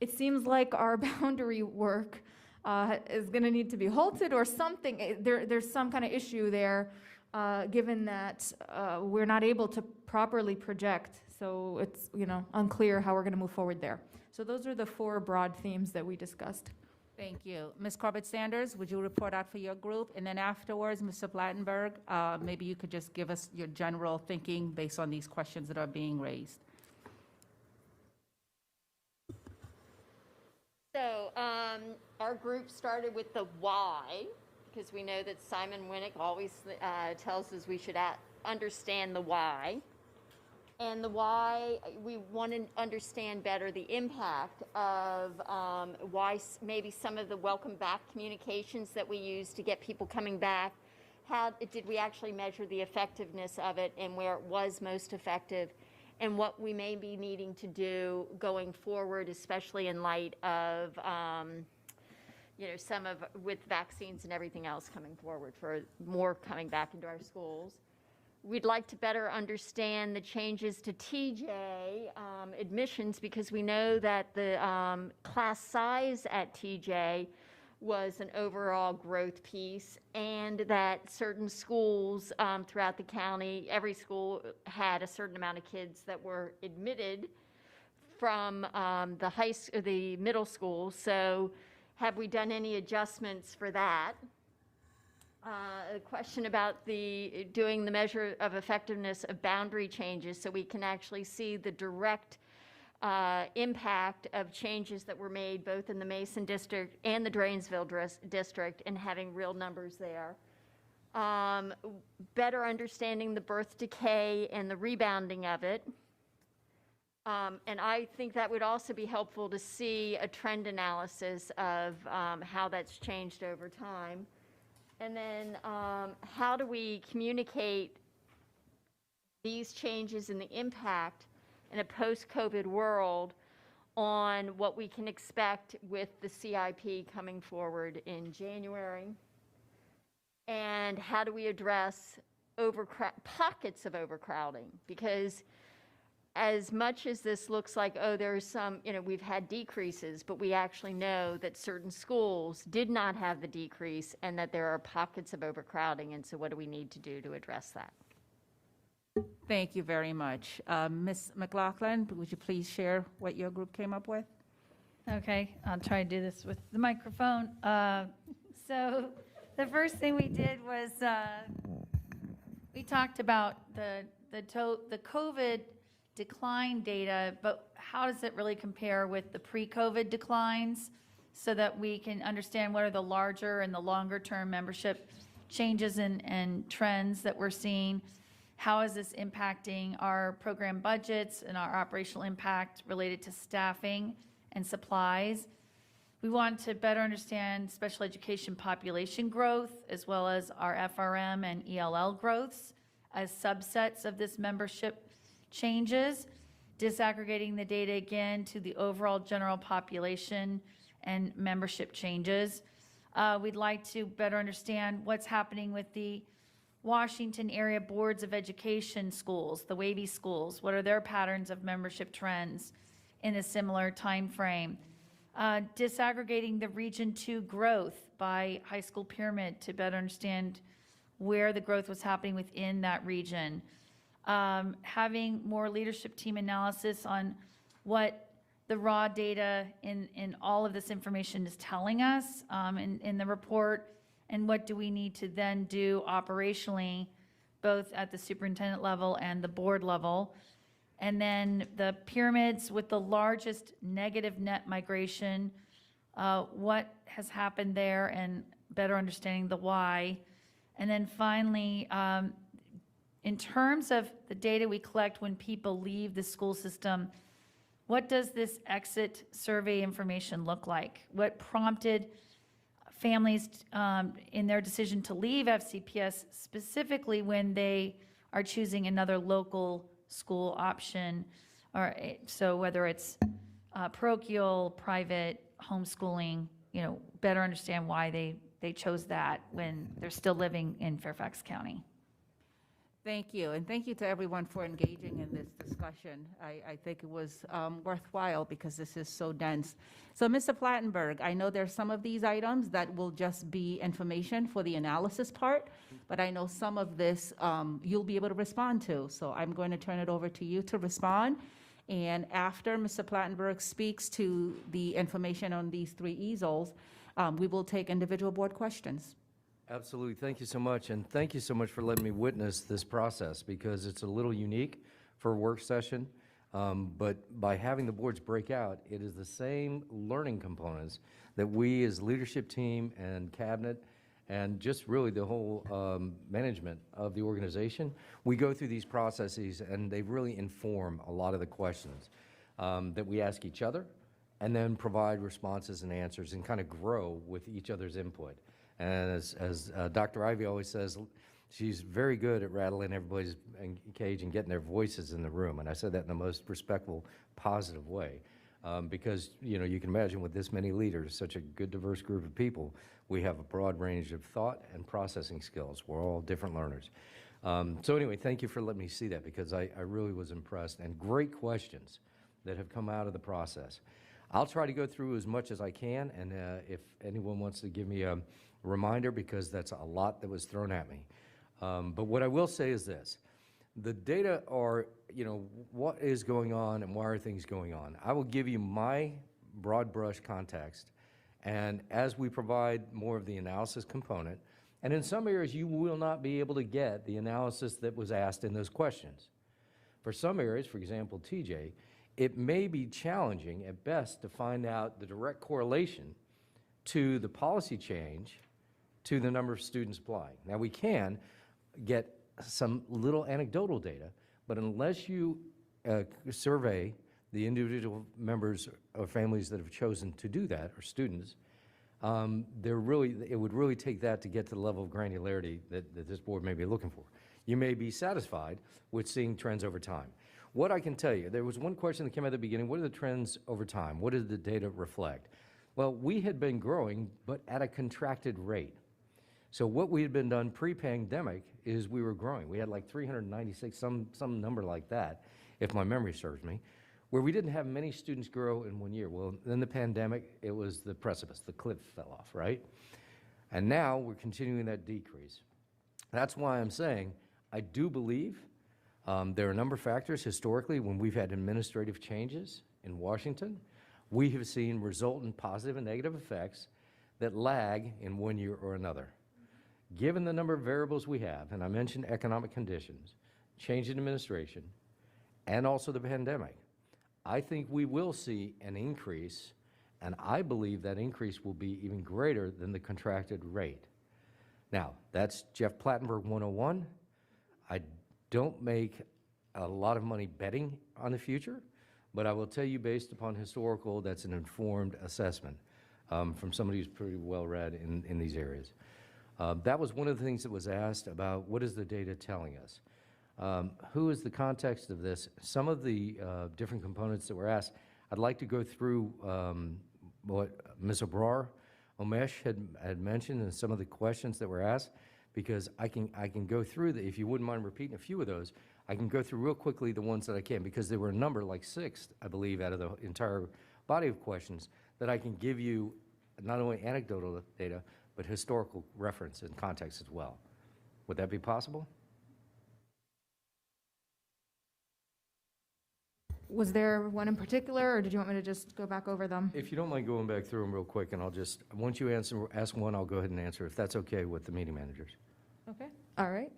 it seems like our boundary work is going to need to be halted or something. There's some kind of issue there, given that we're not able to properly project. So it's unclear how we're going to move forward there. So those are the 4 broad themes that we discussed. Thank you. Ms. Corbett-Sanders, would you report out for your group? And then afterwards, Mr. Plattenberg, maybe you could just give us your general thinking based on these questions that are being raised. So our group started with the why, because we know that Simon Winnick always tells us we should understand the why. And the why, we want to understand better the impact of why maybe some of the welcome back communications that we use to get people coming back, how did we actually measure the effectiveness of it and where it was most effective, and what we may be needing to do going forward, especially in light of, with vaccines and everything else coming forward for more coming back into our schools. We'd like to better understand the changes to TJ admissions, because we know that the class size at TJ was an overall growth piece, and that certain schools throughout the county, every school had a certain amount of kids that were admitted from the middle school. So have we done any adjustments for that? A question about doing the measure of effectiveness of boundary changes, so we can actually see the direct impact of changes that were made both in the Mason district and the Drainsville district, and having real numbers there. Better understanding the birth decay and the rebounding of it. And I think that would also be helpful to see a trend analysis of how that's changed over time. And then how do we communicate these changes and the impact in a post-COVID world on what we can expect with the CIP coming forward in January? And how do we address pockets of overcrowding? Because as much as this looks like, there's some, we've had decreases, but we actually know that certain schools did not have the decrease, and that there are pockets of overcrowding. And so what do we need to do to address that? Thank you very much. Ms. McLaughlin, would you please share what your group came up with? Okay, I'll try to do this with the microphone. So the first thing we did was we talked about the COVID decline data, but how does it really compare with the pre-COVID declines, so that we can understand what are the larger and the longer term membership changes and trends that we're seeing. How is this impacting our program budgets and our operational impact related to staffing and supplies. We want to better understand special education population growth as well as our FRM and ELL growths as subsets of this membership changes, disaggregating the data again to the overall general population and membership changes. We'd like to better understand what's happening with the Washington area boards of education schools, the WAVY schools. What are their patterns of membership trends in a similar time frame? Disaggregating the Region 2 growth by high school pyramid to better understand where the growth was happening within that region. Having more leadership team analysis on what the raw data in all of this information is telling us in the report, and what do we need to then do operationally, both at the superintendent level and the board level. And then the pyramids with the largest negative net migration, what has happened there and better understanding the why. And then finally, in terms of the data we collect when people leave the school system, what does this exit survey information look like? What prompted families in their decision to leave FCPS, specifically when they are choosing another local school option, or so whether it's parochial, private, homeschooling, better understand why they chose that when they're still living in Fairfax County. Thank you, and thank you to everyone for engaging in this discussion. I think it was worthwhile because this is so dense. So, Mr. Plattenberg, I know there's some of these items that will just be information for the analysis part, but I know some of this you'll be able to respond to. So I'm going to turn it over to you to respond. And after Mr. Plattenberg speaks to the information on these three easels, we will take individual board questions. Absolutely. Thank you so much. And thank you so much for letting me witness this process because it's a little unique for a work session. But by having the boards break out, it is the same learning components that we as leadership team and cabinet and just really the whole management of the organization, we go through these processes and they really inform a lot of the questions that we ask each other and then provide responses and answers and kind of grow with each other's input. And as Dr. Ivy always says, she's very good at rattling everybody's cage and getting their voices in the room. And I said that in the most respectful, positive way. Because, you can imagine with this many leaders, such a good, diverse group of people, we have a broad range of thought and processing skills. We're all different learners. So anyway, thank you for letting me see that because I really was impressed. And great questions that have come out of the process. I'll try to go through as much as I can, and if anyone wants to give me a reminder, because that's a lot that was thrown at me. But what I will say is this. The data are, what is going on and why are things going on? I will give you my broad brush context, and as we provide more of the analysis component, and in some areas you will not be able to get the analysis that was asked in those questions. For some areas, for example, TJ, it may be challenging at best to find out the direct correlation to the policy change to the number of students applying. Now, we can get some little anecdotal data, but unless you survey the individual members of families that have chosen to do that, or students, it would really take that to get to the level of granularity that this board may be looking for. You may be satisfied with seeing trends over time. What I can tell you, there was one question that came at the beginning, what are the trends over time? What did the data reflect? Well, we had been growing, but at a contracted rate. So what we had been done pre-pandemic is we were growing. We had like 396, some number like that, if my memory serves me, where we didn't have many students grow in 1 year. Well, then the pandemic, it was the precipice, the cliff fell off, right? And now we're continuing that decrease. That's why I'm saying I do believe there are a number of factors historically when we've had administrative changes in Washington. We have seen resultant positive and negative effects that lag in 1 year or another. Given the number of variables we have, and I mentioned economic conditions, change in administration, and also the pandemic, I think we will see an increase, and I believe that increase will be even greater than the contracted rate. Now, that's Jeff Plattenberg 101. I don't make a lot of money betting on the future, But I will tell you, based upon historical, that's an informed assessment from somebody who's pretty well-read in these areas. That was one of the things that was asked about, what is the data telling us? Who is the context of this? Some of the different components that were asked, I'd like to go through what Ms. Omesh had mentioned and some of the questions that were asked, because I can go through if you wouldn't mind repeating a few of those, I can go through real quickly the ones that I can, because there were a number, like 6, I believe, out of the entire body of questions that I can give you not only anecdotal data, but historical reference and context as well. Would that be possible? Was there one in particular, or did you want me to just go back over them? If you don't mind going back through them real quick, and I'll just, once you ask one, I'll go ahead and answer, if that's okay with the meeting managers. Okay, all right.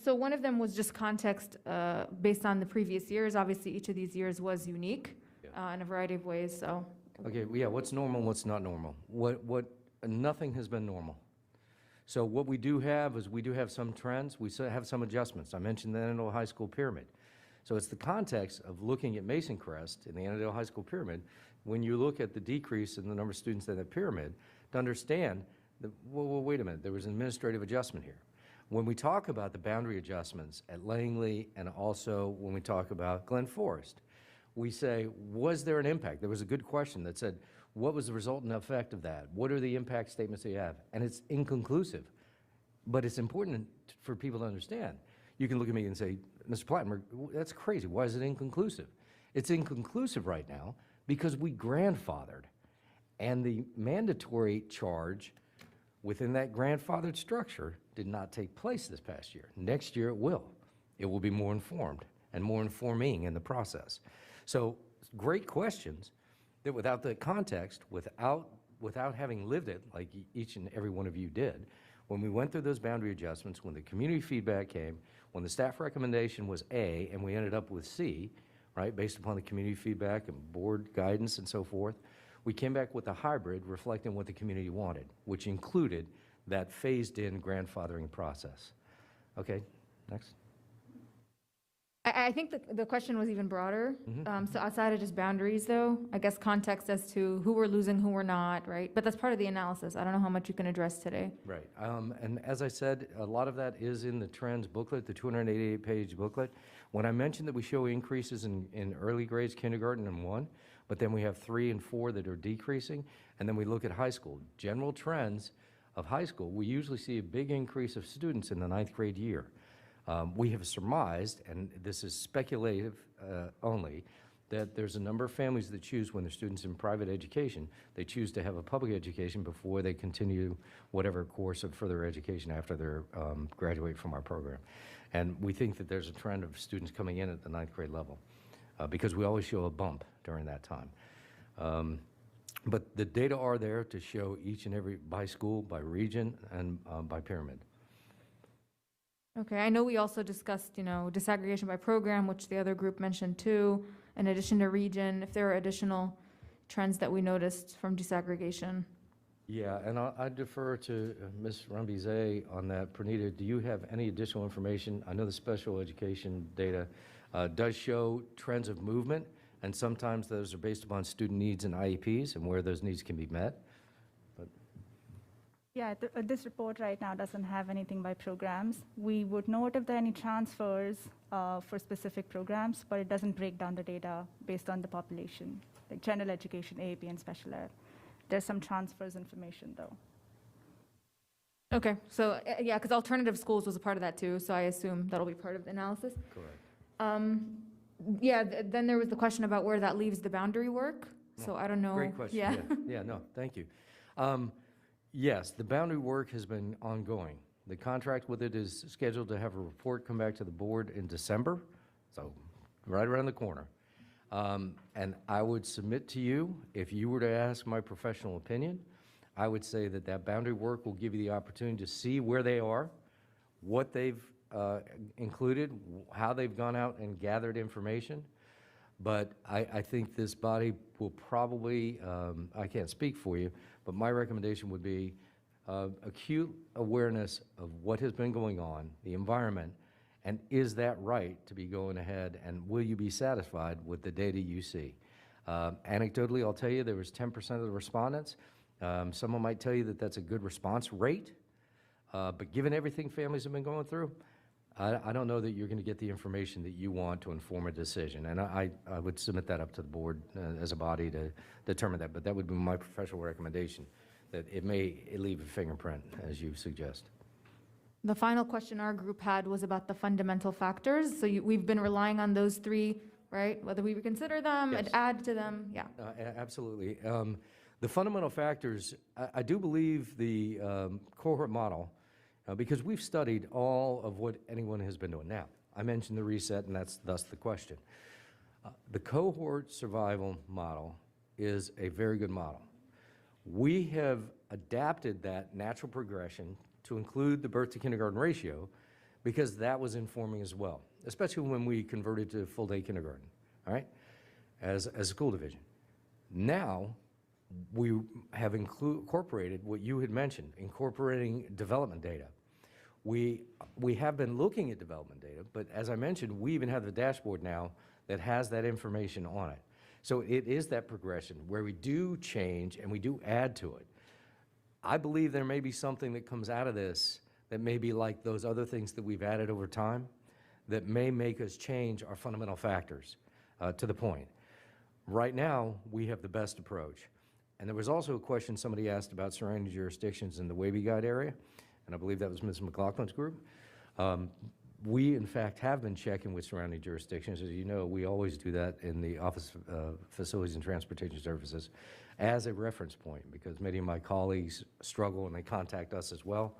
So one of them was just context based on the previous years. Obviously, each of these years was unique in a variety of ways, so. Okay, well, yeah, what's normal and what's not normal? Nothing has been normal. So what we do have is we do have some trends, we have some adjustments. I mentioned the Annandale High School pyramid. So it's the context of looking at Mason Crest in the Annandale High School pyramid, when you look at the decrease in the number of students in that pyramid, to understand that, well, wait a minute, there was an administrative adjustment here. When we talk about the boundary adjustments at Langley, and also when we talk about Glen Forest, we say, was there an impact? There was a good question that said, what was the resultant effect of that? What are the impact statements that you have? And it's inconclusive, but it's important for people to understand. You can look at me and say, Mr. Plattenberg, that's crazy. Why is it inconclusive? It's inconclusive right now because we grandfathered, and the mandatory charge within that grandfathered structure did not take place this past year. Next year it will. It will be more informed and more informing in the process. So great questions that without the context, without having lived it like each and every one of you did, when we went through those boundary adjustments, when the community feedback came, when the staff recommendation was A and we ended up with C, right, based upon the community feedback and board guidance and so forth, we came back with a hybrid reflecting what the community wanted, which included that phased-in grandfathering process. Okay, next. I think the question was even broader. So outside of just boundaries, though, I guess context as to who we're losing, who we're not, right? But that's part of the analysis. I don't know how much you can address today. Right. And as I said, a lot of that is in the trends booklet, the 288-page booklet. When I mentioned that we show increases in early grades, kindergarten and 1, but then we have 3 and 4 that are decreasing, and then we look at high school. General trends of high school, we usually see a big increase of students in the 9th grade year. We have surmised, and this is speculative only, that there's a number of families that choose, when their students in private education, they choose to have a public education before they continue whatever course of further education after they graduate from our program. And we think that there's a trend of students coming in at the 9th grade level because we always show a bump during that time. But the data are there to show each and every, by school, by region, and by pyramid. Okay, I know we also discussed, disaggregation by program, which the other group mentioned too, in addition to region, if there are additional trends that we noticed from disaggregation. Yeah, and I defer to Ms. Rambize on that. Pranita, do you have any additional information? I know the special education data does show trends of movement, and sometimes those are based upon student needs and IEPs and where those needs can be met. Yeah, this report right now doesn't have anything by programs. We would note if there are any transfers for specific programs, but it doesn't break down the data based on the population, like general education, AAP, and special ed. There's some transfers information, though. Okay, so yeah, because alternative schools was a part of that too, so I assume that'll be part of the analysis. Correct. Yeah, then there was the question about where that leaves the boundary work. So I don't know. Great question. Yeah. Yeah, no, thank you. Yes, the boundary work has been ongoing. The contract with it is scheduled to have a report come back to the board in December, so right around the corner. And I would submit to you, if you were to ask my professional opinion, I would say that that boundary work will give you the opportunity to see where they are, what they've included, how they've gone out and gathered information. But I think this body will probably, I can't speak for you, but my recommendation would be acute awareness of what has been going on, the environment, And is that right to be going ahead, and will you be satisfied with the data you see? Anecdotally, I'll tell you, there was 10% of the respondents. Someone might tell you that that's a good response rate, but given everything families have been going through, I don't know that you're going to get the information that you want to inform a decision. And I would submit that up to the board as a body to determine that, but that would be my professional recommendation, that it may leave a fingerprint, as you suggest. The final question our group had was about the fundamental factors. So we've been relying on those three, right? Whether we reconsider them, Yes. add to them, yeah. Absolutely. The fundamental factors, I do believe the cohort model, because we've studied all of what anyone has been doing. Now, I mentioned the reset, and that's thus the question. The cohort survival model is a very good model. We have adapted that natural progression to include the birth to kindergarten ratio because that was informing as well, especially when we converted to full-day kindergarten, all right, as a school division. Now, we have incorporated what you had mentioned, incorporating development data. We have been looking at development data, but as I mentioned, we even have the dashboard now that has that information on it. So it is that progression where we do change and we do add to it. I believe there may be something that comes out of this that may be like those other things that we've added over time that may make us change our fundamental factors to the point. Right now, we have the best approach. And there was also a question somebody asked about surrounding jurisdictions in the Wavy Guide area, and I believe that was Ms. McLaughlin's group. We, in fact, have been checking with surrounding jurisdictions. As you know, we always do that in the Office of Facilities and Transportation Services as a reference point, because many of my colleagues struggle and they contact us as well.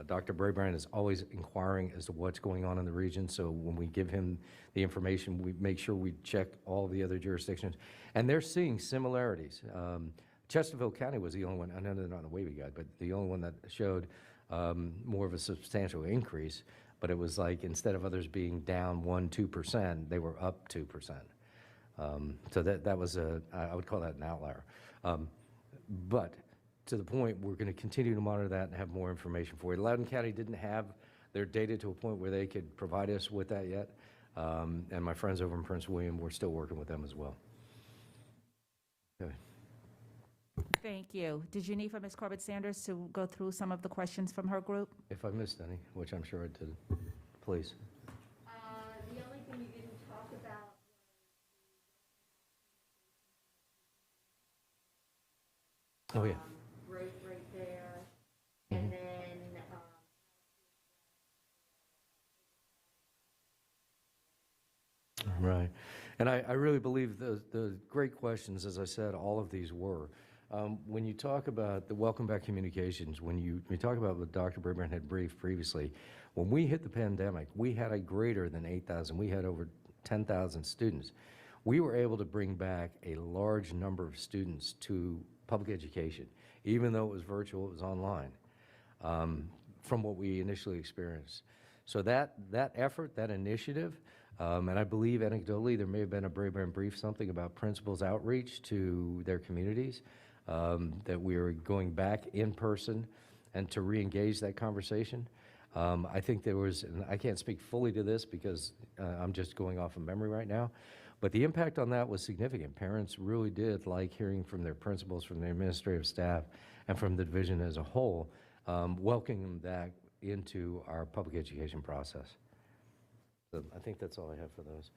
Dr. Brabrand is always inquiring as to what's going on in the region, so when we give him the information, we make sure we check all the other jurisdictions. And they're seeing similarities. Chesterfield County was the only one, I know they're not on the Wavy Guide, but the only one that showed more of a substantial increase, but it was like instead of others being down 1-2%, they were up 2%. So that was I would call that an outlier. But to the point, we're going to continue to monitor that and have more information for you. Loudoun County didn't have their data to a point where they could provide us with that yet. And my friends over in Prince William, we're still working with them as well. Okay. Thank you. Did you need for Ms. Corbett Sanders to go through some of the questions from her group? If I missed any, which I'm sure I did, please. The only thing you didn't talk about Oh, yeah. growth right there, and then Right. And I really believe the great questions, as I said, all of these were. When you talk about the Welcome Back communications, when you talk about what Dr. Brabrand had briefed previously, when we hit the pandemic, we had a greater than 8,000. We had over 10,000 students. We were able to bring back a large number of students to public education, even though it was virtual, it was online, from what we initially experienced. So that effort, that initiative, and I believe anecdotally there may have been a Brabrand brief, something about principals' outreach to their communities, that we are going back in person and to re-engage that conversation. I think there was, and I can't speak fully to this because I'm just going off of memory right now, but the impact on that was significant. Parents really did like hearing from their principals, from their administrative staff, and from the division as a whole, welcoming them back into our public education process. So I think that's all I have for those.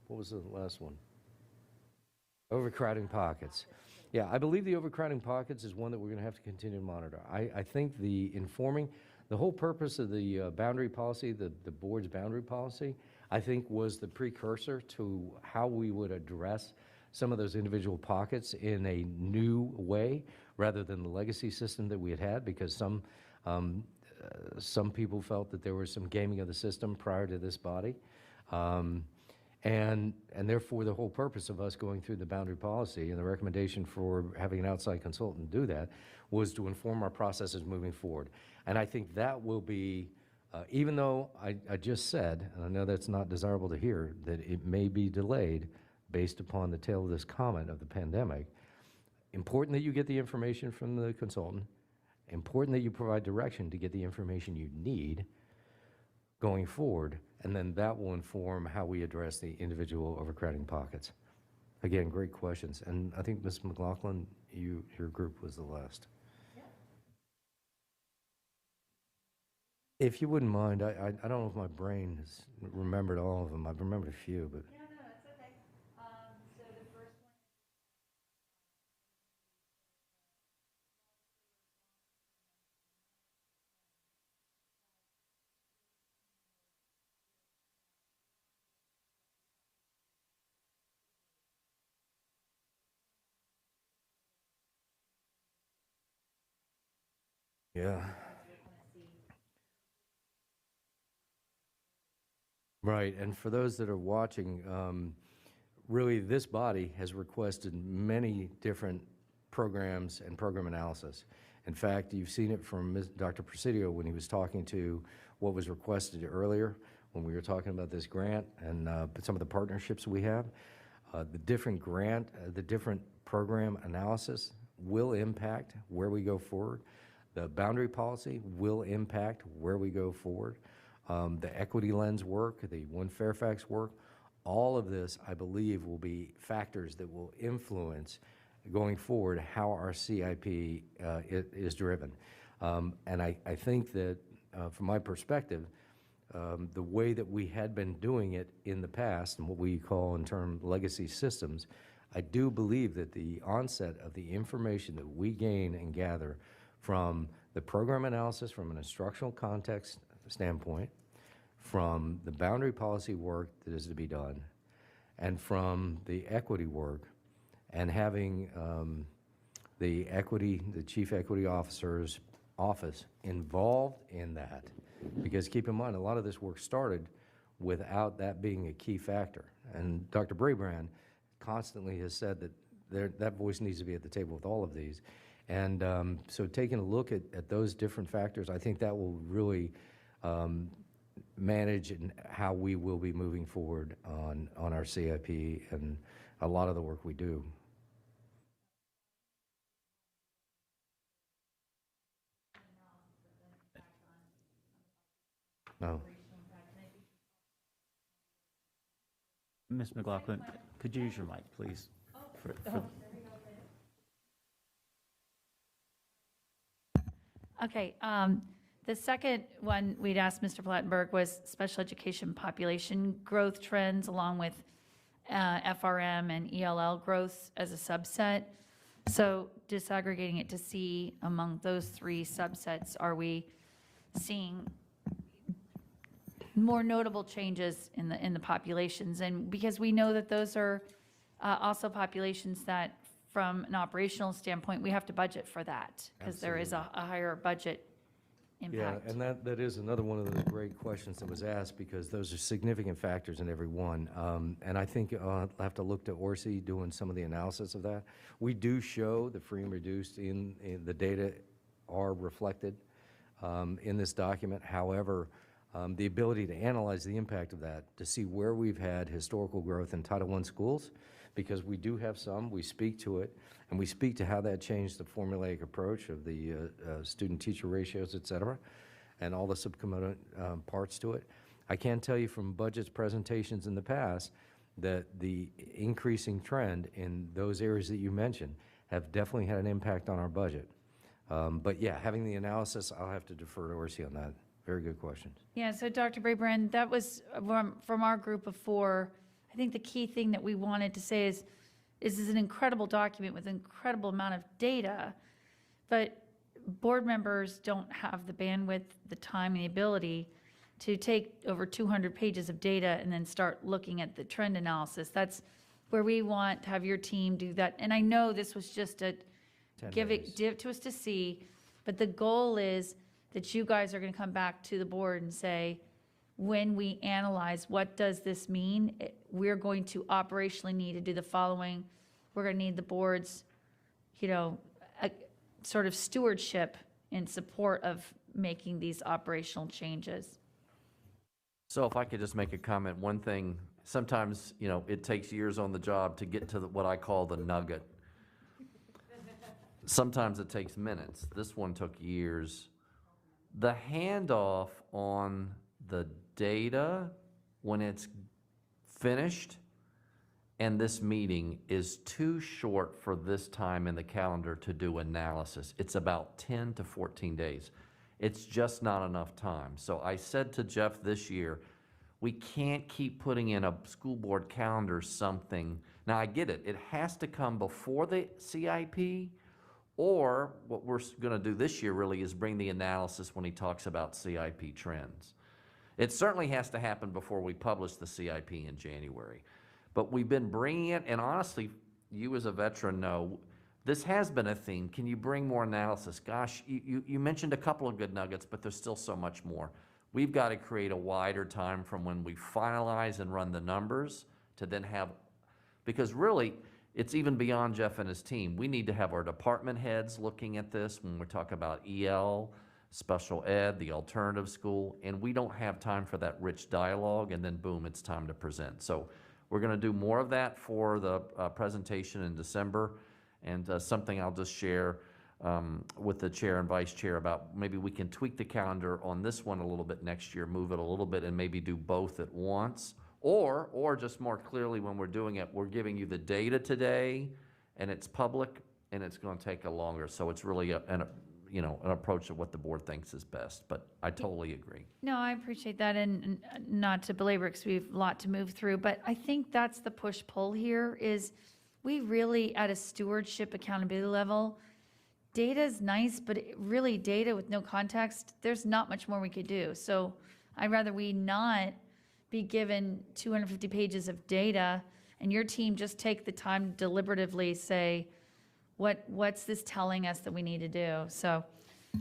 What was the last one? Overcrowding pockets. Yeah, I believe the overcrowding pockets is one that we're going to have to continue to monitor. I think the whole purpose of the boundary policy, the board's boundary policy, I think was the precursor to how we would address some of those individual pockets in a new way rather than the legacy system that we had, because some people felt that there was some gaming of the system prior to this body. And therefore, the whole purpose of us going through the boundary policy and the recommendation for having an outside consultant do that was to inform our processes moving forward. And I think that will be, even though I just said, and I know that's not desirable to hear, that it may be delayed based upon the tail of this comment of the pandemic, important that you get the information from the consultant, important that you provide direction to get the information you need, going forward, and then that will inform how we address the individual overcrowding pockets. Again, great questions, and I think Ms. McLaughlin, your group was the last. If you wouldn't mind, I don't know if my brain has remembered all of them. I've remembered a few, but. No, that's okay. So the first one. Yeah. Right, and for those that are watching, really this body has requested many different programs and program analysis. In fact, you've seen it from Dr. Presidio when he was talking to what was requested earlier when we were talking about this grant and some of the partnerships we have. The different the different program analysis will impact where we go forward. The boundary policy will impact where we go forward. The equity lens work, the One Fairfax work, all of this, I believe, will be factors that will influence going forward how our CIP is driven. And I think that from my perspective, the way that we had been doing it in the past and what we call in term legacy systems, I do believe that the onset of the information that we gain and gather from the program analysis from an instructional context standpoint, from the boundary policy work that is to be done, and from the equity work, and having the chief equity officer's office involved in that, because keep in mind, a lot of this work started without that being a key factor. And Dr. Brabrand constantly has said that that voice needs to be at the table with all of these. And so taking a look at those different factors, I think that will really manage and how we will be moving forward on our CIP and a lot of the work we do. No. Ms. McLaughlin, could you use your mic, please? Okay, the second one we'd asked Mr. Plattenberg was special education population growth trends along with FRM and ELL growth as a subset. So disaggregating it to see among those three subsets, are we seeing more notable changes in the populations? And because we know that those are also populations that from an operational standpoint, we have to budget for that because there is a higher budget impact. Yeah, and that is another one of the great questions that was asked because those are significant factors in every one. And I think I'll have to look to Orsi doing some of the analysis of that. We do show the free and reduced in the data are reflected in this document. However, the ability to analyze the impact of that, to see where we've had historical growth in Title I schools, because we do have some, we speak to it, and we speak to how that changed the formulaic approach of the student-teacher ratios, et cetera, and all the subcomponent parts to it. I can tell you from budget's presentations in the past that the increasing trend in those areas that you mentioned have definitely had an impact on our budget. But yeah, having the analysis, I'll have to defer to Orsi on that. Very good questions. Yeah, so Dr. Brabrand, that was from our group of four. I think the key thing that we wanted to say is this is an incredible document with an incredible amount of data, but board members don't have the bandwidth, the time, and the ability to take over 200 pages of data and then start looking at the trend analysis. That's where we want to have your team do that. And I know this was just a give to us to see, but the goal is that you guys are going to come back to the board and say, when we analyze what does this mean, we're going to operationally need to do the following. We're going to need the board's, sort of stewardship in support of making these operational changes. So if I could just make a comment, one thing, sometimes, it takes years on the job to get to what I call the nugget. Sometimes it takes minutes. This one took years. The handoff on the data when it's finished, and this meeting is too short for this time in the calendar to do analysis. It's about 10 to 14 days. It's just not enough time. So I said to Jeff this year, we can't keep putting in a school board calendar something. Now, I get it. It has to come before the CIP, or what we're going to do this year really is bring the analysis when he talks about CIP trends. It certainly has to happen before we publish the CIP in January. But we've been bringing it, and honestly, you as a veteran know, this has been a theme. Can you bring more analysis? Gosh, you mentioned a couple of good nuggets, but there's still so much more. We've got to create a wider time from when we finalize and run the numbers to then have, because really, it's even beyond Jeff and his team. We need to have our department heads looking at this when we talk about EL, special ed, the alternative school, and we don't have time for that rich dialogue, and then boom, it's time to present. So we're going to do more of that for the presentation in December, and something I'll just share with the chair and vice chair about maybe we can tweak the calendar on this one a little bit next year, move it a little bit, and maybe do both at once. Or just more clearly when we're doing it, we're giving you the data today, and it's public, and it's going to take a longer. So it's really an approach of what the board thinks is best. But I totally agree. No, I appreciate that, and not to belabor, because we have a lot to move through, but I think that's the push-pull here is we really, at a stewardship accountability level, data is nice, but really data with no context, there's not much more we could do. So I'd rather we not be given 250 pages of data and your team just take the time to deliberatively say, what's this telling us that we need to do? So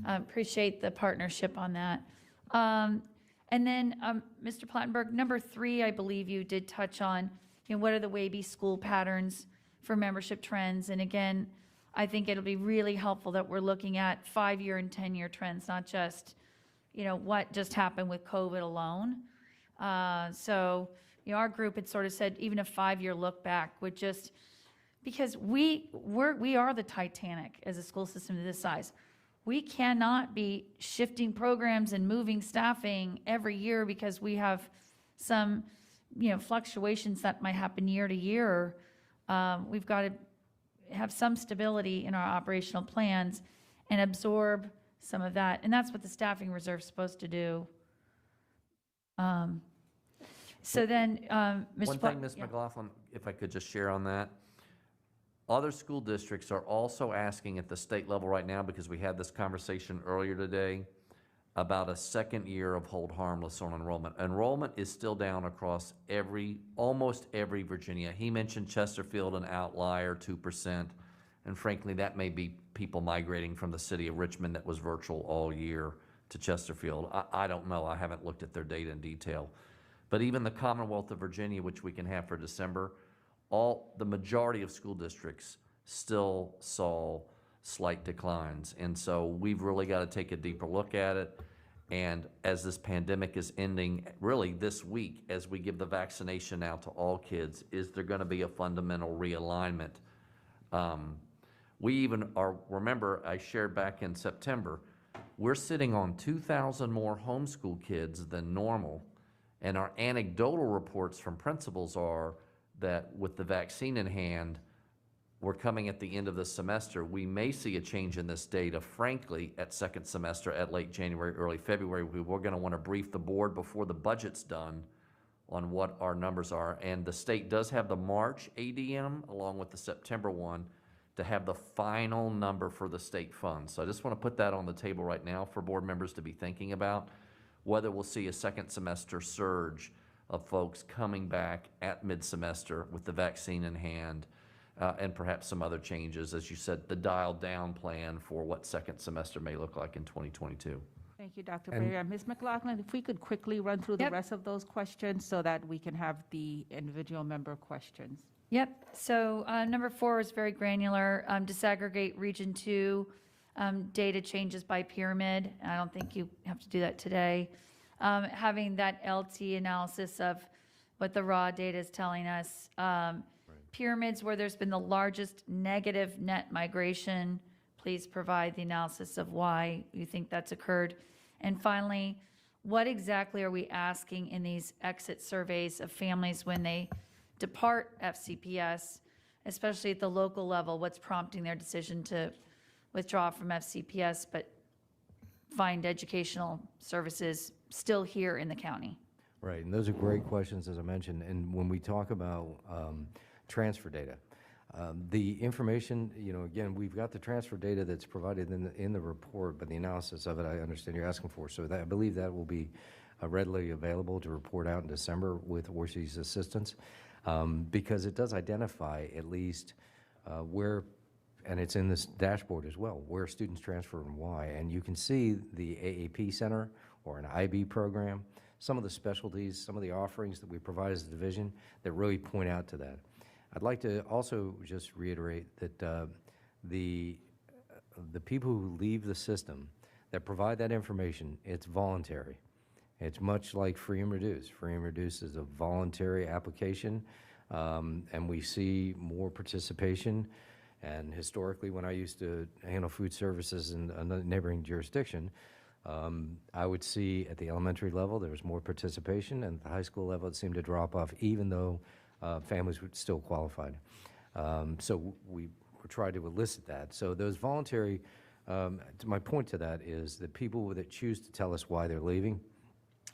appreciate the partnership on that. And then Mr. Plattenberg, number 3, I believe you did touch on, what are the WABE school patterns for membership trends? And again, I think it'll be really helpful that we're looking at 5-year and 10-year trends, not just, what just happened with COVID alone. So, our group had sort of said even a 5-year look back would just, because we are the Titanic as a school system of this size. We cannot be shifting programs and moving staffing every year because we have some, fluctuations that might happen year to year. We've got to have some stability in our operational plans and absorb some of that. And that's what the staffing reserve is supposed to do. So then, Mr. One thing, Ms. McLaughlin, if I could just share on that. Other school districts are also asking at the state level right now, because we had this conversation earlier today, about a second year of hold harmless on enrollment. Enrollment is still down across almost every Virginia. He mentioned Chesterfield, an outlier, 2%. And frankly, that may be people migrating from the city of Richmond that was virtual all year to Chesterfield. I don't know. I haven't looked at their data in detail. But even the Commonwealth of Virginia, which we can have for December, the majority of school districts still saw slight declines. And so we've really got to take a deeper look at it. And as this pandemic is ending, really this week, as we give the vaccination out to all kids, is there going to be a fundamental realignment? We even are, remember, I shared back in September, we're sitting on 2,000 more homeschool kids than normal. And our anecdotal reports from principals are that with the vaccine in hand, we're coming at the end of the semester. We may see a change in this data, frankly, at second semester, at late January, early February. We're going to want to brief the board before the budget's done on what our numbers are. And the state does have the March ADM along with the September one to have the final number for the state funds. So I just want to put that on the table right now for board members to be thinking about whether we'll see a second semester surge of folks coming back at mid-semester with the vaccine in hand, and perhaps some other changes, as you said, the dialed down plan for what second semester may look like in 2022. Thank you, Dr. Berry. Ms. McLaughlin, if we could quickly run through the rest of those questions so that we can have the individual member questions. Yep. So number 4 is very granular. Disaggregate Region 2 data changes by pyramid. I don't think you have to do that today. Having that LT analysis of what the raw data is telling us. Pyramids where there's been the largest negative net migration, please provide the analysis of why you think that's occurred. And finally, what exactly are we asking in these exit surveys of families when they depart FCPS, especially at the local level? What's prompting their decision to withdraw from FCPS but find educational services still here in the county? Right, and those are great questions, as I mentioned. And when we talk about transfer data, the information, again, we've got the transfer data that's provided in the report, but the analysis of it, I understand you're asking for. So I believe that will be readily available to report out in December with Orsi's assistance, because it does identify at least where, and it's in this dashboard as well, where students transfer and why. And you can see the AAP Center or an IB program, some of the specialties, some of the offerings that we provide as a division that really point out to that. I'd like to also just reiterate that the people who leave the system that provide that information, it's voluntary. It's much like free and reduced. Free and reduced is a voluntary application, and we see more participation. And historically, when I used to handle food services in a neighboring jurisdiction, I would see at the elementary level there was more participation, and at the high school level it seemed to drop off, even though families were still qualified. So we tried to elicit that. So those voluntary, my point to that is that people that choose to tell us why they're leaving,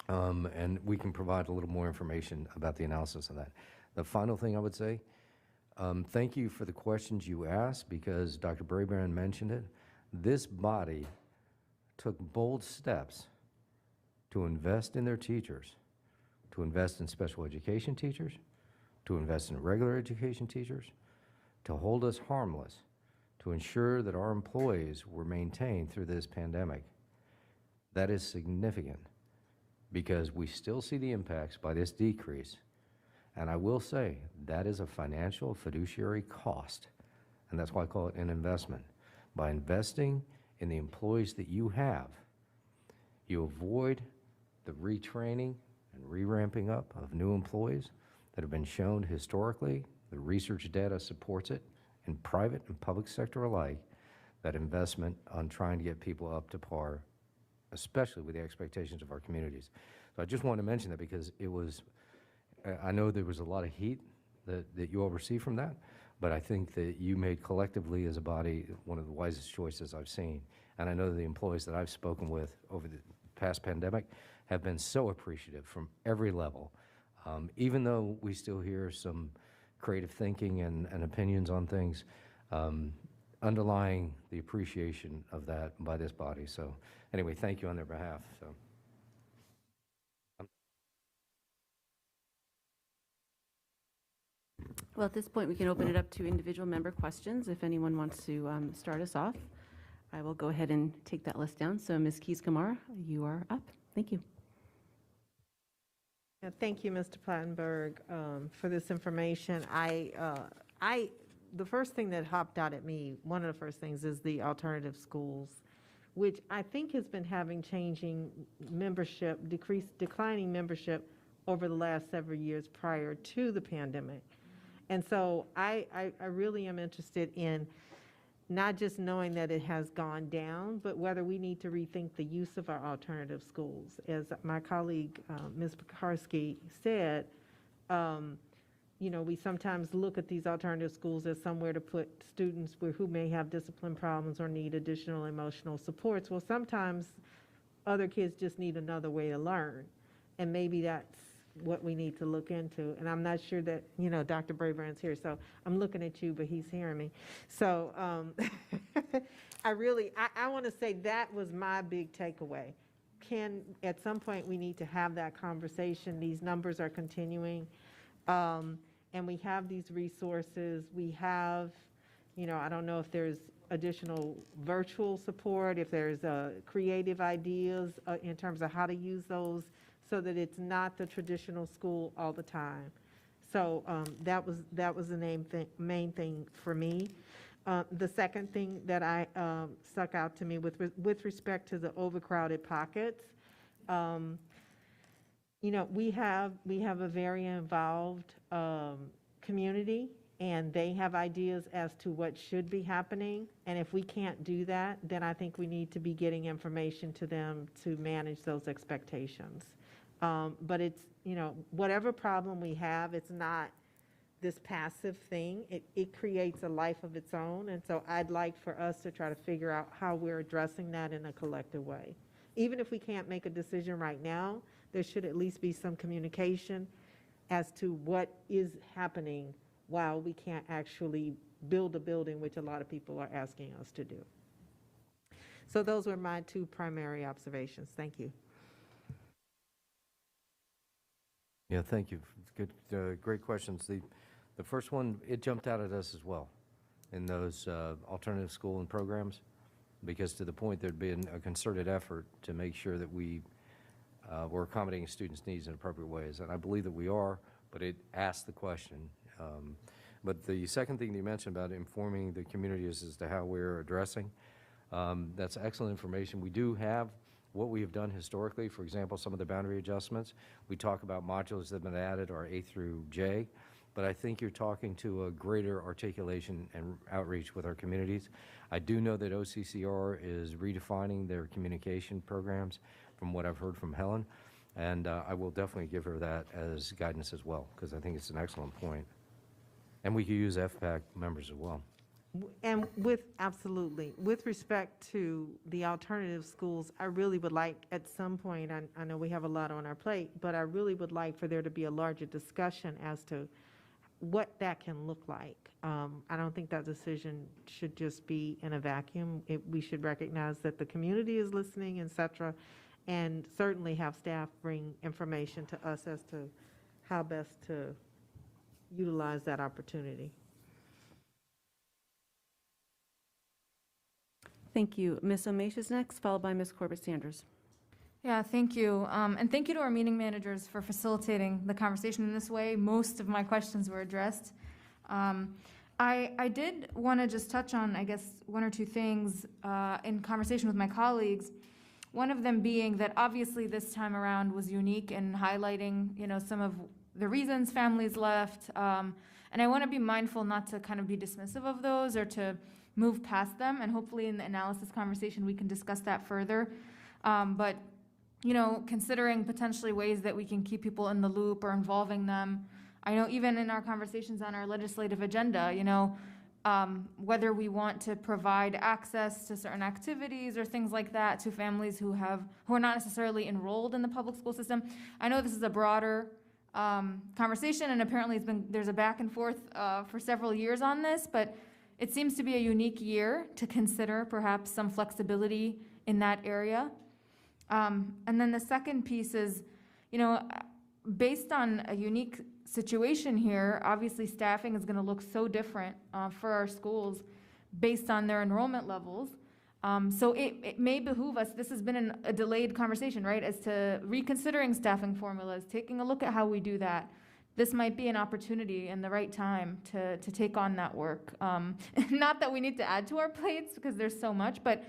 and we can provide a little more information about the analysis of that. The final thing I would say, thank you for the questions you asked, because Dr. Brabrand mentioned it. This body took bold steps to invest in their teachers, to invest in special education teachers, to invest in regular education teachers, to hold us harmless, to ensure that our employees were maintained through this pandemic. That is significant because we still see the impacts by this decrease. And I will say that is a financial fiduciary cost, and that's why I call it an investment. By investing in the employees that you have, you avoid the retraining and re-ramping up of new employees that have been shown historically. The research data supports it in private and public sector alike, that investment on trying to get people up to par, especially with the expectations of our communities. So I just wanted to mention that because it was, I know there was a lot of heat that you all received from that, but I think that you made collectively as a body one of the wisest choices I've seen. And I know the employees that I've spoken with over the past pandemic have been so appreciative from every level. Even though we still hear some creative thinking and opinions on things, underlying the appreciation of that by this body. So anyway, thank you on their behalf. So. Well, at this point, we can open it up to individual member questions. If anyone wants to start us off, I will go ahead and take that list down. So Ms. Keys-Kamara, you are up. Thank you. Thank you, Mr. Plattenberg, for this information. The first thing that hopped out at me, one of the first things, is the alternative schools, which I think has been having changing membership, declining membership over the last several years prior to the pandemic. And so I really am interested in not just knowing that it has gone down, but whether we need to rethink the use of our alternative schools. As my colleague, Ms. Pekarsky said, we sometimes look at these alternative schools as somewhere to put students who may have discipline problems or need additional emotional supports. Well, sometimes other kids just need another way to learn, and maybe that's what we need to look into. And I'm not sure that, Dr. Brabrand's here, so I'm looking at you, but he's hearing me. So I want to say that was my big takeaway. At some point, we need to have that conversation. These numbers are continuing, and we have these resources. We have, I don't know if there's additional virtual support, if there's creative ideas in terms of how to use those, so that it's not the traditional school all the time. So that was the main thing for me. The second thing that stuck out to me with respect to the overcrowded pockets, we have a very involved community, and they have ideas as to what should be happening. And if we can't do that, then I think we need to be getting information to them to manage those expectations. But it's, whatever problem we have, it's not this passive thing. It creates a life of its own. And so I'd like for us to try to figure out how we're addressing that in a collective way. Even if we can't make a decision right now, there should at least be some communication as to what is happening while we can't actually build a building, which a lot of people are asking us to do. So those were my two primary observations. Thank you. Yeah, thank you. Good, great questions. The first one, it jumped out at us as well in those alternative school and programs, because to the point there'd been a concerted effort to make sure that we were accommodating students' needs in appropriate ways. And I believe that we are, but it asked the question. But the second thing you mentioned about informing the community as to how we're addressing, that's excellent information. We do have what we have done historically. For example, some of the boundary adjustments. We talk about modules that have been added, or A through J, but I think you're talking to a greater articulation and outreach with our communities. I do know that OCCR is redefining their communication programs from what I've heard from Helen, and I will definitely give her that as guidance as well, because I think it's an excellent point. And we could use FPAC members as well. And absolutely, with respect to the alternative schools, I really would like at some point, I know we have a lot on our plate, but I really would like for there to be a larger discussion as to what that can look like. I don't think that decision should just be in a vacuum. We should recognize that the community is listening, et cetera, and certainly have staff bring information to us as to how best to utilize that opportunity. Thank you. Ms. Omesh is next, followed by Ms. Corbett-Sanders. Yeah, thank you. And thank you to our meeting managers for facilitating the conversation in this way. Most of my questions were addressed. I did want to just touch on, I guess, one or two things in conversation with my colleagues. One of them being that obviously this time around was unique in highlighting, some of the reasons families left. And I want to be mindful not to kind of be dismissive of those or to move past them. And hopefully in the analysis conversation, we can discuss that further. But considering potentially ways that we can keep people in the loop or involving them. I know even in our conversations on our legislative agenda, whether we want to provide access to certain activities or things like that to families who are not necessarily enrolled in the public school system. I know this is a broader conversation, and apparently there's a back and forth for several years on this, but it seems to be a unique year to consider perhaps some flexibility in that area. And then the second piece is, based on a unique situation here, obviously staffing is going to look so different for our schools based on their enrollment levels. So it may behoove us, this has been a delayed conversation, right, as to reconsidering staffing formulas, taking a look at how we do that. This might be an opportunity and the right time to take on that work. Not that we need to add to our plates because there's so much, but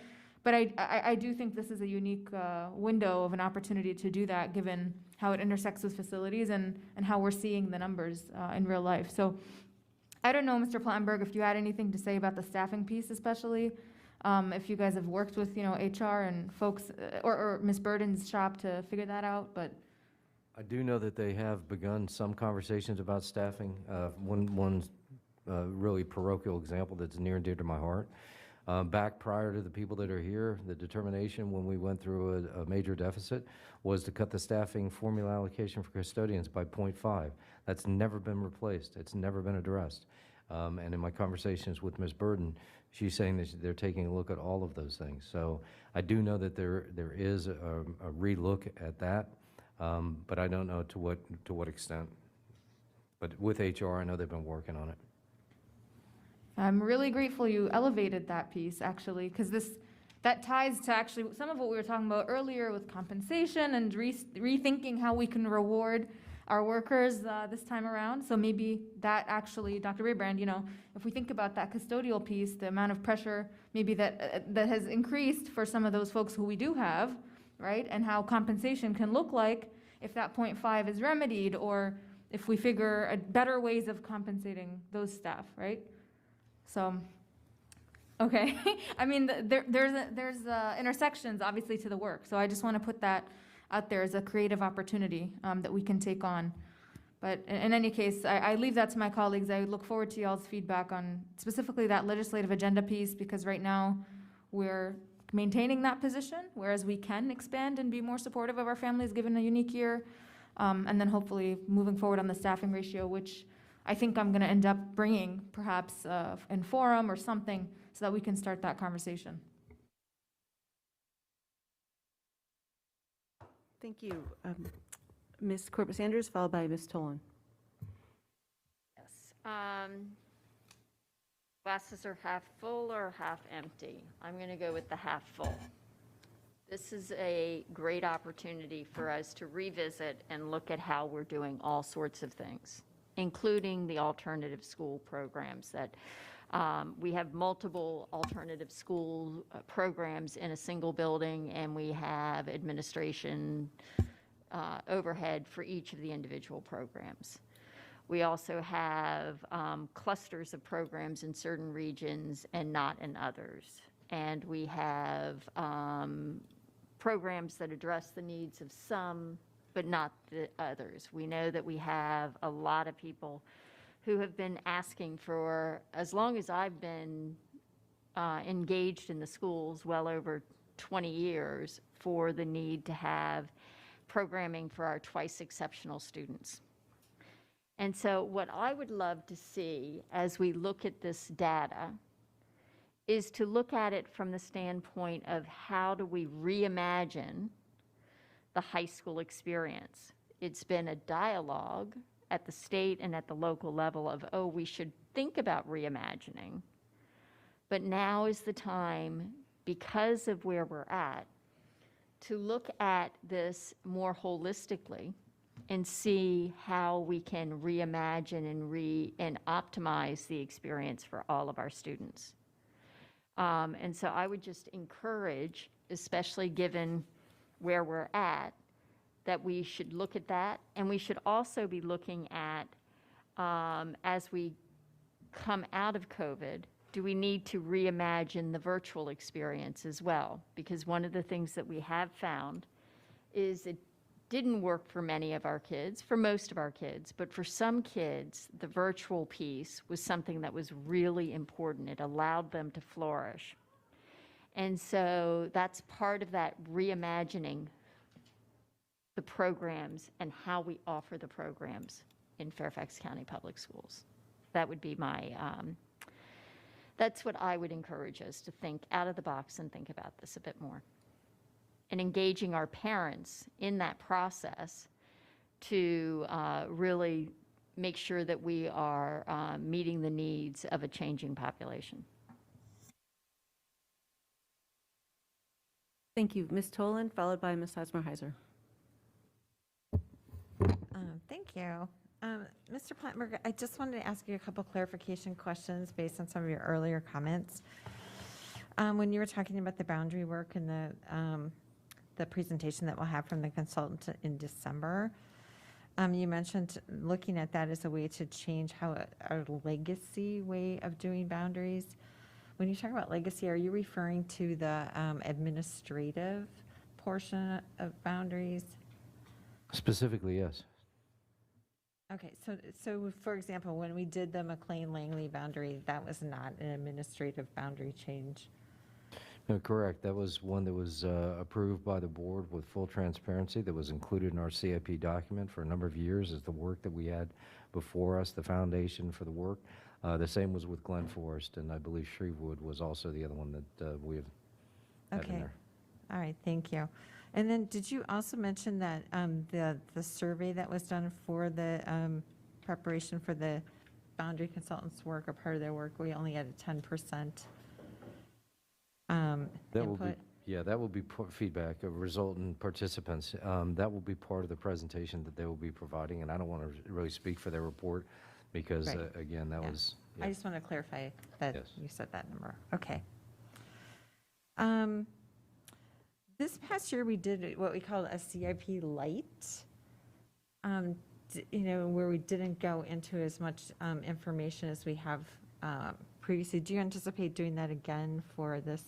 I do think this is a unique window of an opportunity to do that, given how it intersects with facilities and how we're seeing the numbers in real life. So I don't know, Mr. Plattenberg, if you had anything to say about the staffing piece especially, if you guys have worked with, HR and folks, or Ms. Burden's shop to figure that out, but. I do know that they have begun some conversations about staffing. One really parochial example that's near and dear to my heart. Back prior to the people that are here, the determination when we went through a major deficit was to cut the staffing formula allocation for custodians by 0.5. That's never been replaced. It's never been addressed. And in my conversations with Ms. Burden, she's saying that they're taking a look at all of those things. So I do know that there is a relook at that, but I don't know to what extent. But with HR, I know they've been working on it. I'm really grateful you elevated that piece, actually, because that ties to actually some of what we were talking about earlier with compensation and rethinking how we can reward our workers this time around. So maybe that actually, Dr. Raybrand, if we think about that custodial piece, the amount of pressure maybe that has increased for some of those folks who we do have, right, and how compensation can look like if that 0.5 is remedied, or if we figure better ways of compensating those staff, right? So, okay. I mean, there's intersections, obviously, to the work. So I just want to put that out there as a creative opportunity that we can take on. But in any case, I leave that to my colleagues. I look forward to y'all's feedback on specifically that legislative agenda piece, because right now we're maintaining that position, whereas we can expand and be more supportive of our families given a unique year. And then hopefully moving forward on the staffing ratio, which I think I'm going to end up bringing perhaps in forum or something so that we can start that conversation. Thank you. Ms. Corbett Sanders, followed by Ms. Tolan. Yes. Glasses are half full or half empty? I'm going to go with the half full. This is a great opportunity for us to revisit and look at how we're doing all sorts of things, including the alternative school programs that we have multiple alternative school programs in a single building, and we have administration overhead for each of the individual programs. We also have clusters of programs in certain regions and not in others. And we have programs that address the needs of some, but not the others. We know that we have a lot of people who have been asking for, as long as I've been engaged in the schools, well over 20 years, for the need to have programming for our twice exceptional students. And so what I would love to see as we look at this data is to look at it from the standpoint of how do we reimagine the high school experience. It's been a dialogue at the state and at the local level of, oh, we should think about reimagining. But now is the time, because of where we're at, to look at this more holistically and see how we can reimagine and optimize the experience for all of our students. And so I would just encourage, especially given where we're at, that we should look at that. And we should also be looking at, as we come out of COVID, do we need to reimagine the virtual experience as well? Because one of the things that we have found is it didn't work for many of our kids, for most of our kids, but for some kids, the virtual piece was something that was really important. It allowed them to flourish. And so that's part of that reimagining the programs and how we offer the programs in Fairfax County Public Schools. That would be my, that's what I would encourage us to think out of the box and think about this a bit more. And engaging our parents in that process to really make sure that we are meeting the needs of a changing population. Thank you. Ms. Tolan, followed by Ms. Hasmer-Heiser. Thank you. Mr. Plattberg, I just wanted to ask you a couple clarification questions based on some of your earlier comments. When you were talking about the boundary work and the presentation that we'll have from the consultant in December, you mentioned looking at that as a way to change how our legacy way of doing boundaries. When you talk about legacy, are you referring to the administrative portion of boundaries? Specifically, yes. Okay, so for example, when we did the McLean-Langley boundary, that was not an administrative boundary change. No, correct. That was one that was approved by the board with full transparency, that was included in our CIP document for a number of years as the work that we had before us, the foundation for the work. The same was with Glen Forest, and I believe Shrevwood was also the other one that we have had in there. All right, thank you. And then did you also mention that the survey that was done for the preparation for the boundary consultants' work, or part of their work, we only had a 10% input? That will be feedback of resultant participants. That will be part of the presentation that they will be providing, and I don't want to really speak for their report because, Right. Again, that was... I just want to clarify that Yes. you said that number. Okay. This past year, we did what we called a CIP Light. where we didn't go into as much information as we have previously. Do you anticipate doing that again for this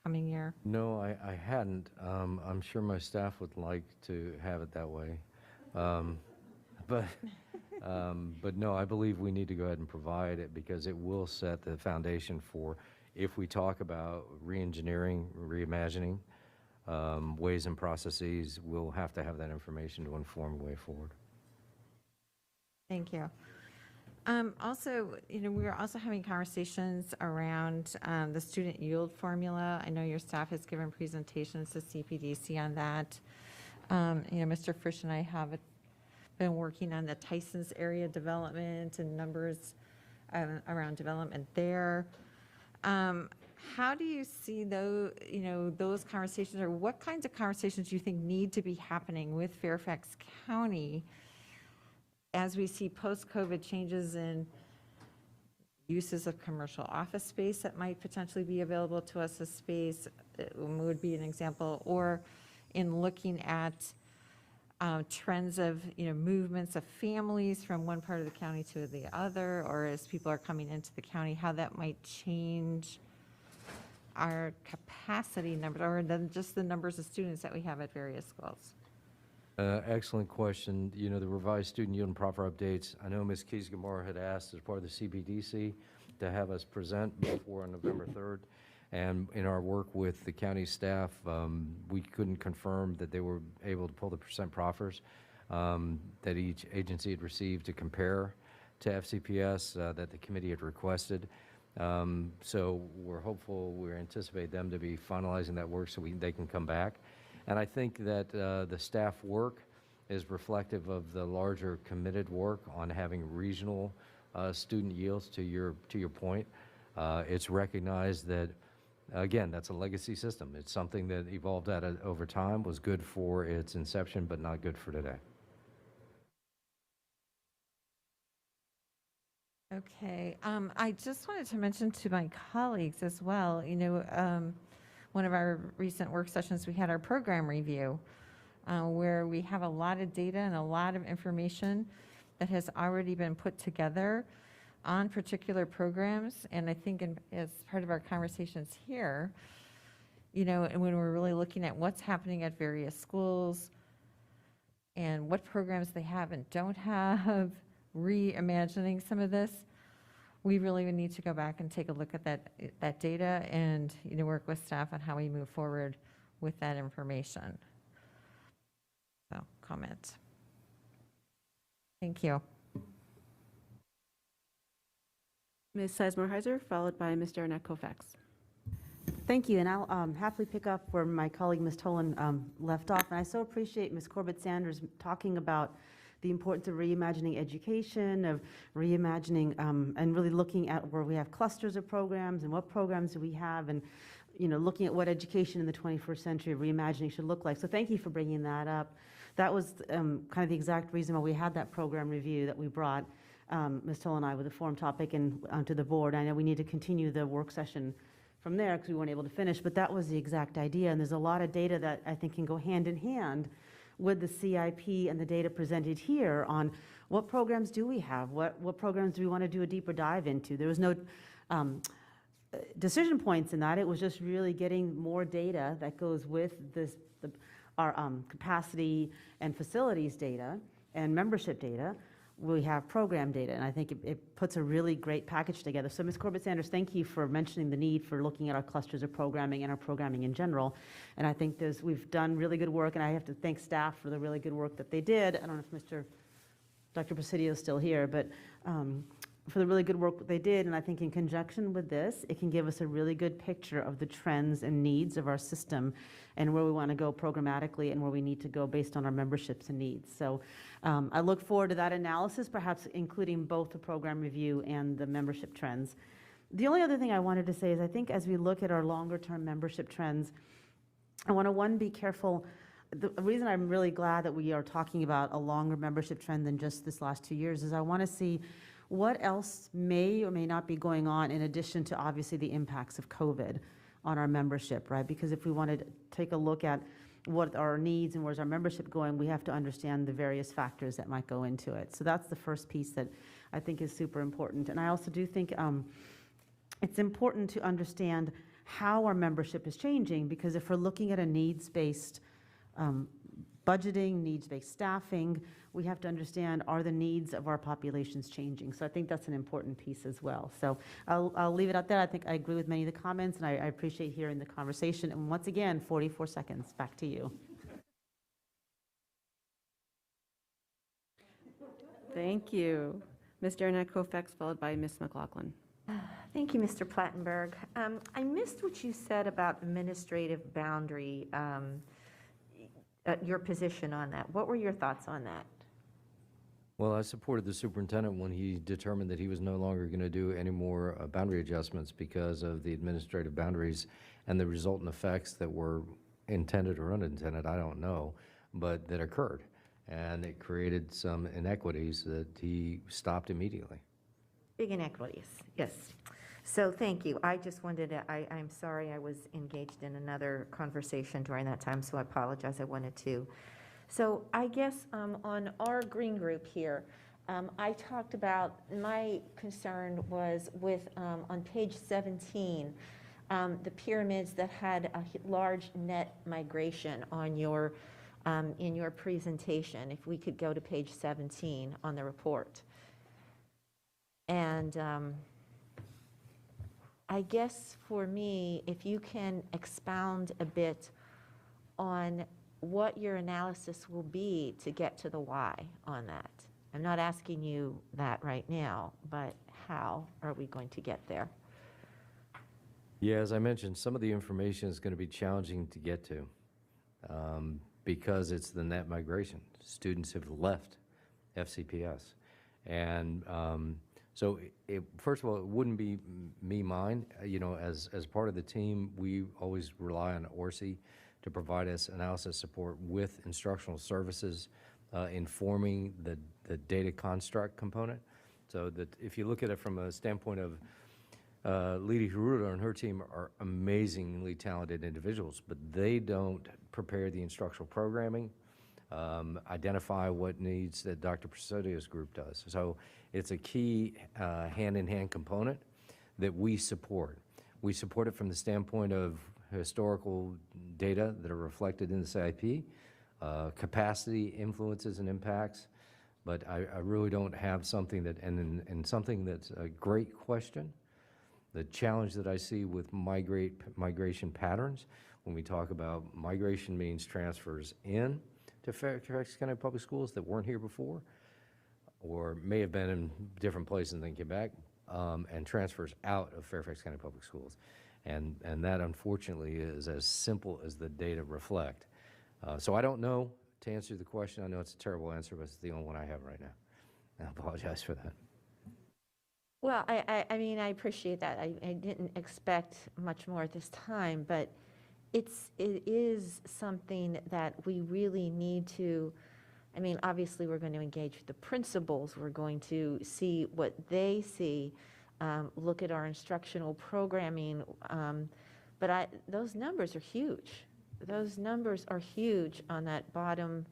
coming year? No, I hadn't. I'm sure my staff would like to have it that way. But no, I believe we need to go ahead and provide it because it will set the foundation for, if we talk about re-engineering, reimagining, ways and processes, we'll have to have that information to inform the way forward. Thank you. Also, we were also having conversations around the student yield formula. I know your staff has given presentations to CPDC on that. Mr. Frisch and I have been working on the Tyson's area development and numbers around development there. How do you see those conversations, or what kinds of conversations do you think need to be happening with Fairfax County as we see post-COVID changes in uses of commercial office space that might potentially be available to us as space, would be an example, or in looking at trends of, movements of families from one part of the county to the other, or as people are coming into the county, how that might change our capacity numbers, or just the numbers of students that we have at various schools? Excellent question. The revised student yield and proffer updates, I know Ms. Keys-Gamora had asked as part of the CBDC to have us present before on November 3rd. And in our work with the county staff, we couldn't confirm that they were able to pull the percent proffers that each agency had received to compare to FCPS that the committee had requested. So we're hopeful, we anticipate them to be finalizing that work so they can come back. And I think that the staff work is reflective of the larger committed work on having regional student yields. To your point, it's recognized that, again, that's a legacy system. It's something that evolved over time, was good for its inception, but not good for today. Okay, I just wanted to mention to my colleagues as well, one of our recent work sessions, we had our program review, where we have a lot of data and a lot of information that has already been put together on particular programs. And I think as part of our conversations here, and when we're really looking at what's happening at various schools and what programs they have and don't have, reimagining some of this, we really would need to go back and take a look at that data and work with staff on how we move forward with that information. So, comment. Thank you. Ms. Sizemore-Heiser, followed by Mr. Arnett Kofax. Thank you, and I'll happily pick up where my colleague Ms. Tolan left off. And I so appreciate Ms. Corbett-Sanders talking about the importance of reimagining education, of reimagining and really looking at where we have clusters of programs and what programs do we have, and looking at what education in the 21st century reimagining should look like. So thank you for bringing that up. That was kind of the exact reason why we had that program review that we brought, Ms. Toll and I, with the forum topic and to the board. I know we need to continue the work session from there because we weren't able to finish, but that was the exact idea. And there's a lot of data that I think can go hand in hand with the CIP and the data presented here on what programs do we have, what programs do we want to do a deeper dive into. There was no decision points in that. It was just really getting more data that goes with our capacity and facilities data and membership data. We have program data, and I think it puts a really great package together. So Ms. Corbett-Sanders, thank you for mentioning the need for looking at our clusters of programming and our programming in general. And I think we've done really good work, and I have to thank staff for the really good work that they did. I don't know if Dr. Presidio is still here, but for the really good work that they did. And I think in conjunction with this, it can give us a really good picture of the trends and needs of our system and where we want to go programmatically and where we need to go based on our memberships and needs. So I look forward to that analysis, perhaps including both the program review and the membership trends. The only other thing I wanted to say is I think as we look at our longer term membership trends, I want to, be careful. The reason I'm really glad that we are talking about a longer membership trend than just this last 2 years is I want to see what else may or may not be going on in addition to obviously the impacts of COVID on our membership, right? Because if we want to take a look at what are our needs and where's our membership going, we have to understand the various factors that might go into it. So that's the first piece that I think is super important. And I also do think it's important to understand how our membership is changing, because if we're looking at a needs-based budgeting, needs-based staffing, we have to understand, are the needs of our populations changing? So I think that's an important piece as well. So I'll leave it at that. I think I agree with many of the comments, and I appreciate hearing the conversation. And once again, 44 seconds, back to you. Thank you. Ms. Derenak Koufax, followed by Ms. McLaughlin. Thank you, Mr. Plattenberg. I missed what you said about administrative boundary, your position on that. What were your thoughts on that? Well, I supported the superintendent when he determined that he was no longer going to do any more boundary adjustments because of the administrative boundaries and the resultant effects that were intended or unintended, I don't know, but that occurred. And it created some inequities that he stopped immediately. Big inequities, yes. So thank you. I just wanted to, I'm sorry I was engaged in another conversation during that time, so I apologize. I wanted to. So I guess on our green group here, I talked about, my concern was with, on page 17, the pyramids that had a large net migration on your, in your presentation. If we could go to page 17 on the report. And I guess for me, if you can expound a bit on what your analysis will be to get to the why on that. I'm not asking you that right now, but how are we going to get there? Yeah, as I mentioned, some of the information is going to be challenging to get to because it's the net migration. Students have left FCPS. And so, first of all, it wouldn't be mine. You know, as part of the team, we always rely on ORSI to provide us analysis support with instructional services, informing the data construct component. So that if you look at it from a standpoint of Lidi Haruta and her team are amazingly talented individuals, but they don't prepare the instructional programming, identify what needs that Dr. Presodio's group does. So it's a key hand-in-hand component that we support. We support it from the standpoint of historical data that are reflected in the CIP, capacity, influences, and impacts, but I really don't have something that, and something that's a great question. The challenge that I see with migration patterns, when we talk about migration means transfers in to Fairfax County Public Schools that weren't here before, or may have been in different places and then came back, and transfers out of Fairfax County Public Schools. And that, unfortunately, is as simple as the data reflect. So I don't know, to answer the question. I know it's a terrible answer, but it's the only one I have right now. I apologize for that. Well, I mean, I appreciate that. I didn't expect much more at this time, but it is something that we really need to, I mean, obviously we're going to engage with the principals. We're going to see what they see, look at our instructional programming. But those numbers are huge. Those numbers are huge on that bottom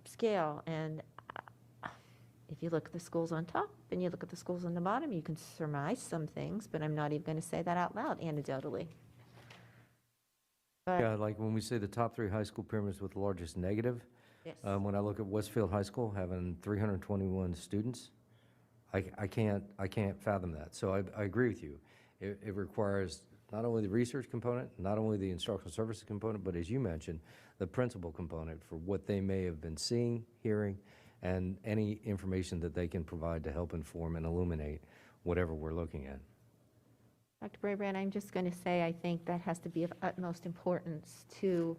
scale. And if you look at the schools on top and you look at the schools on the bottom, you can surmise some things, but I'm not even going to say that out loud anecdotally. But Yeah, like when we say the top 3 high school pyramids with the largest negative, yes. When I look at Westfield High School having 321 students, I can't fathom that. So I agree with you. It requires not only the research component, not only the instructional services component, but as you mentioned, the principal component for what they may have been seeing, hearing, and any information that they can provide to help inform and illuminate whatever we're looking at. Dr. Brabrand, I'm just going to say I think that has to be of utmost importance to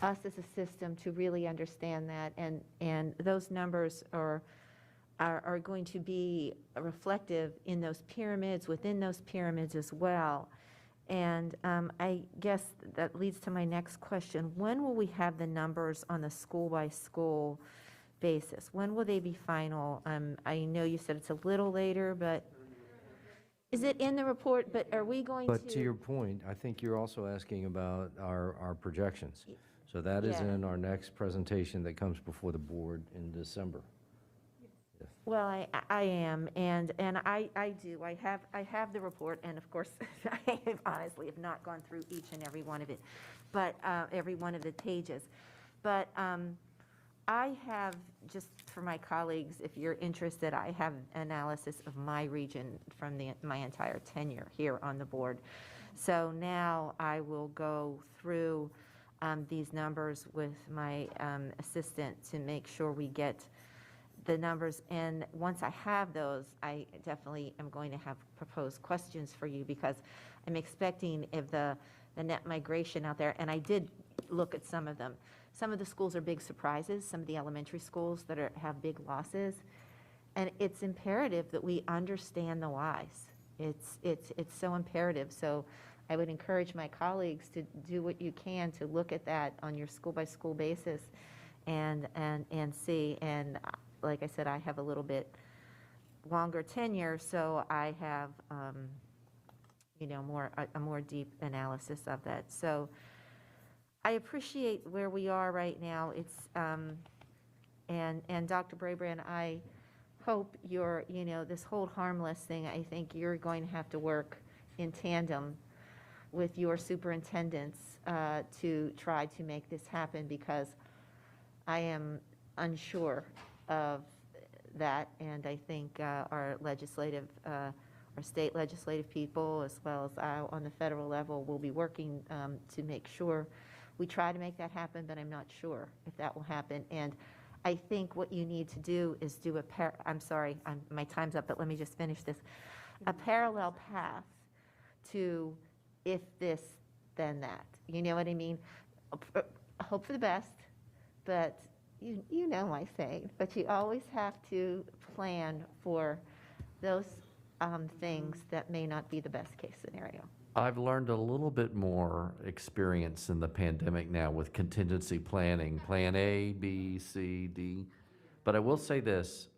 us as a system to really understand that, and those numbers are going to be reflective in those pyramids, within those pyramids as well. And I guess that leads to my next question. When will we have the numbers on the school-by-school basis? When will they be final? I know you said it's a little later, but Is it in the report, but are we going to? But to your point, I think you're also asking about our projections. So that is Yeah. in our next presentation that comes before the board in December. Well, I am, and I do. I have the report, and of course, I honestly have not gone through each and every one of it, but every one of the pages. But I have, just for my colleagues, if you're interested, I have analysis of my region from my entire tenure here on the board. So now I will go through these numbers with my assistant to make sure we get the numbers. And once I have those, I definitely am going to have proposed questions for you, because I'm expecting if the net migration out there, and I did look at some of them. Some of the schools are big surprises, some of the elementary schools that have big losses. And it's imperative that we understand the whys. It's so imperative. So I would encourage my colleagues to do what you can to look at that on your school-by-school basis and see. And like I said, I have a little bit longer tenure, so I have a more deep analysis of that. So I appreciate where we are right now. It's and Dr. Brabrand, I hope this hold harmless thing, I think you're going to have to work in tandem with your superintendents to try to make this happen, because I am unsure of that, and I think our state legislative people, as well as on the federal level, will be working to make sure we try to make that happen, but I'm not sure if that will happen. And I think what you need to do is do I'm sorry, my time's up, but let me just finish this. A parallel path to if this, then that. You know what I mean? Hope for the best, but you know my saying, but you always have to plan for those things that may not be the best case scenario. I've learned a little bit more experience in the pandemic now with contingency planning, plan A, B, C, D. But I will say this,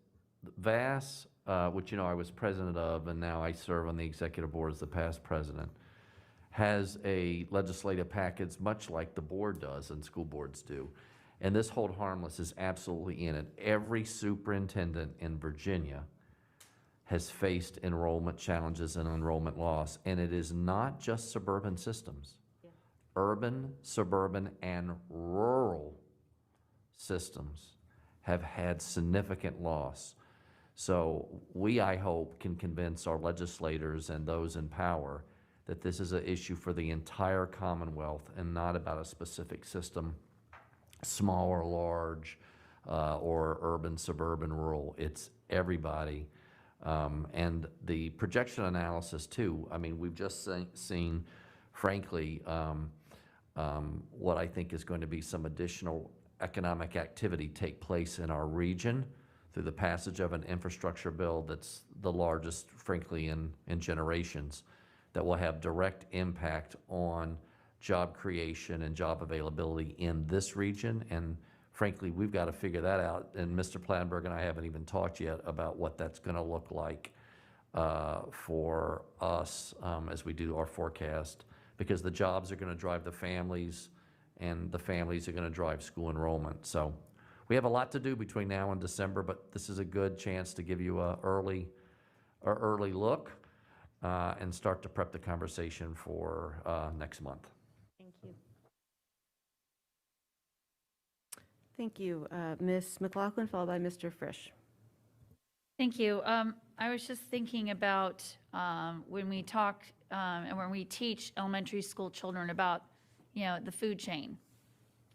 VAS, which I was president of, and now I serve on the executive board as the past president, has a legislative package much like the board does and school boards do. And this hold harmless is absolutely in it. Every superintendent in Virginia has faced enrollment challenges and enrollment loss. And it is not just suburban systems. Yeah. Urban, suburban, and rural systems have had significant loss. So we, I hope, can convince our legislators and those in power that this is an issue for the entire Commonwealth and not about a specific system, small or large, or urban, suburban, rural. It's everybody. And the projection analysis too, we've just seen, frankly, what I think is going to be some additional economic activity take place in our region through the passage of an infrastructure bill that's the largest, frankly, in generations, that will have direct impact on job creation and job availability in this region. And frankly, we've got to figure that out. And Mr. Planberg and I haven't even talked yet about what that's going to look like for us as we do our forecast, because the jobs are going to drive the families, and the families are going to drive school enrollment. So we have a lot to do between now and December, but this is a good chance to give you an early look and start to prep the conversation for next month. Thank you. Thank you. Ms. McLaughlin, followed by Mr. Frisch. Thank you. I was just thinking about when we talk and when we teach elementary school children about, the food chain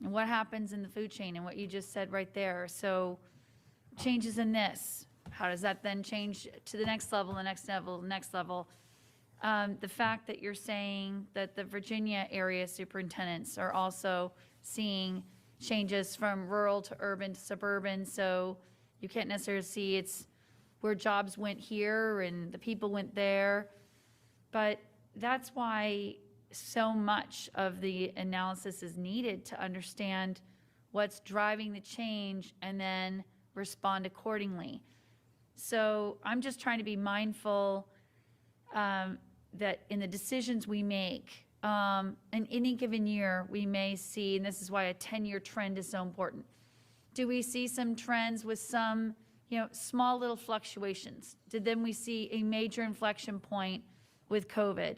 and what happens in the food chain and what you just said right there. So changes in this, how does that then change to the next level, the next level, the next level? The fact that you're saying that the Virginia area superintendents are also seeing changes from rural to urban to suburban, so you can't necessarily see it's where jobs went here and the people went there. But that's why so much of the analysis is needed to understand what's driving the change and then respond accordingly. So I'm just trying to be mindful that in the decisions we make, in any given year, we may see, and this is why a 10-year trend is so important. Do we see some trends with some, small little fluctuations? Then we see a major inflection point with COVID?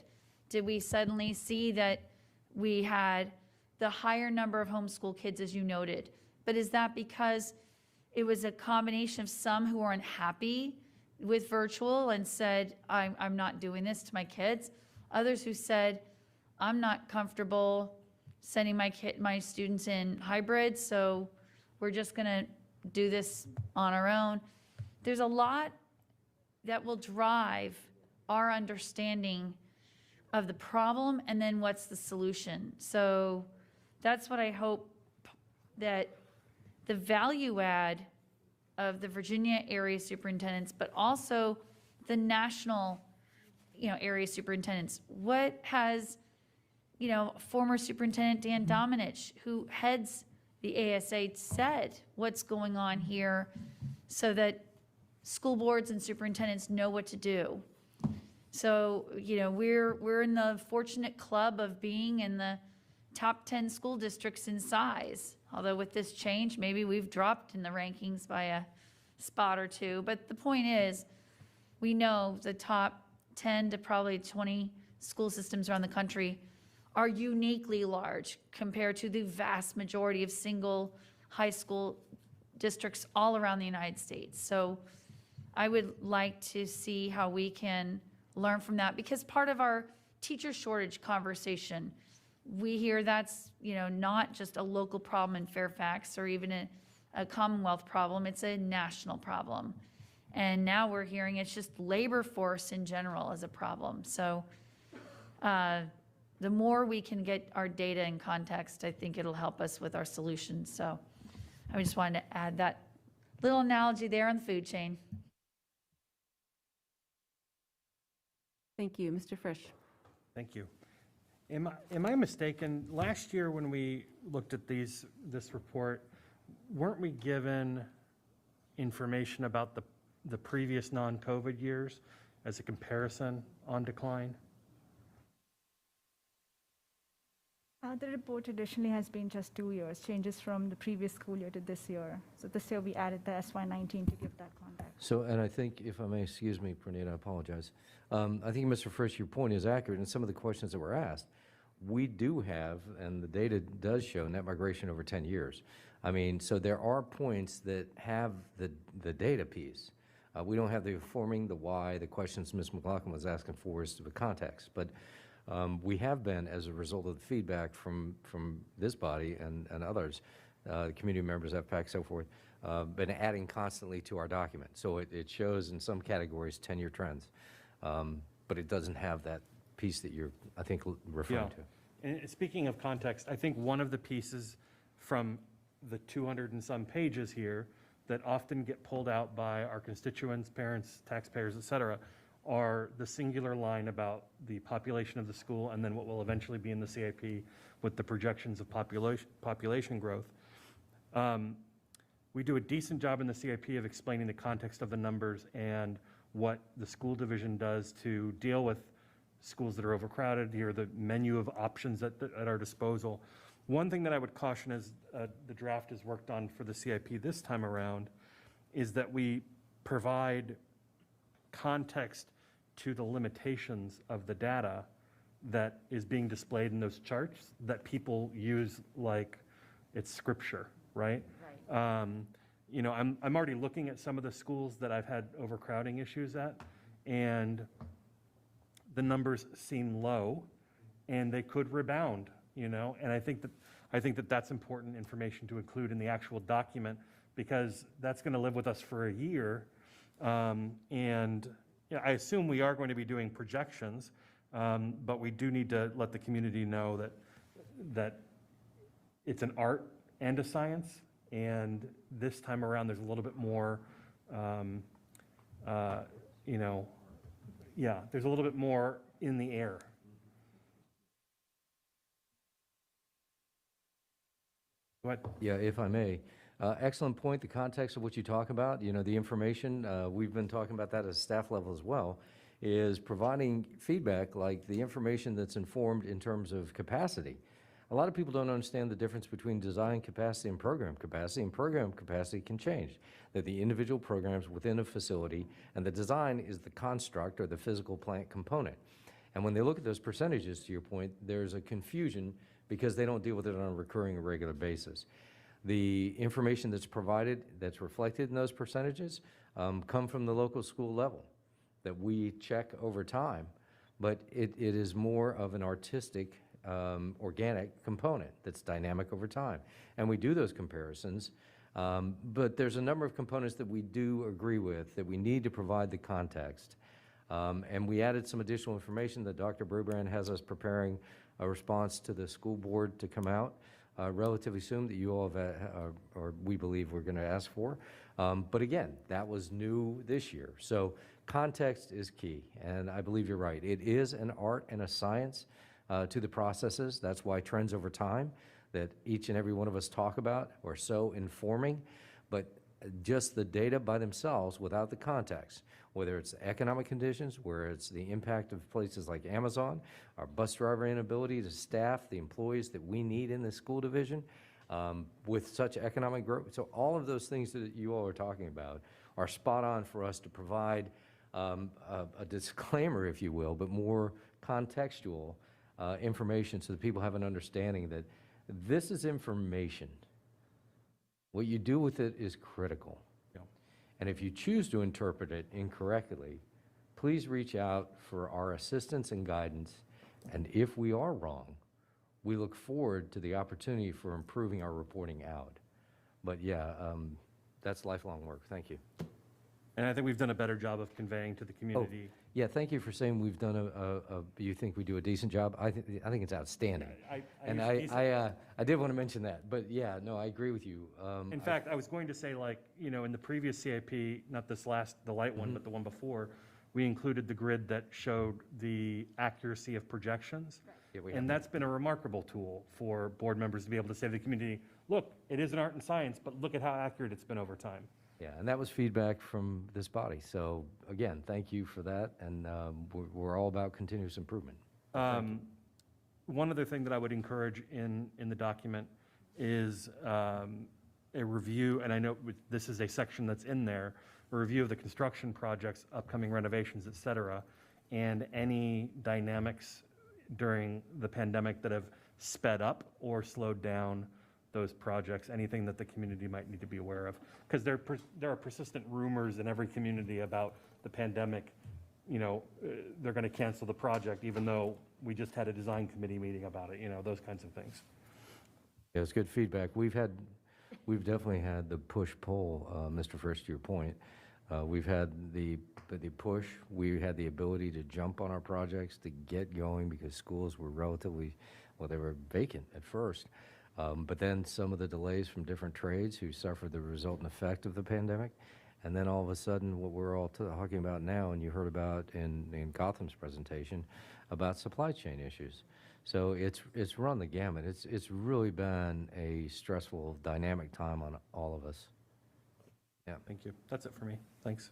Did we suddenly see that we had the higher number of homeschool kids, as you noted? But is that because it was a combination of some who were unhappy with virtual and said, I'm not doing this to my kids? Others who said, I'm not comfortable sending my students in hybrid, so we're just going to do this on our own. There's a lot that will drive our understanding of the problem and then what's the solution. So that's what I hope, that the value add of the Virginia area superintendents, but also the national, area superintendents. What has, former Superintendent Dan Domenech, who heads the ASA, said what's going on here so that school boards and superintendents know what to do? So, we're in the fortunate club of being in the top 10 school districts in size. Although with this change, maybe we've dropped in the rankings by a spot or two. But the point is, we know the top 10 to probably 20 school systems around the country are uniquely large compared to the vast majority of single high school districts all around the United States. So I would like to see how we can learn from that, because part of our teacher shortage conversation, we hear that's, not just a local problem in Fairfax or even a Commonwealth problem, it's a national problem. And now we're hearing it's just labor force in general as a problem. So the more we can get our data in context, I think it'll help us with our solutions. So I just wanted to add that little analogy there on the food chain. Thank you. Mr. Frisch. Thank you. Am I mistaken? Last year when we looked at this report, weren't we given information about the previous non-COVID years as a comparison on decline? The report additionally has been just 2 years, changes from the previous school year to this year. So this year we added the SY19 to give that context. So, and I think, if I may, excuse me, Pranita, I apologize. I think, Mr. Frisch, your point is accurate, and some of the questions that were asked, we do have, and the data does show, net migration over 10 years. I mean, so there are points that have the data piece. We don't have the forming, the why, the questions Ms. McLaughlin was asking for is the context, but we have been, as a result of the feedback from this body and others, community members, FPAC, so forth, been adding constantly to our document. So it shows in some categories 10-year trends, but it doesn't have that piece that you're, I think, referring to. And speaking of context, I think one of the pieces from the 200 and some pages here that often get pulled out by our constituents, parents, taxpayers, et cetera, are the singular line about the population of the school and then what will eventually be in the CIP with the projections of population growth. We do a decent job in the CIP of explaining the context of the numbers and what the school division does to deal with schools that are overcrowded, here the menu of options at our disposal. One thing that I would caution as the draft is worked on for the CIP this time around is that we provide context to the limitations of the data that is being displayed in those charts that people use like it's scripture, right? You know, I'm already looking at some of the schools that I've had overcrowding issues at, and the numbers seem low, and they could rebound, you know, and I think that that's important information to include in the actual document, because that's going to live with us for a year, and yeah, I assume we are going to be doing projections, but we do need to let the community know that it's an art and a science, and this time around there's a little bit more, you know, yeah, there's a little bit more in the air. Go ahead. Yeah, if I may. Excellent point, the context of what you talk about, you know, the information, we've been talking about that at staff level as well, is providing feedback like the information that's informed in terms of capacity. A lot of people don't understand the difference between design capacity and program capacity can change. That the individual programs within a facility and the design is the construct or the physical plant component. And when they look at those percentages, to your point, there's a confusion because they don't deal with it on a recurring or regular basis. The information that's provided, that's reflected in those percentages, come from the local school level that we check over time, but it is more of an artistic organic component that's dynamic over time. And we do those comparisons, but there's a number of components that we do agree with, that we need to provide the context. And we added some additional information that Dr. Brabrand has us preparing a response to the school board to come out relatively soon that you all have, or we believe we're going to ask for. But again, that was new this year. So context is key, and I believe you're right. It is an art and a science to the processes. That's why trends over time that each and every one of us talk about are so informing, but just the data by themselves without the context, whether it's economic conditions, where it's the impact of places like Amazon, our bus driver inability to staff the employees that we need in the school division with such economic growth. So all of those things that you all are talking about are spot on for us to provide a disclaimer, if you will, but more contextual information so that people have an understanding that this is information. What you do with it is critical. Yeah. And if you choose to interpret it incorrectly, please reach out for our assistance and guidance. And if we are wrong, we look forward to the opportunity for improving our reporting out. But yeah, that's lifelong work. Thank you. And I think we've done a better job of conveying to the community. Yeah, thank you for saying we've done you think we do a decent job. I think it's outstanding. I did want to mention that, but yeah, no, I agree with you. In fact, I was going to say, like, in the previous CIP, not this last, the light one, but the one before, we included the grid that showed the accuracy of projections. Yeah, and that's been a remarkable tool for board members to be able to say to the community, look, it is an art and science, but look at how accurate it's been over time. Yeah, and that was feedback from this body. So again, thank you for that, and we're all about continuous improvement. One other thing that I would encourage in the document is a review, and I know this is a section that's in there, a review of the construction projects, upcoming renovations, et cetera, and any dynamics during the pandemic that have sped up or slowed down those projects, anything that the community might need to be aware of. Because there are persistent rumors in every community about the pandemic, they're going to cancel the project even though we just had a design committee meeting about it, those kinds of things. Yeah, it's good feedback. We've definitely had the push-pull, Mr. First, to your point. We've had the push. We had the ability to jump on our projects to get going because schools were relatively, they were vacant at first. But then some of the delays from different trades who suffered the resultant effect of the pandemic. And then all of a sudden, what we're all talking about now, and you heard about in Gotham's presentation, about supply chain issues. So it's run the gamut. It's really been a stressful, dynamic time on all of us. Yeah, thank you. That's it for me. Thanks.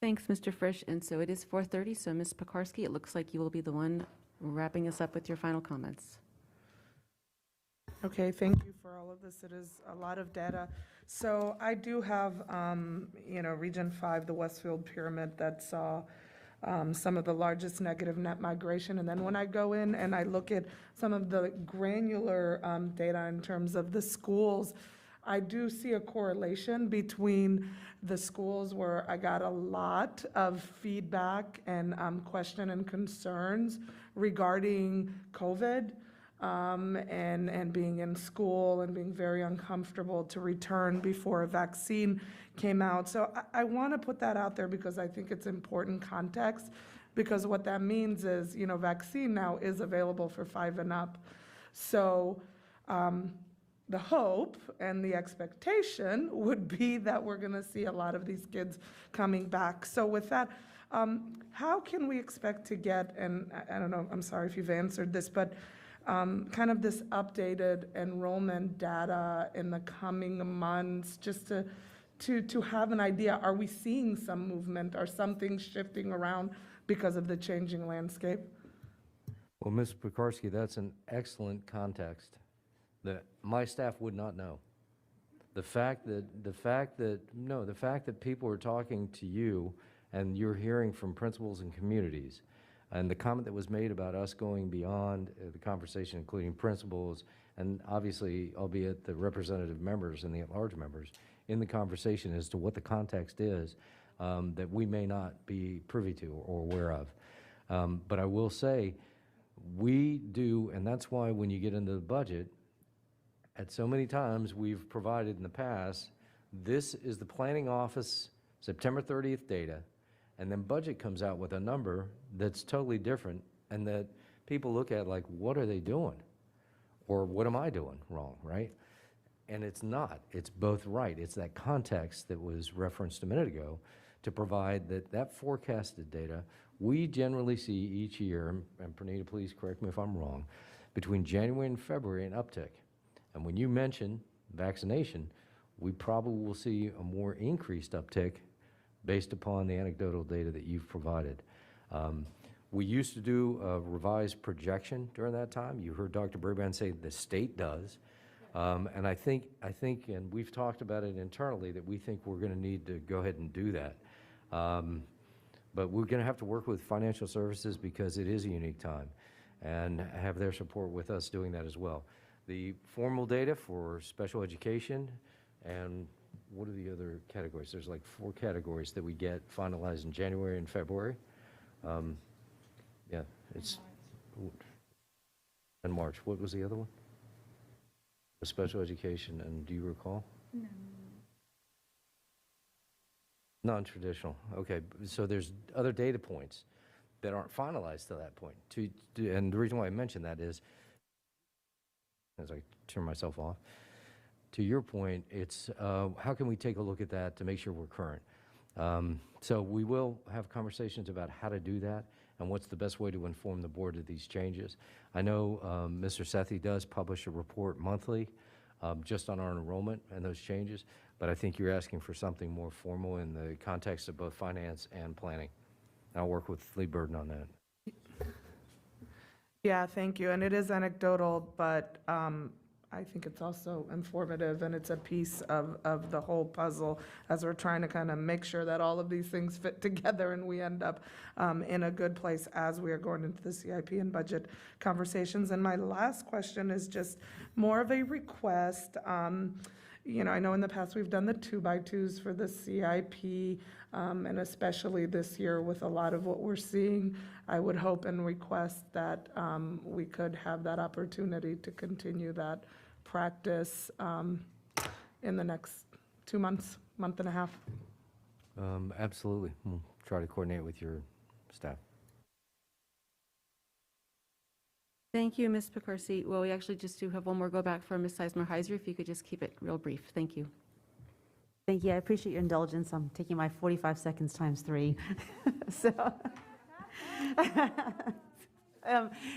Thanks, Mr. Frisch. And so it is 4:30, so Ms. Pekarsky, it looks like you will be the one wrapping us up with your final comments. Okay, thank you for all of this. It is a lot of data. So I do have, Region 5, the Westfield Pyramid, that saw some of the largest negative net migration. And then when I go in and I look at some of the granular data in terms of the schools, I do see a correlation between the schools where I got a lot of feedback and question and concerns regarding COVID. And being in school and being very uncomfortable to return before a vaccine came out. So I want to put that out there because I think it's important context, because what that means is, vaccine now is available for 5 and up. So the hope and the expectation would be that we're going to see a lot of these kids coming back. So with that, how can we expect to get, and I don't know, I'm sorry if you've answered this, but kind of this updated enrollment data in the coming months, just to to have an idea, are we seeing some movement? Are some things shifting around because of the changing landscape? Well, Ms. Pekarsky, that's an excellent context that my staff would not know. The fact that people are talking to you and you're hearing from principals and communities, and the comment that was made about us going beyond the conversation, including principals, and obviously, albeit the representative members and the at-large members, in the conversation as to what the context is that we may not be privy to or aware of. But I will say, we do, and that's why when you get into the budget, at so many times we've provided in the past, this is the planning office September 30th data, and then budget comes out with a number that's totally different and that people look at like, what are they doing? Or what am I doing wrong, right? And it's not, it's both right. It's that context that was referenced a minute ago to provide that forecasted data. We generally see each year, and Pernita, please correct me if I'm wrong, between January and February an uptick. And when you mention vaccination, we probably will see a more increased uptick based upon the anecdotal data that you've provided. We used to do a revised projection during that time. You heard Dr. Braband say the state does. And I think, and we've talked about it internally, that we think we're going to need to go ahead and do that. But we're going to have to work with financial services because it is a unique time and have their support with us doing that as well. The formal data for special education, and what are the other categories? There's like 4 categories that we get finalized in January and February. Yeah, it's in March. What was the other one? The special education, and do you recall? No. Non-traditional. Okay, so there's other data points that aren't finalized to that point. And the reason why I mention that is, as I turn myself off, to your point, it's how can we take a look at that to make sure we're current? So we will have conversations about how to do that and what's the best way to inform the board of these changes. I know Mr. Sethi does publish a report monthly just on our enrollment and those changes, but I think you're asking for something more formal in the context of both finance and planning. I'll work with Lee Burden on that. Yeah, thank you. And it is anecdotal, but I think it's also informative, and it's a piece of the whole puzzle as we're trying to kind of make sure that all of these things fit together and we end up in a good place as we are going into the CIP and budget conversations. And my last question is just more of a request. You know, I know in the past we've done the 2x2s for the CIP, and especially this year with a lot of what we're seeing, I would hope and request that we could have that opportunity to continue that practice in the next 2 months, month and a half. Absolutely. We'll try to coordinate with your staff. Thank you, Ms. Pekarsky. Well, we actually just do have one more go back from Ms. Sizemore-Heiser, if you could just keep it real brief. Thank you. Thank you. I appreciate your indulgence. I'm taking my 45 seconds times 3. So,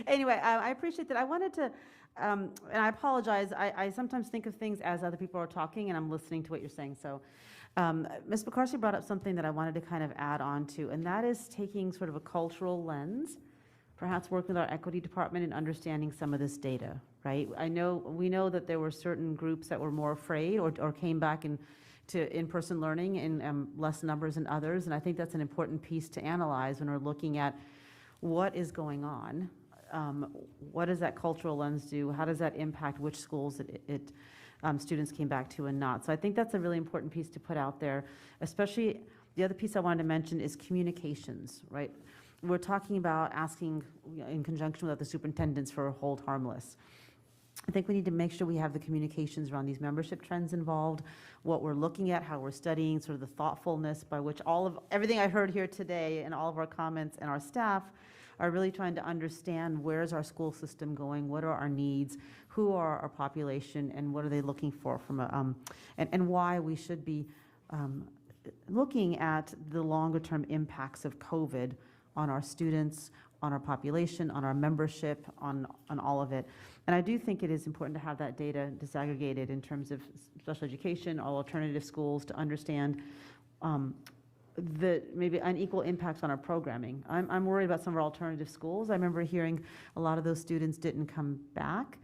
anyway, I appreciate that. I wanted to, and I apologize, I sometimes think of things as other people are talking and I'm listening to what you're saying. So, Ms. Pekarsky brought up something that I wanted to kind of add on to, and that is taking sort of a cultural lens, perhaps working with our equity department and understanding some of this data, right? We know that there were certain groups that were more afraid or came back to in-person learning in less numbers than others, and I think that's an important piece to analyze when we're looking at what is going on. What does that cultural lens do? How does that impact which schools students came back to and not? So I think that's a really important piece to put out there, especially the other piece I wanted to mention is communications, right? We're talking about asking in conjunction with the superintendents for a hold harmless. I think we need to make sure we have the communications around these membership trends involved, what we're looking at, how we're studying, sort of the thoughtfulness by which everything I heard here today and all of our comments and our staff are really trying to understand where's our school system going, what are our needs, who are our population, and what are they looking for from and why we should be looking at the longer term impacts of COVID on our students, on our population, on our membership, on all of it. And I do think it is important to have that data disaggregated in terms of special education, all alternative schools, to understand the maybe unequal impacts on our programming. I'm worried about some of our alternative schools. I remember hearing a lot of those students didn't come back.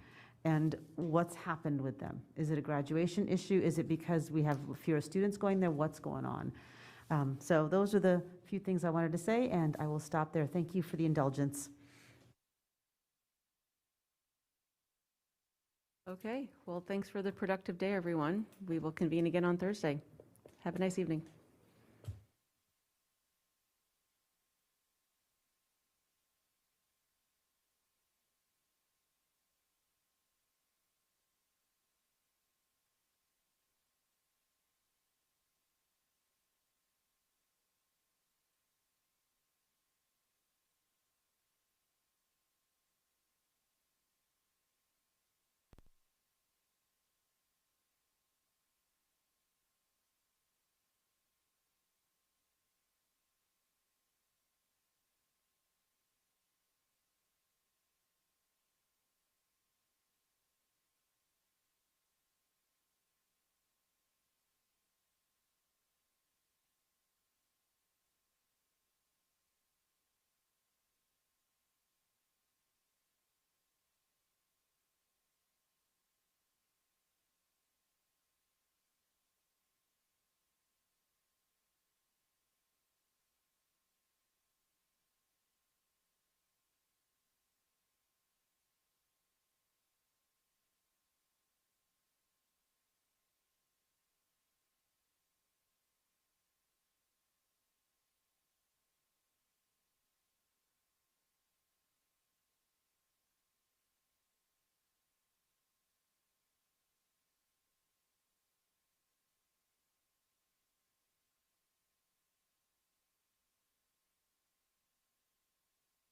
And what's happened with them? Is it a graduation issue? Is it because we have fewer students going there? What's going on? So those are the few things I wanted to say, and I will stop there. Thank you for the indulgence. Okay, well, thanks for the productive day, everyone. We will convene again on Thursday. Have a nice evening.